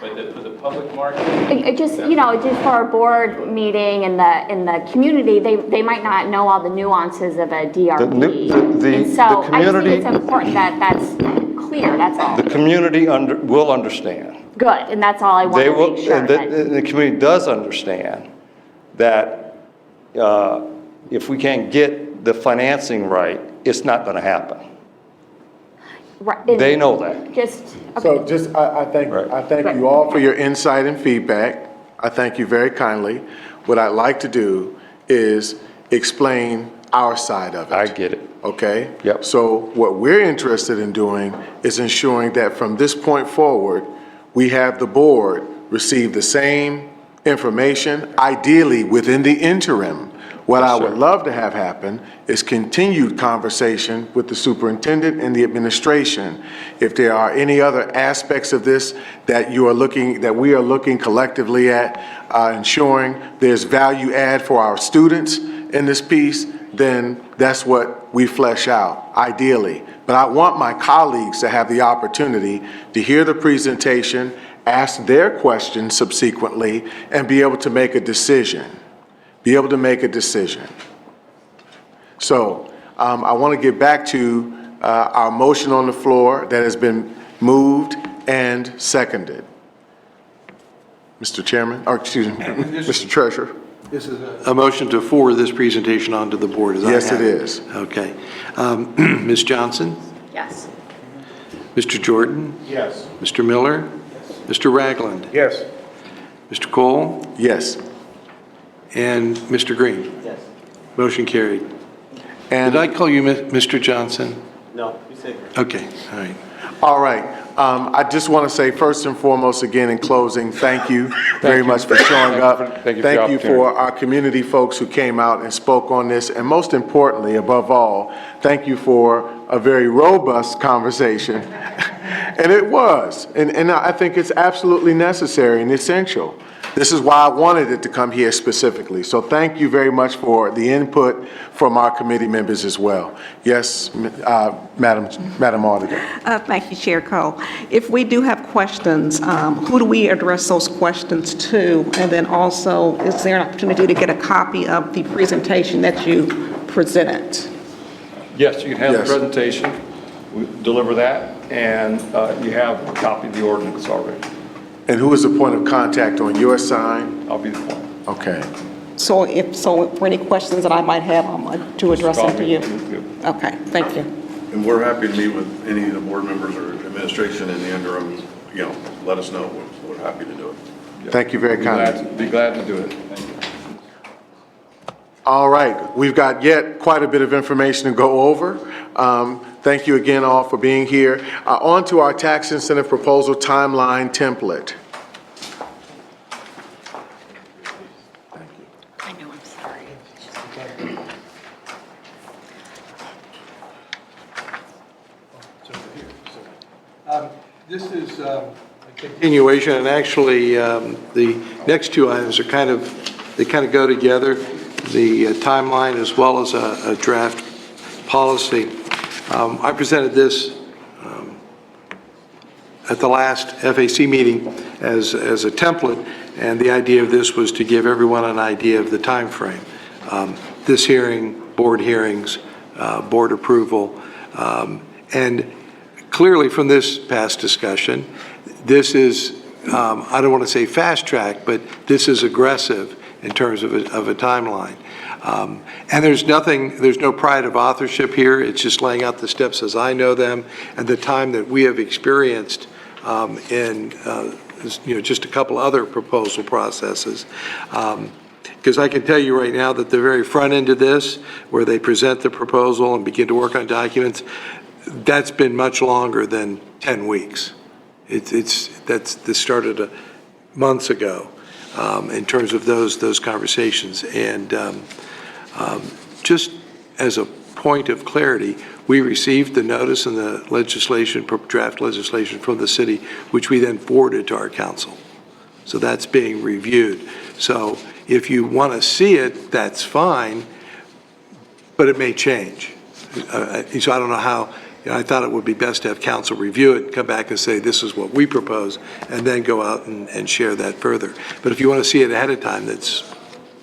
But for the public market. It just, just for a board meeting in the community, they might not know all the nuances of a DRB. And so I just think it's important that that's clear, that's all. the community will understand. Good, and that's all I want They to will, make sure. and the community does understand that if we can't get the financing right, it's not going to happen. Right, and They know that. Just, So okay, just, I thank you all for your insight and feedback. I thank you very kindly. What I'd like to do is explain our side of it. I get it. Okay? Yep. So what we're interested in doing is ensuring that from this point forward, we have the board receive the same information, ideally within the interim, What I would love to have happen is continued conversation with the superintendent and the administration. If there are any other aspects of this that we are looking collectively at, ensuring there's value add for our students in this piece, then that's what we flesh out, ideally. But I want my colleagues to have the opportunity to hear the presentation, ask their questions subsequently, and be able to make a decision. So I want to get back to our motion on the floor that has been moved and seconded. Mr. Chairman, or excuse me, Mr. Treasurer. This is a motion to forward this presentation on to the board, is that Yes, it is. Okay. Ms. Johnson? Yes. Mr. Jordan? Yes. Mr. Miller? Mr. Ragland? Yes. Mr. Cole? Yes. And Mr. Green? Yes. Motion carried. And Did I call you Mr. Johnson? No, you said. Okay, all right. all right. I just want to say first and foremost, again, in closing, thank you very much for showing up. Thank you for the Thank you opportunity. for our community folks who came out and spoke on this. And most importantly, above all, thank you for a very robust conversation. And it was. And I think it's absolutely necessary and essential. This is why I wanted it to come here specifically. So thank you very much for the input from our committee members as well. Yes, Madam Auditor. Thank you, Chair Cole. If we do have questions, who do we address those questions to? And then also, is there an opportunity to get a copy of the presentation that you presented? Yes, you can have the Yes. presentation, we deliver that, and you have a copy of the ordinance already. And who is the point of contact on your side? I'll be the point. Okay. So for any questions that I might have, to address them to you? Good. Okay, thank you. And we're happy to meet with any of the board members or administration in the interim, let us know. We're happy to do it. Thank you very kindly. Be glad to do it. All right, we've got yet quite a bit of information to go over. Thank you again all for being here. On to our tax incentive proposal timeline template. I know, I'm sorry. This is a continuation, and actually, the next two items are they kind of go together, the timeline as well as a draft policy. I presented this at the last FAC meeting as a template, and the idea of this was to give everyone an idea of the time frame. This hearing, board hearings, board approval, and clearly from this past discussion, this is, I don't want to say fast track, but this is aggressive in terms of a timeline. And there's no pride of authorship here. It's just laying out the steps as I know them and the time that we have experienced in just a couple other proposal processes. Because I can tell you right now that the very front end of this, where they present the proposal and begin to work on documents, that's been much longer than 10 weeks. This started months ago in terms of those conversations. And just as a point of clarity, we received the notice and the legislation, draft legislation from the city, which we then forwarded to our council. So that's being reviewed. So if you want to see it, that's fine, but it may change. So I don't know how. I thought it would be best to have council review it, come back and say, this is what we propose, and then go out and share that further. But if you want to see it ahead of time, it's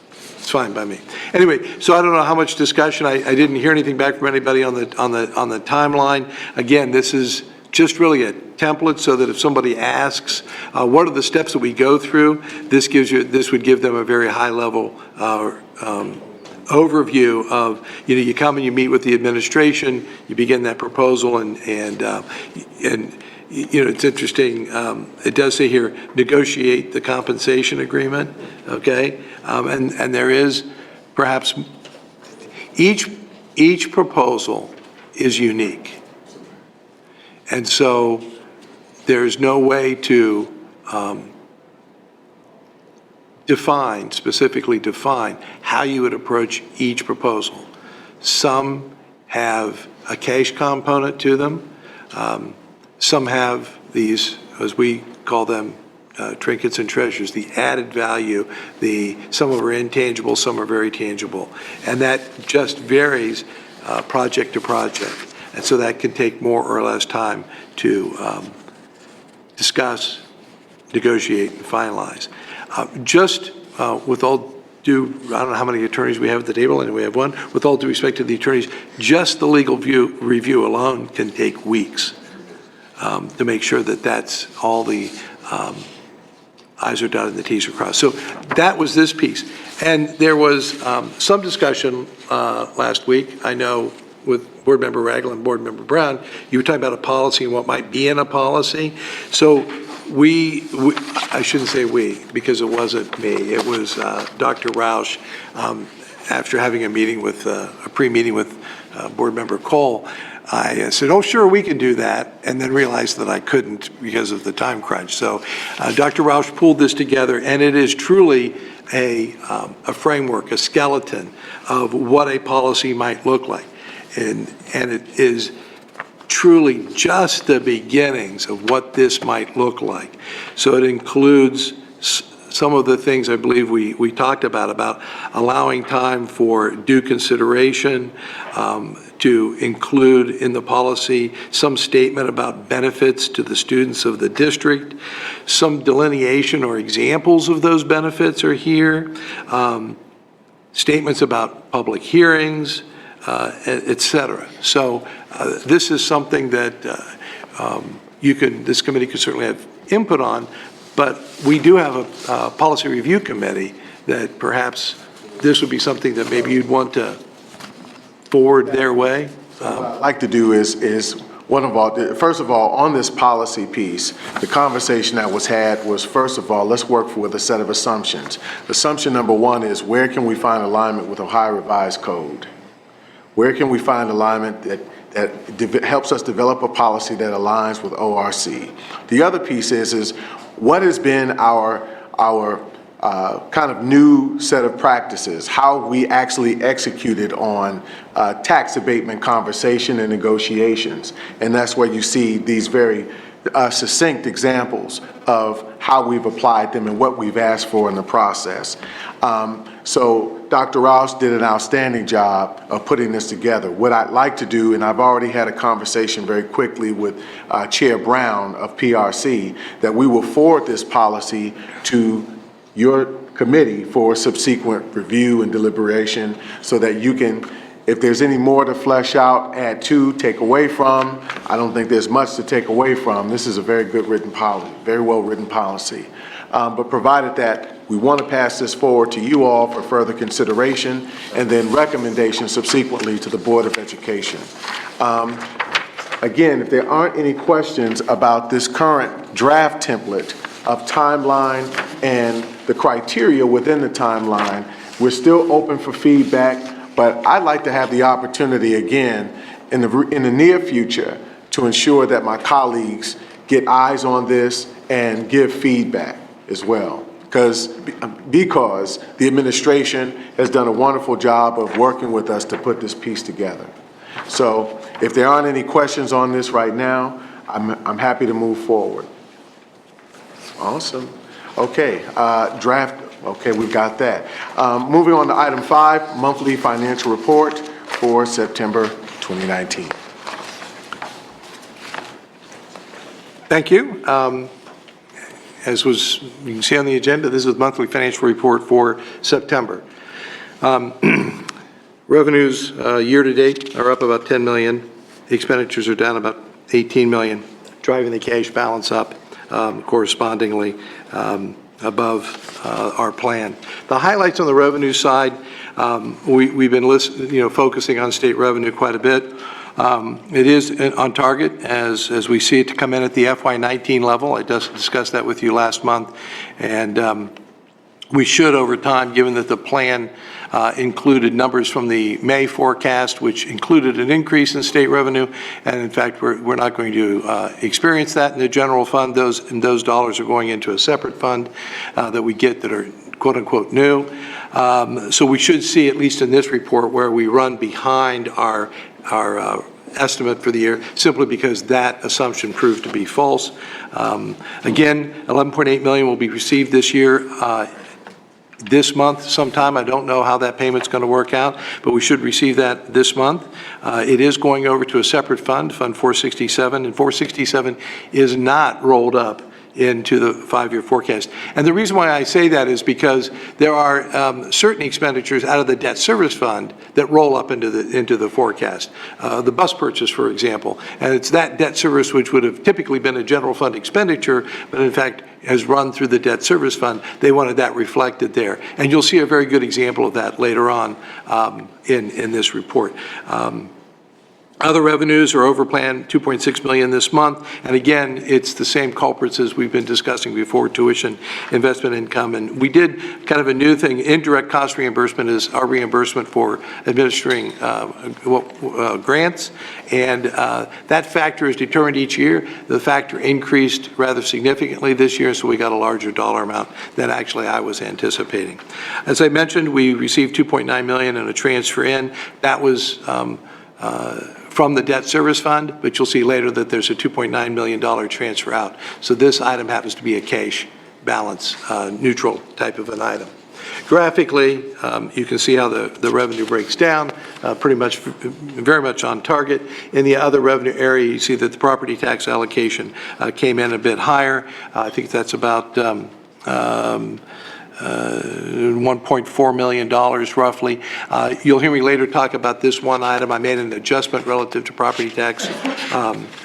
fine by me. Anyway, so I don't know how much discussion. I didn't hear anything back from anybody on the timeline. Again, this is just really a template so that if somebody asks, what are the steps that we go through, this would give them a very high level overview of, you come and you meet with the administration, you begin that proposal, and it's interesting, it does say here, negotiate the compensation agreement, okay? And there is perhaps, each proposal is unique. And so there's no way to specifically define how you would approach each proposal. Some have a cash component to them. Some have these, as we call them, trinkets and treasures, the added value, some are intangible, some are very tangible. And that just varies project to project. And so that can take more or less time to discuss, negotiate, and finalize. Just with all due, I don't know how many attorneys we have at the table, and we have one. With all due respect to the attorneys, just the legal review alone can take weeks to make sure that that's all the I's are dotted and the T's are crossed. So that was this piece. And there was some discussion last week, I know, with Board Member Ragland and Board Member Brown. You were talking about a policy and what might be in a policy. So I shouldn't say we, because it wasn't me. It was Dr. Roush, after having a pre-meeting with Board Member Cole. I said, oh, sure, we can do that, and then realized that I couldn't because of the time crunch. So Dr. Roush pulled this together, and it is truly a framework, a skeleton of what a policy might look like. And it is truly just the beginnings of what this might look like. So it includes some of the things I believe we talked about allowing time for due consideration, to include in the policy some statement about benefits to the students of the district. Some delineation or examples of those benefits are here. Statements about public hearings, et cetera. So this is something that this committee could certainly have input on, but we do have a policy review committee that perhaps this would be something that maybe you'd want to forward their way. What I'd like to do is first of all, on this policy piece, the conversation that was had was, first of all, let's work with a set of assumptions. Assumption number one is, where can we find alignment with Ohio Revised Code? Where can we find alignment that helps us develop a policy that aligns with ORC? The other piece is what has been our kind of new set of practices, how we actually executed on tax abatement conversation and negotiations. And that's where you see these very succinct examples of how we've applied them and what we've asked for in the process. So Dr. Rouse did an outstanding job of putting this together. What I'd like to do, and I've already had a conversation very quickly with Chair Brown of PRC, that we will forward this policy to your committee for subsequent review and deliberation so that you can, if there's any more to flesh out, add to, take away from. I don't think there's much to take away from. This is a very good written policy, very well written policy. But provided that we want to pass this forward to you all for further consideration and then recommendation subsequently to the Board of Education. Again, if there aren't any questions about this current draft template of timeline and the criteria within the timeline, we're still open for feedback, but I'd like to have the opportunity again in the near future to ensure that my colleagues get eyes on this and give feedback as well. Because the administration has done a wonderful job of working with us to put this piece together. So if there aren't any questions on this right now, I'm happy to move forward. Awesome. Okay, draft, okay, we've got that. Moving on to item 5, monthly financial report for September 2019. Thank you. As you can see on the agenda, this is the monthly financial report for September. Revenues year to date are up about 10 million. Expenditures are down about 18 million, driving the cash balance up correspondingly above our plan. The highlights on the revenue side, we've been focusing on state revenue quite a bit. It is on target as we see it to come in at the FY19 level. I just discussed that with you last month. And we should over time, given that the plan included numbers from the May forecast, which included an increase in state revenue. And in fact, we're not going to experience that in the general fund. Those dollars are going into a separate fund that we get that are quote-unquote new. So we should see, at least in this report, where we run behind our estimate for the year, simply because that assumption proved to be false. Again, $11.8 million will be received this year, this month sometime. I don't know how that payment's going to work out, but we should receive that this month. It is going over to a separate fund, Fund 467, and 467 is not rolled up into the 5-year forecast. And the reason why I say that is because there are certain expenditures out of the debt service fund that roll up into the forecast. The bus purchase, for example, and it's that debt service which would have typically been a general fund expenditure, but in fact has run through the debt service fund. They wanted that reflected there. And you'll see a very good example of that later on in this report. Other revenues are over plan, $2.6 million this month. And again, it's the same culprits as we've been discussing before, tuition, investment income. And we did kind of a new thing. Indirect cost reimbursement is our reimbursement for administering grants. And that factor is determined each year. The factor increased rather significantly this year, so we got a larger dollar amount than actually I was anticipating. As I mentioned, we received $2.9 million in a transfer in. That was from the debt service fund, but you'll see later that there's a $2.9 million transfer out. So this item happens to be a cash balance, neutral type of an item. Graphically, you can see how the revenue breaks down, pretty much, very much on target. In the other revenue area, you see that the property tax allocation came in a bit higher. I think that's about $1.4 million roughly. You'll hear me later talk about this one item. I made an adjustment relative to property tax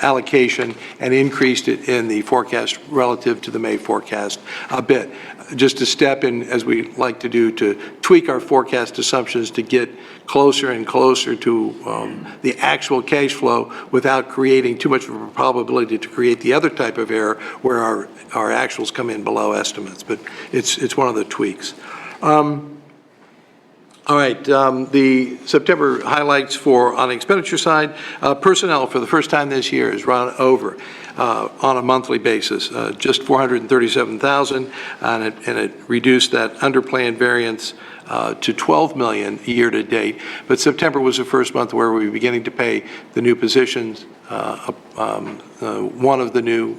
allocation and increased it in the forecast relative to the May forecast a bit. Just a step in, as we like to do, to tweak our forecast assumptions to get closer and closer to the actual cash flow without creating too much of a probability to create the other type of error where our actuals come in below estimates. But it's one of the tweaks. All right, the September highlights on the expenditure side, personnel for the first time this year has run over on a monthly basis, just $437,000, and it reduced that under plan variance to $12 million year to date. But September was the first month where we were beginning to pay the new positions, one of the new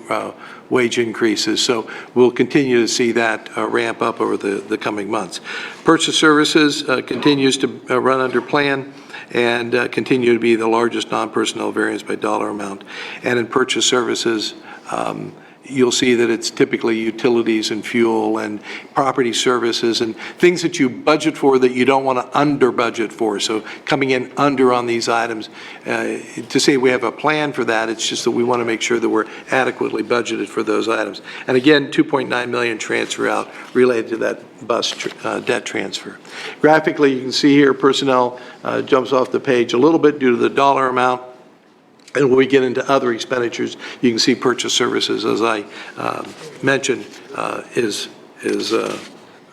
wage increases. So we'll continue to see that ramp up over the coming months. Purchase services continues to run under plan and continue to be the largest non-personnel variance by dollar amount. And in purchase services, you'll see that it's typically utilities and fuel and property services and things that you budget for that you don't want to under budget for. So coming in under on these items, to say we have a plan for that, it's just that we want to make sure that we're adequately budgeted for those items. And again, $2.9 million transfer out related to that bus debt transfer. Graphically, you can see here personnel jumps off the page a little bit due to the dollar amount. And when we get into other expenditures, you can see purchase services, as I mentioned, is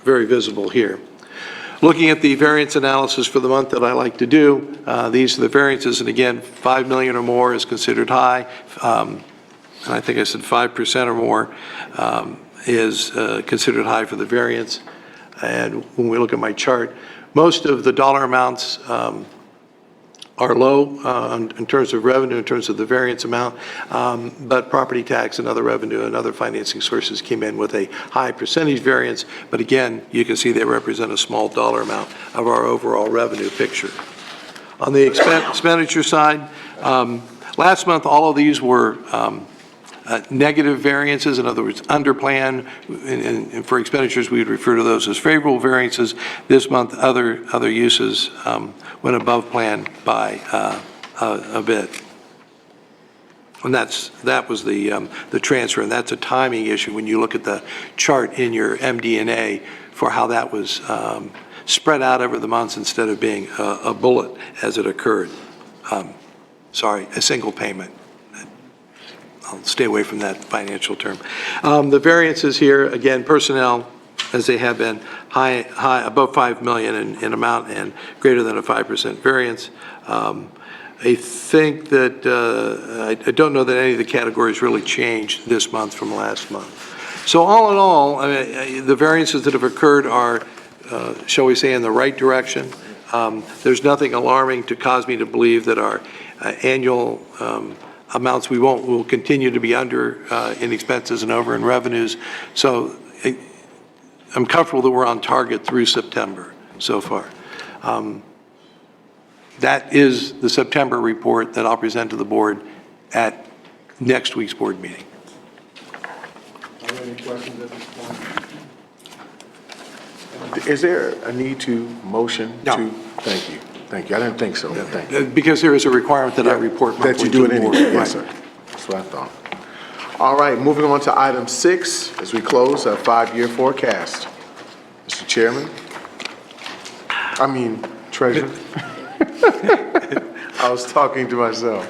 very visible here. Looking at the variance analysis for the month that I like to do, these are the variances, and again, 5 million or more is considered high. And I think I said 5% or more is considered high for the variance. And when we look at my chart, most of the dollar amounts are low in terms of revenue, in terms of the variance amount, but property tax and other revenue and other financing sources came in with a high percentage variance. But again, you can see they represent a small dollar amount of our overall revenue picture. On the expenditure side, last month all of these were negative variances, in other words, under plan, and for expenditures we would refer to those as favorable variances. This month, other uses went above plan by a bit, and that was the transfer, and that's a timing issue when you look at the chart in your MD&A for how that was spread out over the months instead of being a bullet as it occurred. Sorry, a single payment. I'll stay away from that financial term. The variances here, again, personnel, as they have been, high above 5 million in amount and greater than a 5% variance. I think that, I don't know that any of the categories really changed this month from last month. So all in all, I mean, the variances that have occurred are, shall we say, in the right direction. There's nothing alarming to cause me to believe that our annual amounts will continue to be under in expenses and over in revenues. So I'm comfortable that we're on target through September so far. That is the September report that I'll present to the board at next week's board meeting. Are there any questions at this point? Is there a need to motion No. to? Thank you. Thank you. I didn't think so. Thank you. Because there is a requirement that I report That monthly you do to it the board. anyway. Yes, Right. sir. That's what I thought. All right, moving on to item 6, as we close a 5-year forecast. Mr. Chairman? Treasurer? I was talking to myself.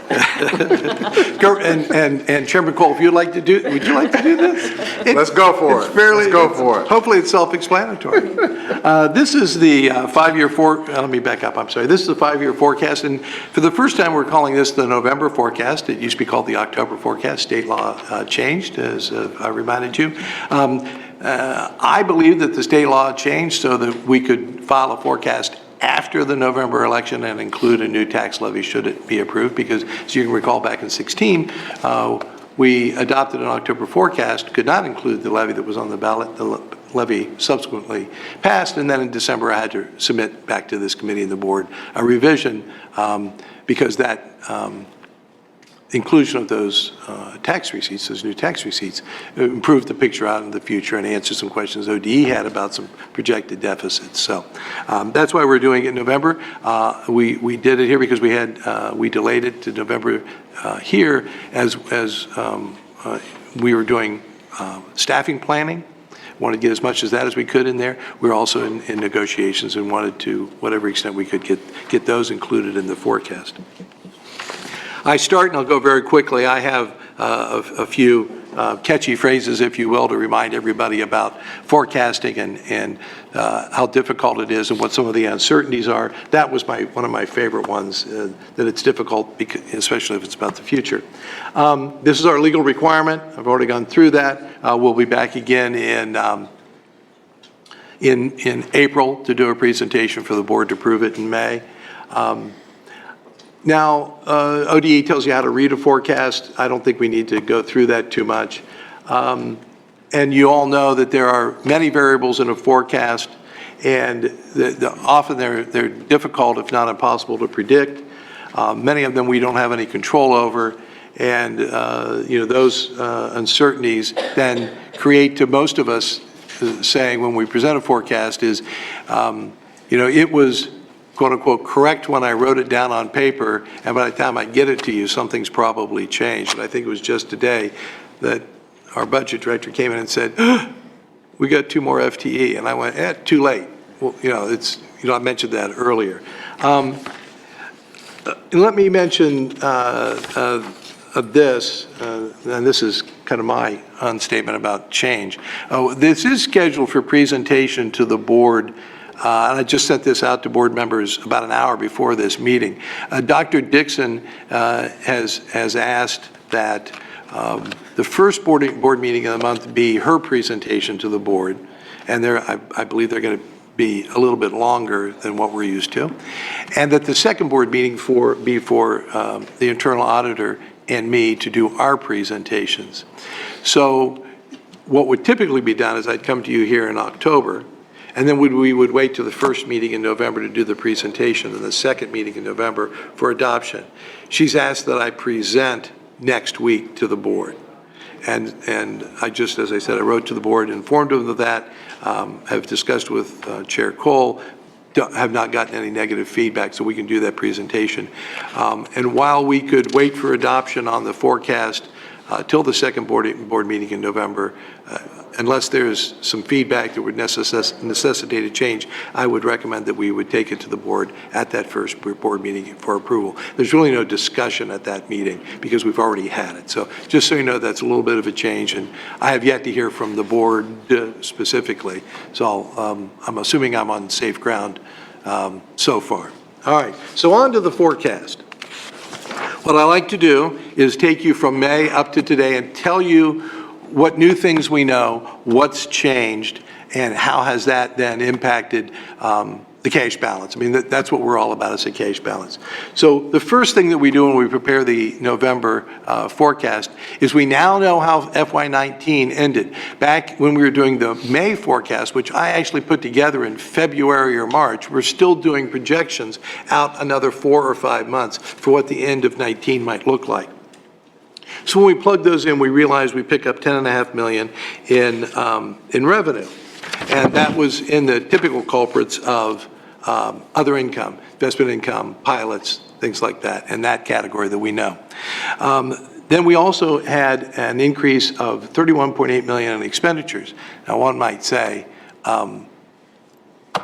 And Chairman Cole, would you like to do this? Let's go for it. Let's go for it. Hopefully it's self-explanatory. This is the 5-year let me back up, I'm sorry. This is the 5-year forecast, and for the first time, we're calling this the November forecast. It used to be called the October forecast. State law changed, as I reminded you. I believe that the state law changed so that we could file a forecast after the November election and include a new tax levy should it be approved, because as you can recall back in 16, we adopted an October forecast, could not include the levy that was on the ballot. The levy subsequently passed, and then in December I had to submit back to this committee and the board a revision because that inclusion of those tax receipts, those new tax receipts, improved the picture out in the future and answered some questions ODE had about some projected deficits. So that's why we're doing it in November. We did it here because we delayed it to November here as we were doing staffing planning. Wanted to get as much as that as we could in there. We were also in negotiations and wanted to, whatever extent we could, get those included in the forecast. I start, and I'll go very quickly. I have a few catchy phrases, if you will, to remind everybody about forecasting and how difficult it is and what some of the uncertainties are. That was one of my favorite ones, that it's difficult, especially if it's about the future. This is our legal requirement. I've already gone through that. We'll be back again in April to do a presentation for the board to approve it in May. Now, ODE tells you how to read a forecast. I don't think we need to go through that too much. And you all know that there are many variables in a forecast, and often they're difficult, if not impossible, to predict. Many of them we don't have any control over, and those uncertainties then create to most of us saying when we present a forecast is, it was quote-unquote correct when I wrote it down on paper, and by the time I get it to you, something's probably changed. But I think it was just today that our budget director came in and said, we got 2 more FTE, and I went, too late. Well, I mentioned that earlier. Let me mention this, and this is kind of my statement about change. This is scheduled for presentation to the board. And I just sent this out to board members about an hour before this meeting. Dr. Dixon has asked that the first board meeting of the month be her presentation to the board, and I believe they're going to be a little bit longer than what we're used to, and that the second board meeting be for the internal auditor and me to do our presentations. So what would typically be done is I'd come to you here in October, and then we would wait till the first meeting in November to do the presentation, and the second meeting in November for adoption. She's asked that I present next week to the board. And I just, as I said, I wrote to the board, informed them of that, have discussed with Chair Cole, have not gotten any negative feedback, so we can do that presentation. And while we could wait for adoption on the forecast till the second board meeting in November, unless there's some feedback that would necessitate a change, I would recommend that we would take it to the board at that first board meeting for approval. There's really no discussion at that meeting because we've already had it. So just so you know, that's a little bit of a change, and I have yet to hear from the board specifically. So I'm assuming I'm on safe ground so far. All right, so on to the forecast. What I like to do is take you from May up to today and tell you what new things we know, what's changed, and how has that then impacted the cash balance. I mean, that's what we're all about, is a cash balance. So the first thing that we do when we prepare the November forecast is we now know how FY19 ended. Back when we were doing the May forecast, which I actually put together in February or March, we're still doing projections out another 4 or 5 months for what the end of 19 might look like. So when we plug those in, we realize we pick up $10.5 million in revenue. And that was in the typical culprits of other income, investment income, pilots, things like that, and that category that we know. Then we also had an increase of $31.8 million in expenditures. Now, one might say,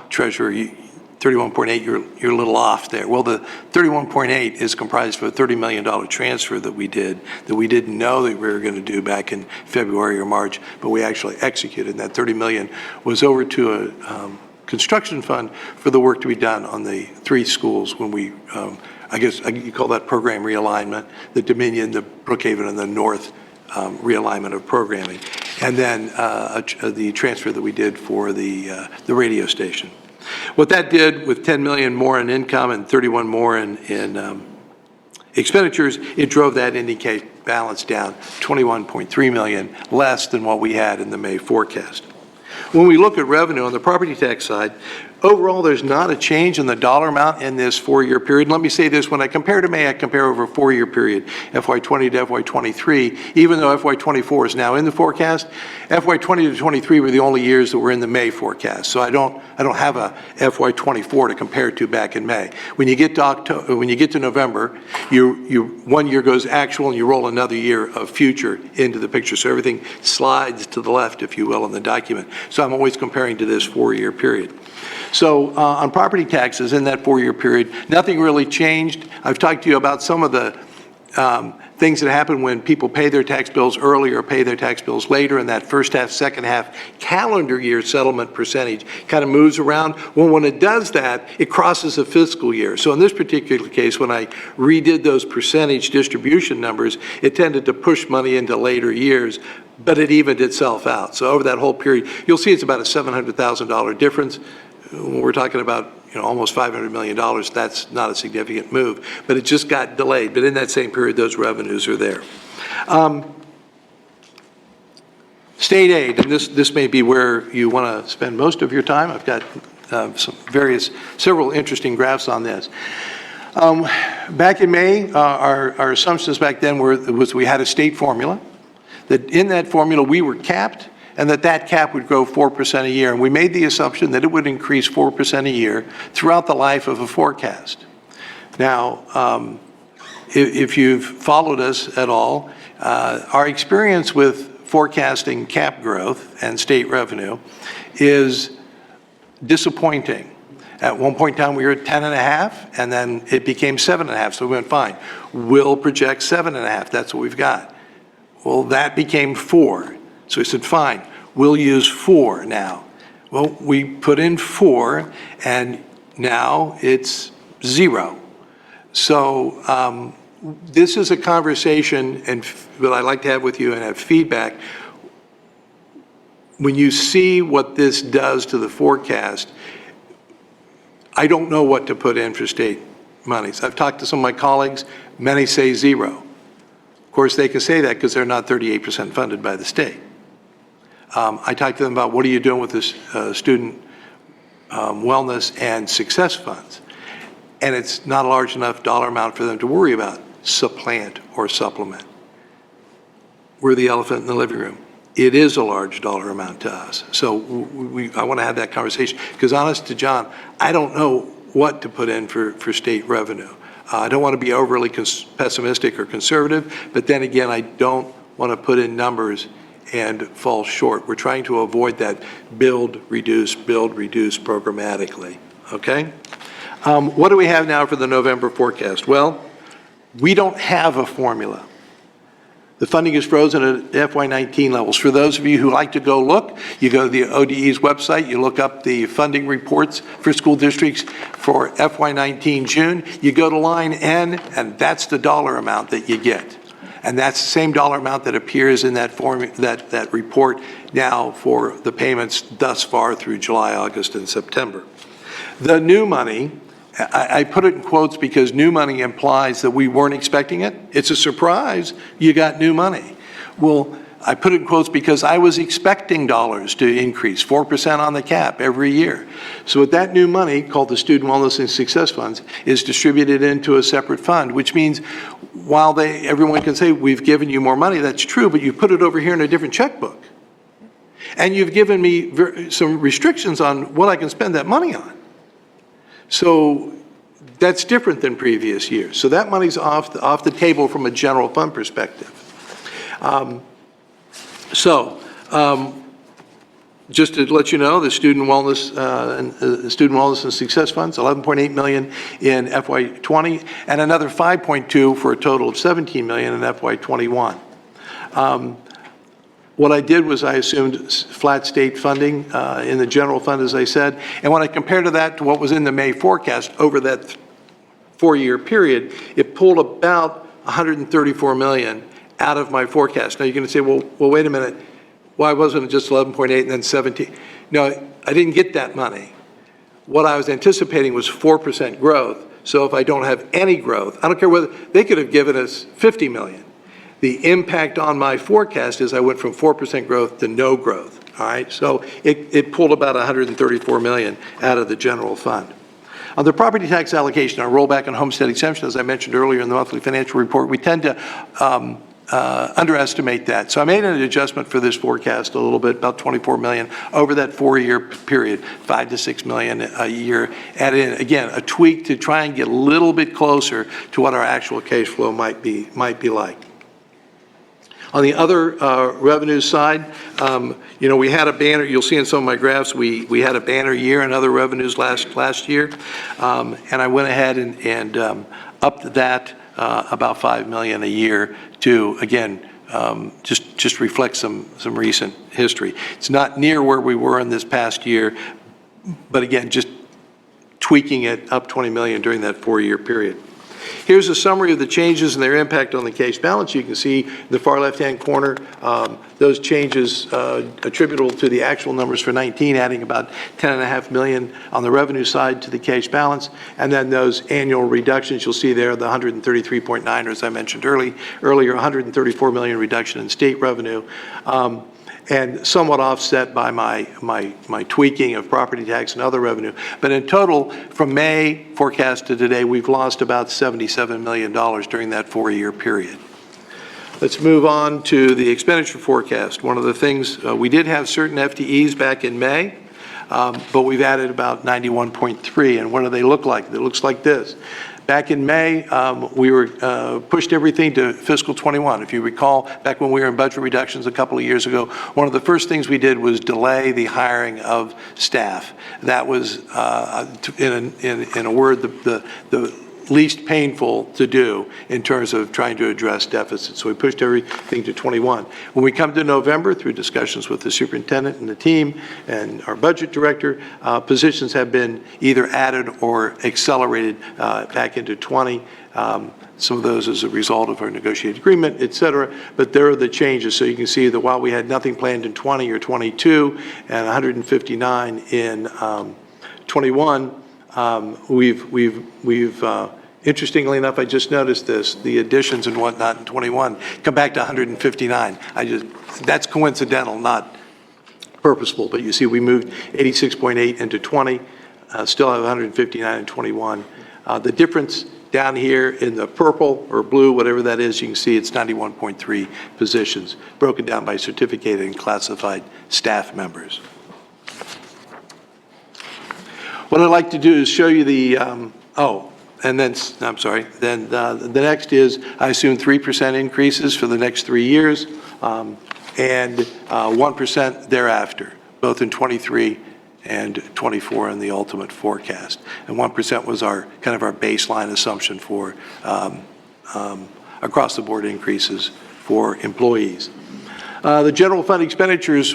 Treasurer, 31.8, you're a little off there. Well, the 31.8 is comprised of a $30 million transfer that we did that we didn't know that we were going to do back in February or March, but we actually executed. And that $30 million was over to a construction fund for the work to be done on the 3 schools when we, I guess you call that program realignment, the Dominion, the Brookhaven, and the North realignment of programming. And then the transfer that we did for the radio station. What that did with 10 million more in income and 31 more in expenditures, it drove that indicate balance down 21.3 million less than what we had in the May forecast. When we look at revenue on the property tax side, overall, there's not a change in the dollar amount in this 4-year period. Let me say this, when I compare to May, I compare over a 4-year period, FY20 to FY23, even though FY24 is now in the forecast. FY20 to 23 were the only years that were in the May forecast, so I don't have a FY24 to compare to back in May. When you get to October, when you get to November, you 1 year goes actual and you roll another year of future into the picture, so everything slides to the left, if you will, in the document. So I'm always comparing to this 4-year period. So on property taxes in that 4-year period, nothing really changed. I've talked to you about some of the things that happen when people pay their tax bills early or pay their tax bills later, and that first half, second half calendar year settlement percentage kind of moves around. Well, when it does that, it crosses a fiscal year. So in this particular case, when I redid those percentage distribution numbers, it tended to push money into later years, but it evened itself out. So over that whole period, you'll see it's about a $700,000 difference. When we're talking about almost $500 million, that's not a significant move, but it just got delayed. But in that same period, those revenues are there. State aid, and this may be where you want to spend most of your time. I've got several interesting graphs on this. Back in May, our assumptions back then was we had a state formula, that in that formula we were capped, and that cap would grow 4% a year. And we made the assumption that it would increase 4% a year throughout the life of a forecast. Now, if you've followed us at all, our experience with forecasting cap growth and state revenue is disappointing. At one point in time, we were at 10.5, and then it became 7.5, so we went, fine. We'll project 7.5, that's what we've got. Well, that became 4. So we said, fine, we'll use 4 now. Well, we put in 4, and now it's 0. So this is a conversation that I'd like to have with you and have feedback. When you see what this does to the forecast, I don't know what to put in for state monies. I've talked to some of my colleagues, many say 0. Of course, they can say that because they're not 38% funded by the state. I talked to them about what are you doing with this student wellness and success funds. And it's not a large enough dollar amount for them to worry about, supplant or supplement. We're the elephant in the living room. It is a large dollar amount to us. So I want to have that conversation because honest to John, I don't know what to put in for state revenue. I don't want to be overly pessimistic or conservative, but then again, I don't want to put in numbers and fall short. We're trying to avoid that build, reduce programmatically, okay? What do we have now for the November forecast? Well, we don't have a formula. The funding is frozen at FY19 levels. For those of you who like to go look, you go to the ODE's website, you look up the funding reports for school districts for FY19 June, you go to line N, and that's the dollar amount that you get. And that's the same dollar amount that appears in that form, that report now for the payments thus far through July, August, and September. The new money, I put it in quotes because new money implies that we weren't expecting it. It's a surprise you got new money. Well, I put it in quotes because I was expecting dollars to increase, 4% on the cap every year. So with that new money, called the Student Wellness and Success Funds, is distributed into a separate fund, which means while everyone can say, we've given you more money, that's true, but you put it over here in a different checkbook. And you've given me some restrictions on what I can spend that money on. So that's different than previous years. So that money's off the table from a general fund perspective. Just to let you know, the Student Wellness and Success Funds, $11.8 million in FY20, and another $5.2 for a total of $17 million in FY21. What I did was I assumed flat state funding in the general fund, as I said, and when I compared that to what was in the May forecast over that 4-year period, it pulled about $134 million out of my forecast. Now you're going to say, well, wait a minute. Why wasn't it just 11.8 and then 17? No, I didn't get that money. What I was anticipating was 4% growth. So if I don't have any growth, I don't care whether they could have given us 50 million. The impact on my forecast is I went from 4% growth to no growth. All right, so it pulled about 134 million out of the general fund. On the property tax allocation, our rollback on homestead exemption, as I mentioned earlier in the monthly financial report, we tend to underestimate that. So I made an adjustment for this forecast a little bit, about 24 million over that 4-year period, 5 to 6 million a year. Add in, again, a tweak to try and get a little bit closer to what our actual cash flow might be like. On the other revenue side, we had a banner, you'll see in some of my graphs, we had a banner year in other revenues last year. And I went ahead and upped that about 5 million a year to, again, just reflect some recent history. It's not near where we were in this past year, but again, just tweaking it up 20 million during that 4-year period. Here's a summary of the changes and their impact on the cash balance. You can see in the far left-hand corner, those changes attributable to the actual numbers for 19, adding about 10.5 million on the revenue side to the cash balance. And then those annual reductions, you'll see there, the 133.9, or as I mentioned earlier, 134 million reduction in state revenue. And somewhat offset by my tweaking of property tax and other revenue. But in total, from May forecast to today, we've lost about $77 million during that 4-year period. Let's move on to the expenditure forecast. One of the things, we did have certain FTEs back in May, but we've added about 91.3. And what do they look like? It looks like this. Back in May, we were pushed everything to fiscal 21. If you recall, back when we were in budget reductions a couple of years ago, one of the first things we did was delay the hiring of staff. That was, in a word, the least painful to do in terms of trying to address deficits. So we pushed everything to 21. When we come to November, through discussions with the superintendent and the team and our budget director, positions have been either added or accelerated back into 20. Some of those as a result of our negotiated agreement, et cetera. But there are the changes. So you can see that while we had nothing planned in 20 or 22 and 159 in 21, we've interestingly enough, I just noticed this, the additions and whatnot in 21 come back to 159. That's coincidental, not purposeful, but you see we moved 86.8 into 20, still have 159 in 21. The difference down here in the purple or blue, whatever that is, you can see it's 91.3 positions, broken down by certificated and classified staff members. What I'd like to do is show you the, then the next is, I assume 3% increases for the next 3 years, and 1% thereafter, both in 23 and 24 in the ultimate forecast. And 1% was our kind of our baseline assumption for across the board increases for employees. The general fund expenditures,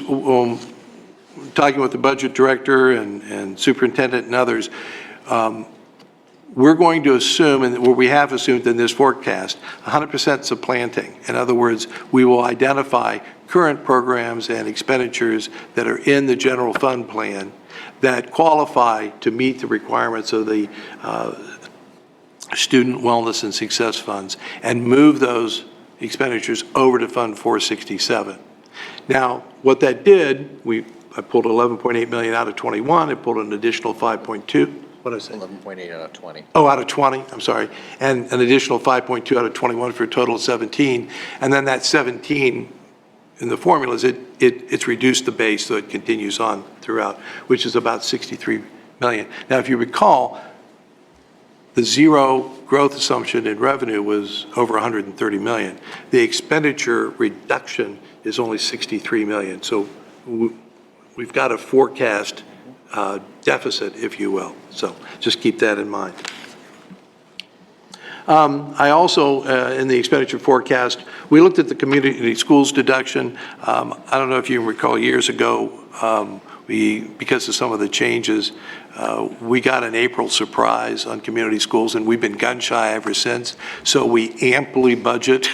talking with the budget director and superintendent and others, we're going to assume, and what we have assumed in this forecast, 100% supplanting. In other words, we will identify current programs and expenditures that are in the general fund plan that qualify to meet the requirements of the Student Wellness and Success Funds and move those expenditures over to Fund 467. Now, what that did, I pulled 11.8 million out of 21, I pulled an additional 5.2. What did I say? 11.8 out of 20. Oh, out of 20, I'm sorry. And an additional 5.2 out of 21 for a total of 17. And then that 17 in the formulas, it's reduced the base, so it continues on throughout, which is about 63 million. Now, if you recall, the zero growth assumption in revenue was over 130 million. The expenditure reduction is only 63 million. So we've got a forecast deficit, if you will. So just keep that in mind. I also, in the expenditure forecast, we looked at the community schools deduction. I don't know if you recall years ago, because of some of the changes, we got an April surprise on community schools, and we've been gun shy ever since. So we amply budget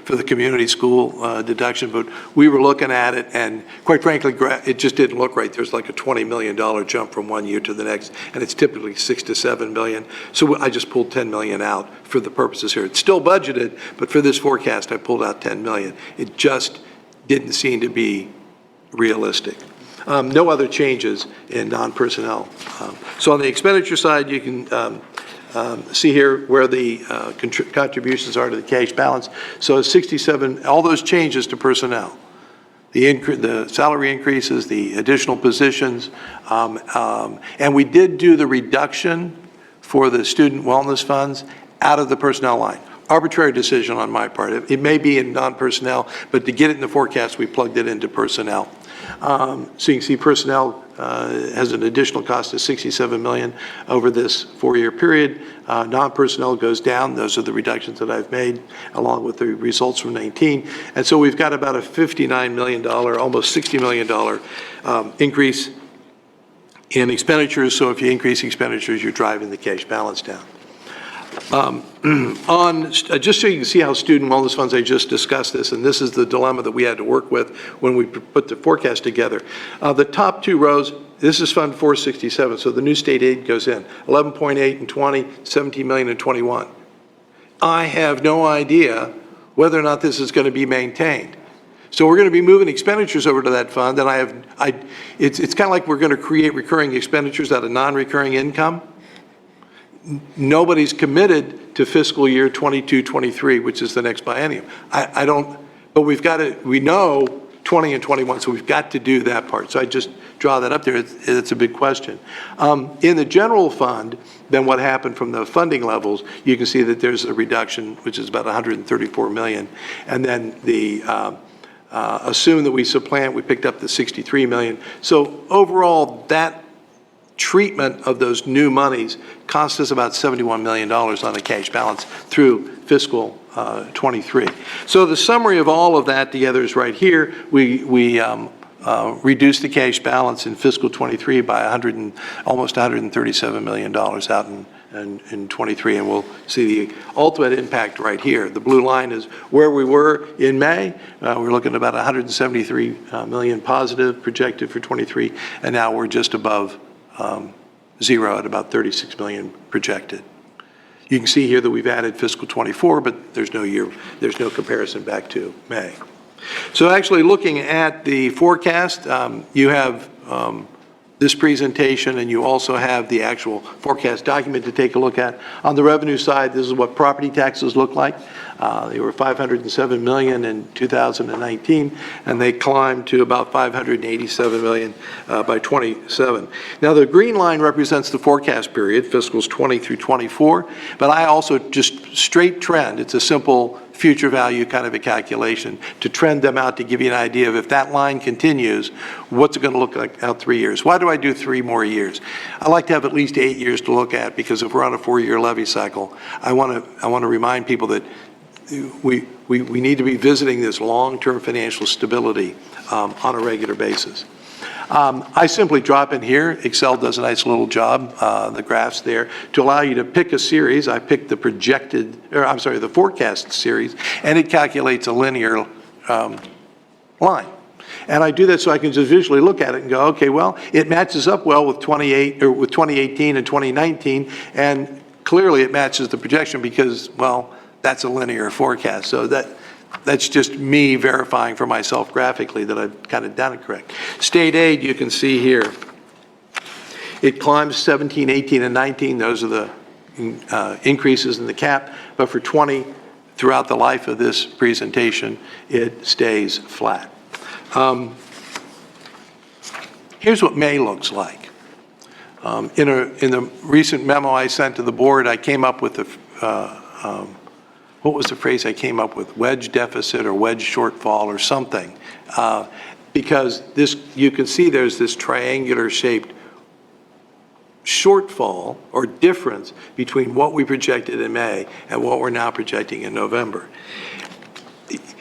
for the community school deduction, but we were looking at it, and quite frankly, it just didn't look right. There's like a $20 million jump from one year to the next, and it's typically 6 to 7 million. So I just pulled 10 million out for the purposes here. It's still budgeted, but for this forecast, I pulled out 10 million. It just didn't seem to be realistic. No other changes in non-personnel. So on the expenditure side, you can see here where the contributions are to the cash balance. So 67, all those changes to personnel, the salary increases, the additional positions, and we did do the reduction for the student wellness funds out of the personnel line. Arbitrary decision on my part. It may be in non-personnel, but to get it in the forecast, we plugged it into personnel. So you can see personnel has an additional cost of 67 million over this 4-year period. Non-personnel goes down. Those are the reductions that I've made along with the results from 19. And so we've got about a $59 million, almost $60 million increase in expenditures. So if you increase expenditures, you're driving the cash balance down. Just so you can see how student wellness funds, I just discussed this, and this is the dilemma that we had to work with when we put the forecast together. The top two rows, this is Fund 467, so the new state aid goes in, 11.8 and 20, 17 million and 21. I have no idea whether or not this is going to be maintained. So we're going to be moving expenditures over to that fund, and it's kind of like we're going to create recurring expenditures out of non-recurring income. Nobody's committed to fiscal year 22-23, which is the next biennium. I don't, but we know 20 and 21, so we've got to do that part. So I just draw that up there. It's a big question. In the general fund, then what happened from the funding levels, you can see that there's a reduction, which is about 134 million. And then assume that we supplant, we picked up the 63 million. So overall, that treatment of those new monies cost us about $71 million on a cash balance through fiscal 23. So the summary of all of that together is right here. We reduced the cash balance in fiscal 23 by almost $137 million out in 23, and we'll see the ultimate impact right here. The blue line is where we were in May. We're looking at about 173 million positive projected for 23, and now we're just above zero at about 36 million projected. You can see here that we've added fiscal 24, but there's no comparison back to May. So actually looking at the forecast, you have this presentation, and you also have the actual forecast document to take a look at. On the revenue side, this is what property taxes look like. They were 507 million in 2019, and they climbed to about 587 million by 27. Now, the green line represents the forecast period, fiscals 20 through 24, but I also just straight trend. It's a simple future value kind of a calculation to trend them out to give you an idea of if that line continues, what's it going to look like out 3 years. Why do I do 3 more years? I like to have at least 8 years to look at, because if we're on a 4-year levy cycle, I want to remind people that we need to be visiting this long-term financial stability on a regular basis. I simply drop in here. Excel does a nice little job, the graphs there, to allow you to pick a series. I picked the the forecast series, and it calculates a linear line. And I do that so I can just visually look at it and go, okay, well, it matches up well with 2018 and 2019, and clearly it matches the projection because, well, that's a linear forecast. So that's just me verifying for myself graphically that I've kind of done it correct. State aid, you can see here, it climbs 17, 18, and 19. Those are the increases in the cap. But for 20, throughout the life of this presentation, it stays flat. Here's what May looks like. In the recent memo I sent to the board, I came up with what was the phrase I came up with? Wedge deficit or wedge shortfall or something. Because you can see there's this triangular shaped shortfall or difference between what we projected in May and what we're now projecting in November.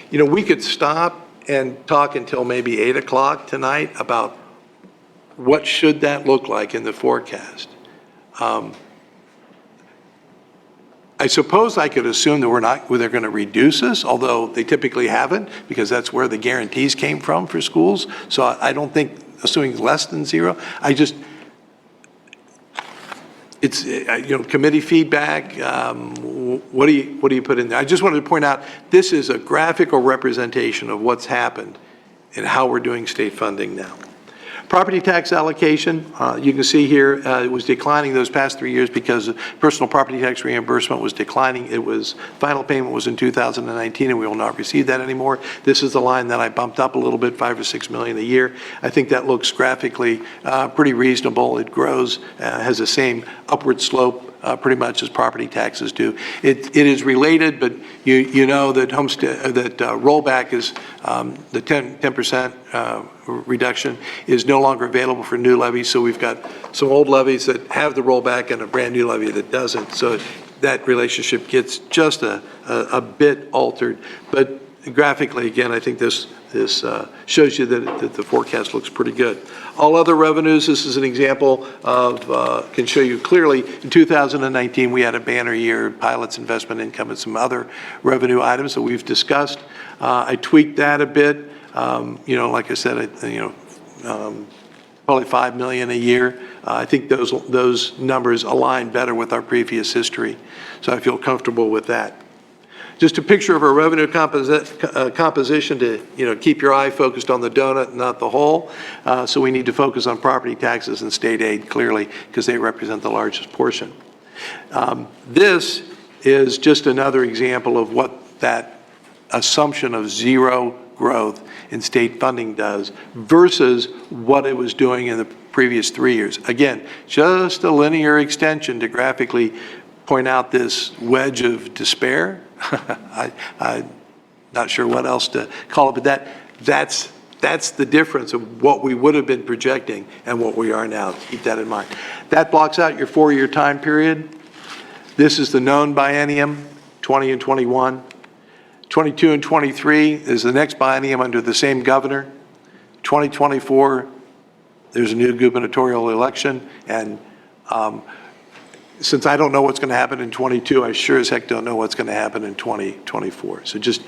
You know, we could stop and talk until maybe 8 o'clock tonight about what should that look like in the forecast. I suppose I could assume that they're going to reduce us, although they typically haven't, because that's where the guarantees came from for schools. So I don't think assuming less than zero. It's committee feedback. What do you put in there? I just wanted to point out this is a graphical representation of what's happened and how we're doing state funding now. Property tax allocation, you can see here, it was declining those past 3 years because personal property tax reimbursement was declining. Final payment was in 2019, and we will not receive that anymore. This is the line that I bumped up a little bit, $5 or $6 million a year. I think that looks graphically pretty reasonable. It grows, has the same upward slope pretty much as property taxes do. It is related, but you know that rollback is the 10% reduction is no longer available for new levies. So we've got some old levies that have the rollback and a brand new levy that doesn't. So that relationship gets just a bit altered. But graphically, again, I think this shows you that the forecast looks pretty good. All other revenues, this is an example of, can show you clearly, in 2019, we had a banner year, pilots, investment income, and some other revenue items that we've discussed. I tweaked that a bit. Like I said, probably $5 million a year. I think those numbers align better with our previous history. So I feel comfortable with that. Just a picture of our revenue composition to keep your eye focused on the donut, not the hole. So we need to focus on property taxes and state aid clearly because they represent the largest portion. This is just another example of what that assumption of zero growth in state funding does versus what it was doing in the previous 3 years. Again, just a linear extension to graphically point out this wedge of despair. I'm not sure what else to call it, but that's the difference of what we would have been projecting and what we are now. Keep that in mind. That blocks out your 4-year time period. This is the known biennium, 20 and 21. 22 and 23 is the next biennium under the same governor. 2024, there's a new gubernatorial election, and since I don't know what's going to happen in 22, I sure as heck don't know what's going to happen in 2024. So just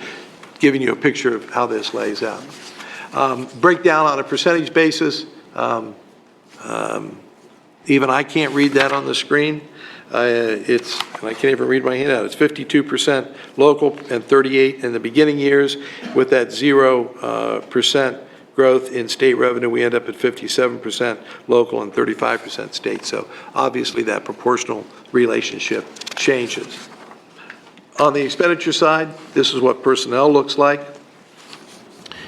giving you a picture of how this lays out. Breakdown on a percentage basis. Even I can't read that on the screen. And I can't even read my handout. It's 52% local and 38% in the beginning years. With that 0% growth in state revenue, we end up at 57% local and 35% state. So obviously that proportional relationship changes. On the expenditure side, this is what personnel looks like.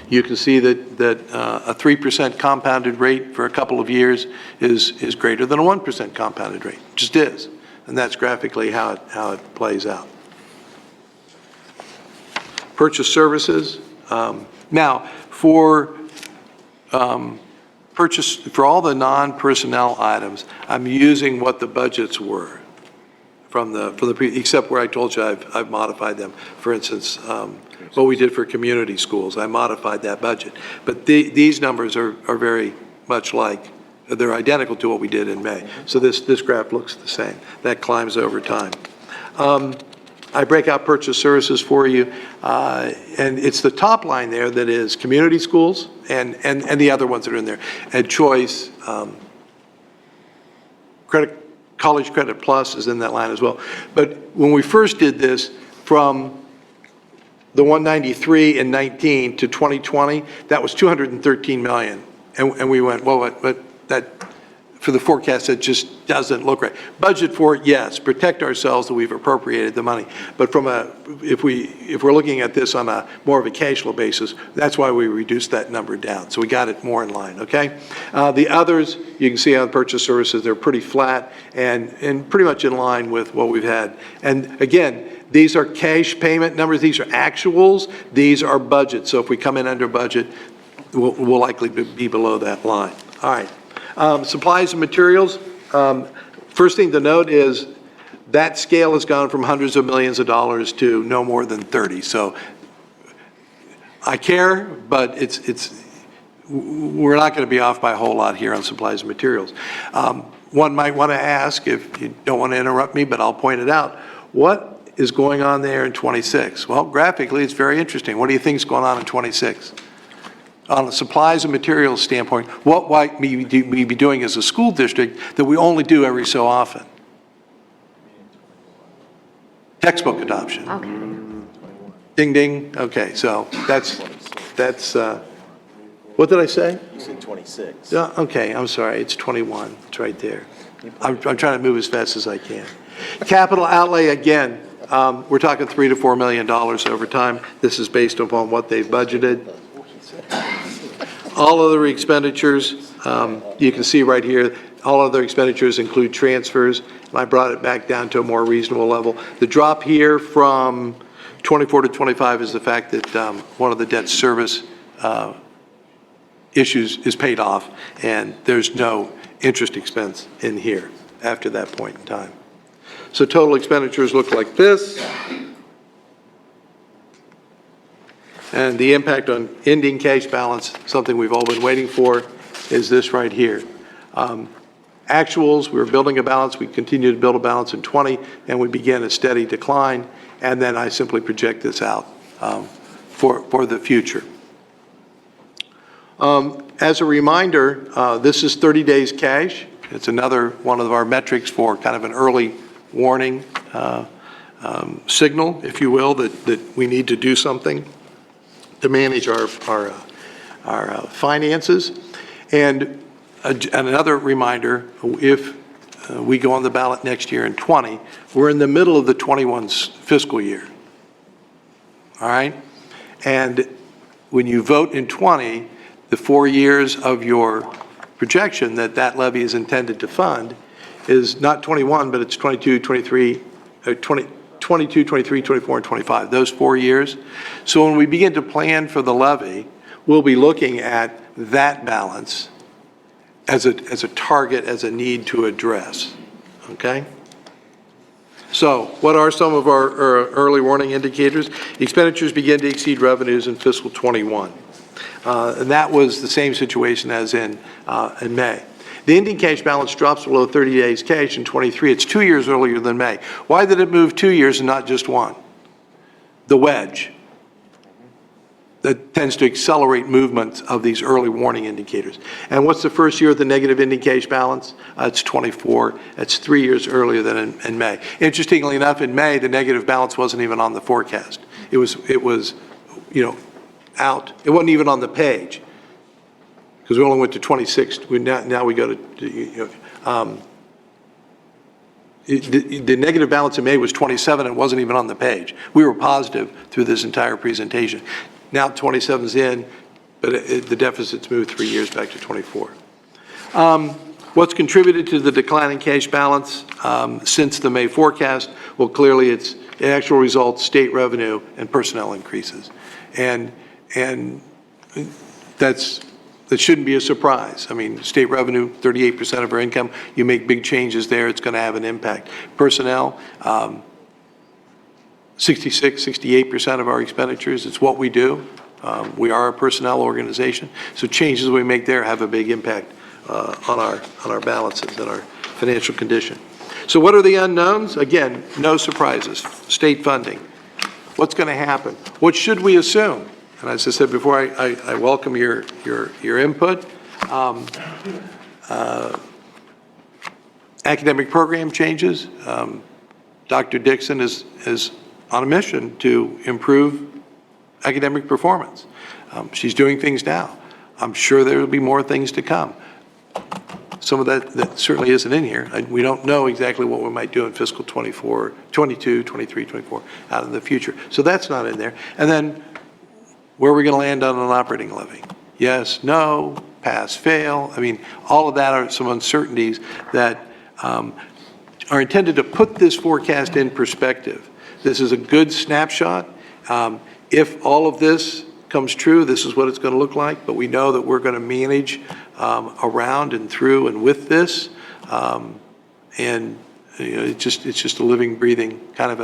You can see that a 3% compounded rate for a couple of years is greater than a 1% compounded rate. It just is. And that's graphically how it plays out. Purchase services. Now, for all the non-personnel items, I'm using what the budgets were except where I told you I've modified them. For instance, what we did for community schools, I modified that budget. But these numbers are very much like, they're identical to what we did in May. So this graph looks the same. That climbs over time. I break out purchase services for you, and it's the top line there that is community schools and the other ones that are in there. Ed Choice, College Credit Plus is in that line as well. But when we first did this, from the 193 in 19 to 2020, that was 213 million. And we went, well, but that, for the forecast, that just doesn't look right. Budget for it, yes. Protect ourselves that we've appropriated the money. But from if we're looking at this on a more of a cash flow basis, that's why we reduced that number down. So we got it more in line, okay? The others, you can see on purchase services, they're pretty flat and pretty much in line with what we've had. And again, these are cash payment numbers. These are actuals. These are budgets. So if we come in under budget, we'll likely be below that line. All right. Supplies and materials. First thing to note is that scale has gone from hundreds of millions of dollars to no more than 30. So I care, but we're not going to be off by a whole lot here on supplies and materials. One might want to ask, if you don't want to interrupt me, but I'll point it out, what is going on there in 26? Well, graphically, it's very interesting. What do you think is going on in 26? On a supplies and materials standpoint, what might we be doing as a school district that we only do every so often? Textbook adoption. Okay. Ding, ding. Okay, so that's what did I say? You said 26. Okay, I'm sorry, it's 21. It's right there. I'm trying to move as fast as I can. Capital outlay, again, we're talking $3 to $4 million over time. This is based upon what they've budgeted. All other expenditures, you can see right here, all other expenditures include transfers, and I brought it back down to a more reasonable level. The drop here from 24 to 25 is the fact that one of the debt service issues is paid off, and there's no interest expense in here after that point in time. So total expenditures look like this. And the impact on ending cash balance, something we've all been waiting for, is this right here. Actuals, we were building a balance, we continue to build a balance in 20, and we began a steady decline, and then I simply project this out for the future. As a reminder, this is 30 days cash. It's another one of our metrics for kind of an early warning signal, if you will, that we need to do something to manage our finances. And another reminder, if we go on the ballot next year in 20, we're in the middle of the 21's fiscal year. All right? And when you vote in 20, the 4 years of your projection that levy is intended to fund is not 21, but it's 22, 23, 22, 23, 24, and 25, those 4 years. So when we begin to plan for the levy, we'll be looking at that balance as a target, as a need to address, okay? So what are some of our early warning indicators? Expenditures begin to exceed revenues in fiscal 21. And that was the same situation as in May. The ending cash balance drops below 30 days cash in 23. It's 2 years earlier than May. Why did it move 2 years and not just one? The wedge that tends to accelerate movement of these early warning indicators. And what's the first year of the negative ending cash balance? It's 24. It's 3 years earlier than in May. Interestingly enough, in May, the negative balance wasn't even on the forecast. It was, out. It wasn't even on the page, because we only went to 26. Now we go to, the negative balance in May was 27 and wasn't even on the page. We were positive through this entire presentation. Now 27's in, but the deficit's moved 3 years back to 24. What's contributed to the decline in cash balance since the May forecast? Well, clearly it's actual results, state revenue, and personnel increases. And that shouldn't be a surprise. I mean, state revenue, 38% of our income, you make big changes there, it's going to have an impact. Personnel, 66, 68% of our expenditures, it's what we do. We are a personnel organization, so changes we make there have a big impact on our balances and our financial condition. So what are the unknowns? Again, no surprises. State funding. What's going to happen? What should we assume? And as I said before, I welcome your input. Academic program changes. Dr. Dixon is on a mission to improve academic performance. She's doing things now. I'm sure there will be more things to come. Some of that certainly isn't in here. We don't know exactly what we might do in fiscal 24, 22, 23, 24 out in the future. So that's not in there. And then where are we going to land on an operating levy? Yes, no, pass, fail. I mean, all of that are some uncertainties that are intended to put this forecast in perspective. This is a good snapshot. If all of this comes true, this is what it's going to look like, but we know that we're going to manage around and through and with this. And you know, it's just a living, breathing kind of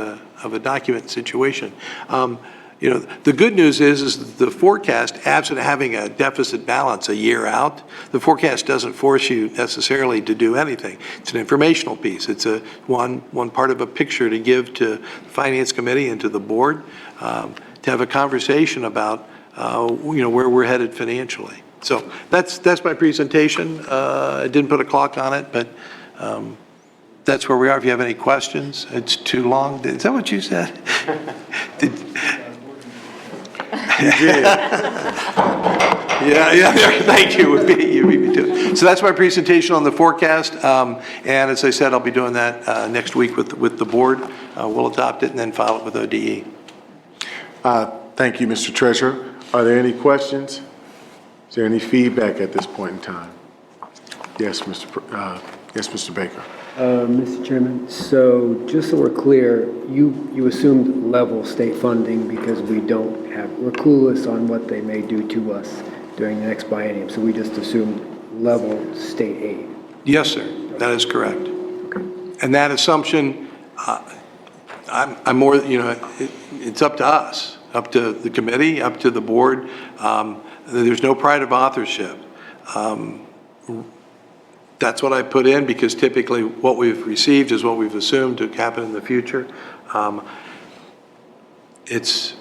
a document situation. You know, the good news is the forecast, absent having a deficit balance a year out, the forecast doesn't force you necessarily to do anything. It's an informational piece. It's one part of a picture to give to the Finance Committee and to the board to have a conversation about you know, where we're headed financially. So that's my presentation. I didn't put a clock on it, but that's where we are. If you have any questions, it's too long. Is that what you said? Yeah, thank you. You beat me to it. So that's my presentation on the forecast. And as I said, I'll be doing that next week with the board. We'll adopt it and then file it with ODE. Thank you, Mr. Treasurer. Are there any questions? Is there any feedback at this point in time? Yes, Mr. Baker. Mr. Chairman, so just so we're clear, you assumed level state funding because we're clueless on what they may do to us during the next biennium, so we just assumed level state aid. Yes, sir, that is correct. And that assumption, I'm more, you know, it's up to us, up to the committee, up to the board. There's no pride of authorship. That's what I put in because typically what we've received is what we've assumed to happen in the future. It's,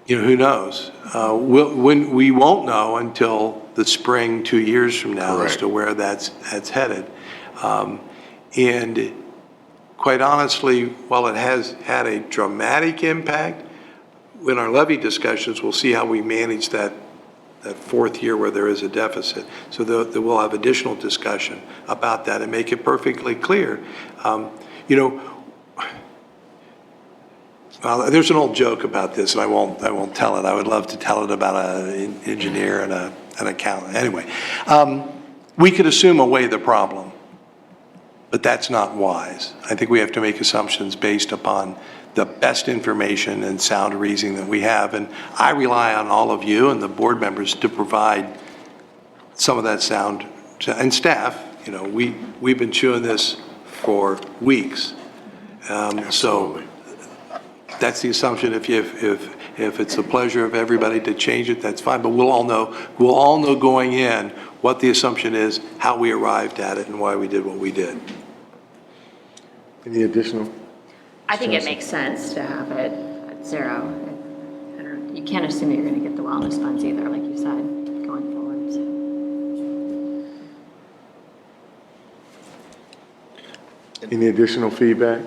you know, who knows? We won't know until the spring 2 years from now as to where that's headed. And quite honestly, while it has had a dramatic impact, in our levy discussions, we'll see how we manage that fourth year where there is a deficit. So we'll have additional discussion about that and make it perfectly clear. You know, well, there's an old joke about this, and I won't tell it. I would love to tell it about an engineer and an accountant. Anyway, we could assume away the problem, but that's not wise. I think we have to make assumptions based upon the best information and sound reasoning that we have. And I rely on all of you and the board members to provide some of that sound, and staff. You know, we've been chewing this for weeks. So that's the assumption. If it's the pleasure of everybody to change it, that's fine. But we'll all know going in what the assumption is, how we arrived at it, and why we did what we did. Any additional? I think it makes sense to have it at zero. You can't assume that you're going to get the wellness funds either, like you said, going forward. So. Any additional feedback?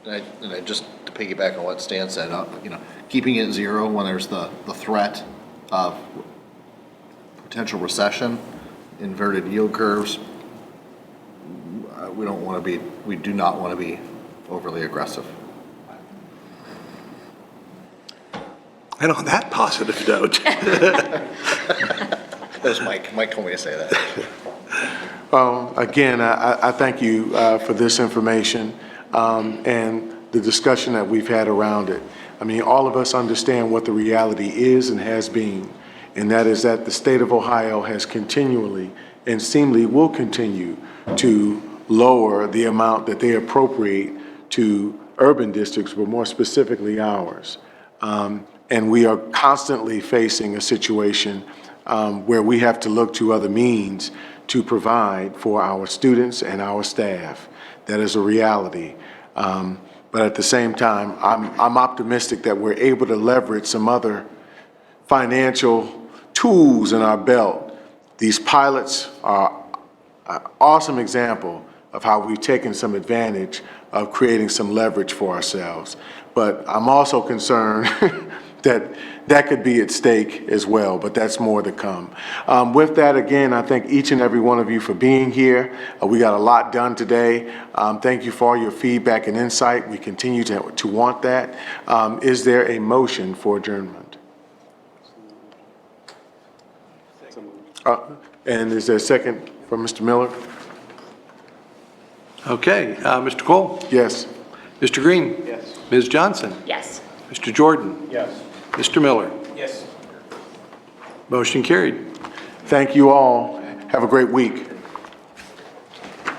And I just to piggyback on what Stan said, you know, keeping it zero when there's the threat of potential recession, inverted yield curves, we do not want to be overly aggressive. And on that positive note. That's Mike. Mike told me to say that. Again, I thank you for this information and the discussion that we've had around it. I mean, all of us understand what the reality is and has been, and that is that the state of Ohio has continually and seemingly will continue to lower the amount that they appropriate to urban districts, but more specifically ours. And And we are constantly facing a situation where we have to look to other means to provide for our students and our staff. That is a reality. But at the same time, I'm optimistic that we're able to leverage some other financial tools in our belt. These pilots are an awesome example of how we've taken some advantage of creating some leverage for ourselves. But I'm also concerned that could be at stake as well, but that's more to come. With that, again, I thank each and every one of you for being here. We got a lot done today. Thank you for all your feedback and insight. We continue to want that. Is there a motion for adjournment? And is there a second from Mr. Miller? Okay, Mr. Cole? Yes. Mr. Green? Yes. Ms. Johnson? Yes. Mr. Jordan? Yes. Mr. Miller? Yes. Motion carried. Thank you all. Have a great week.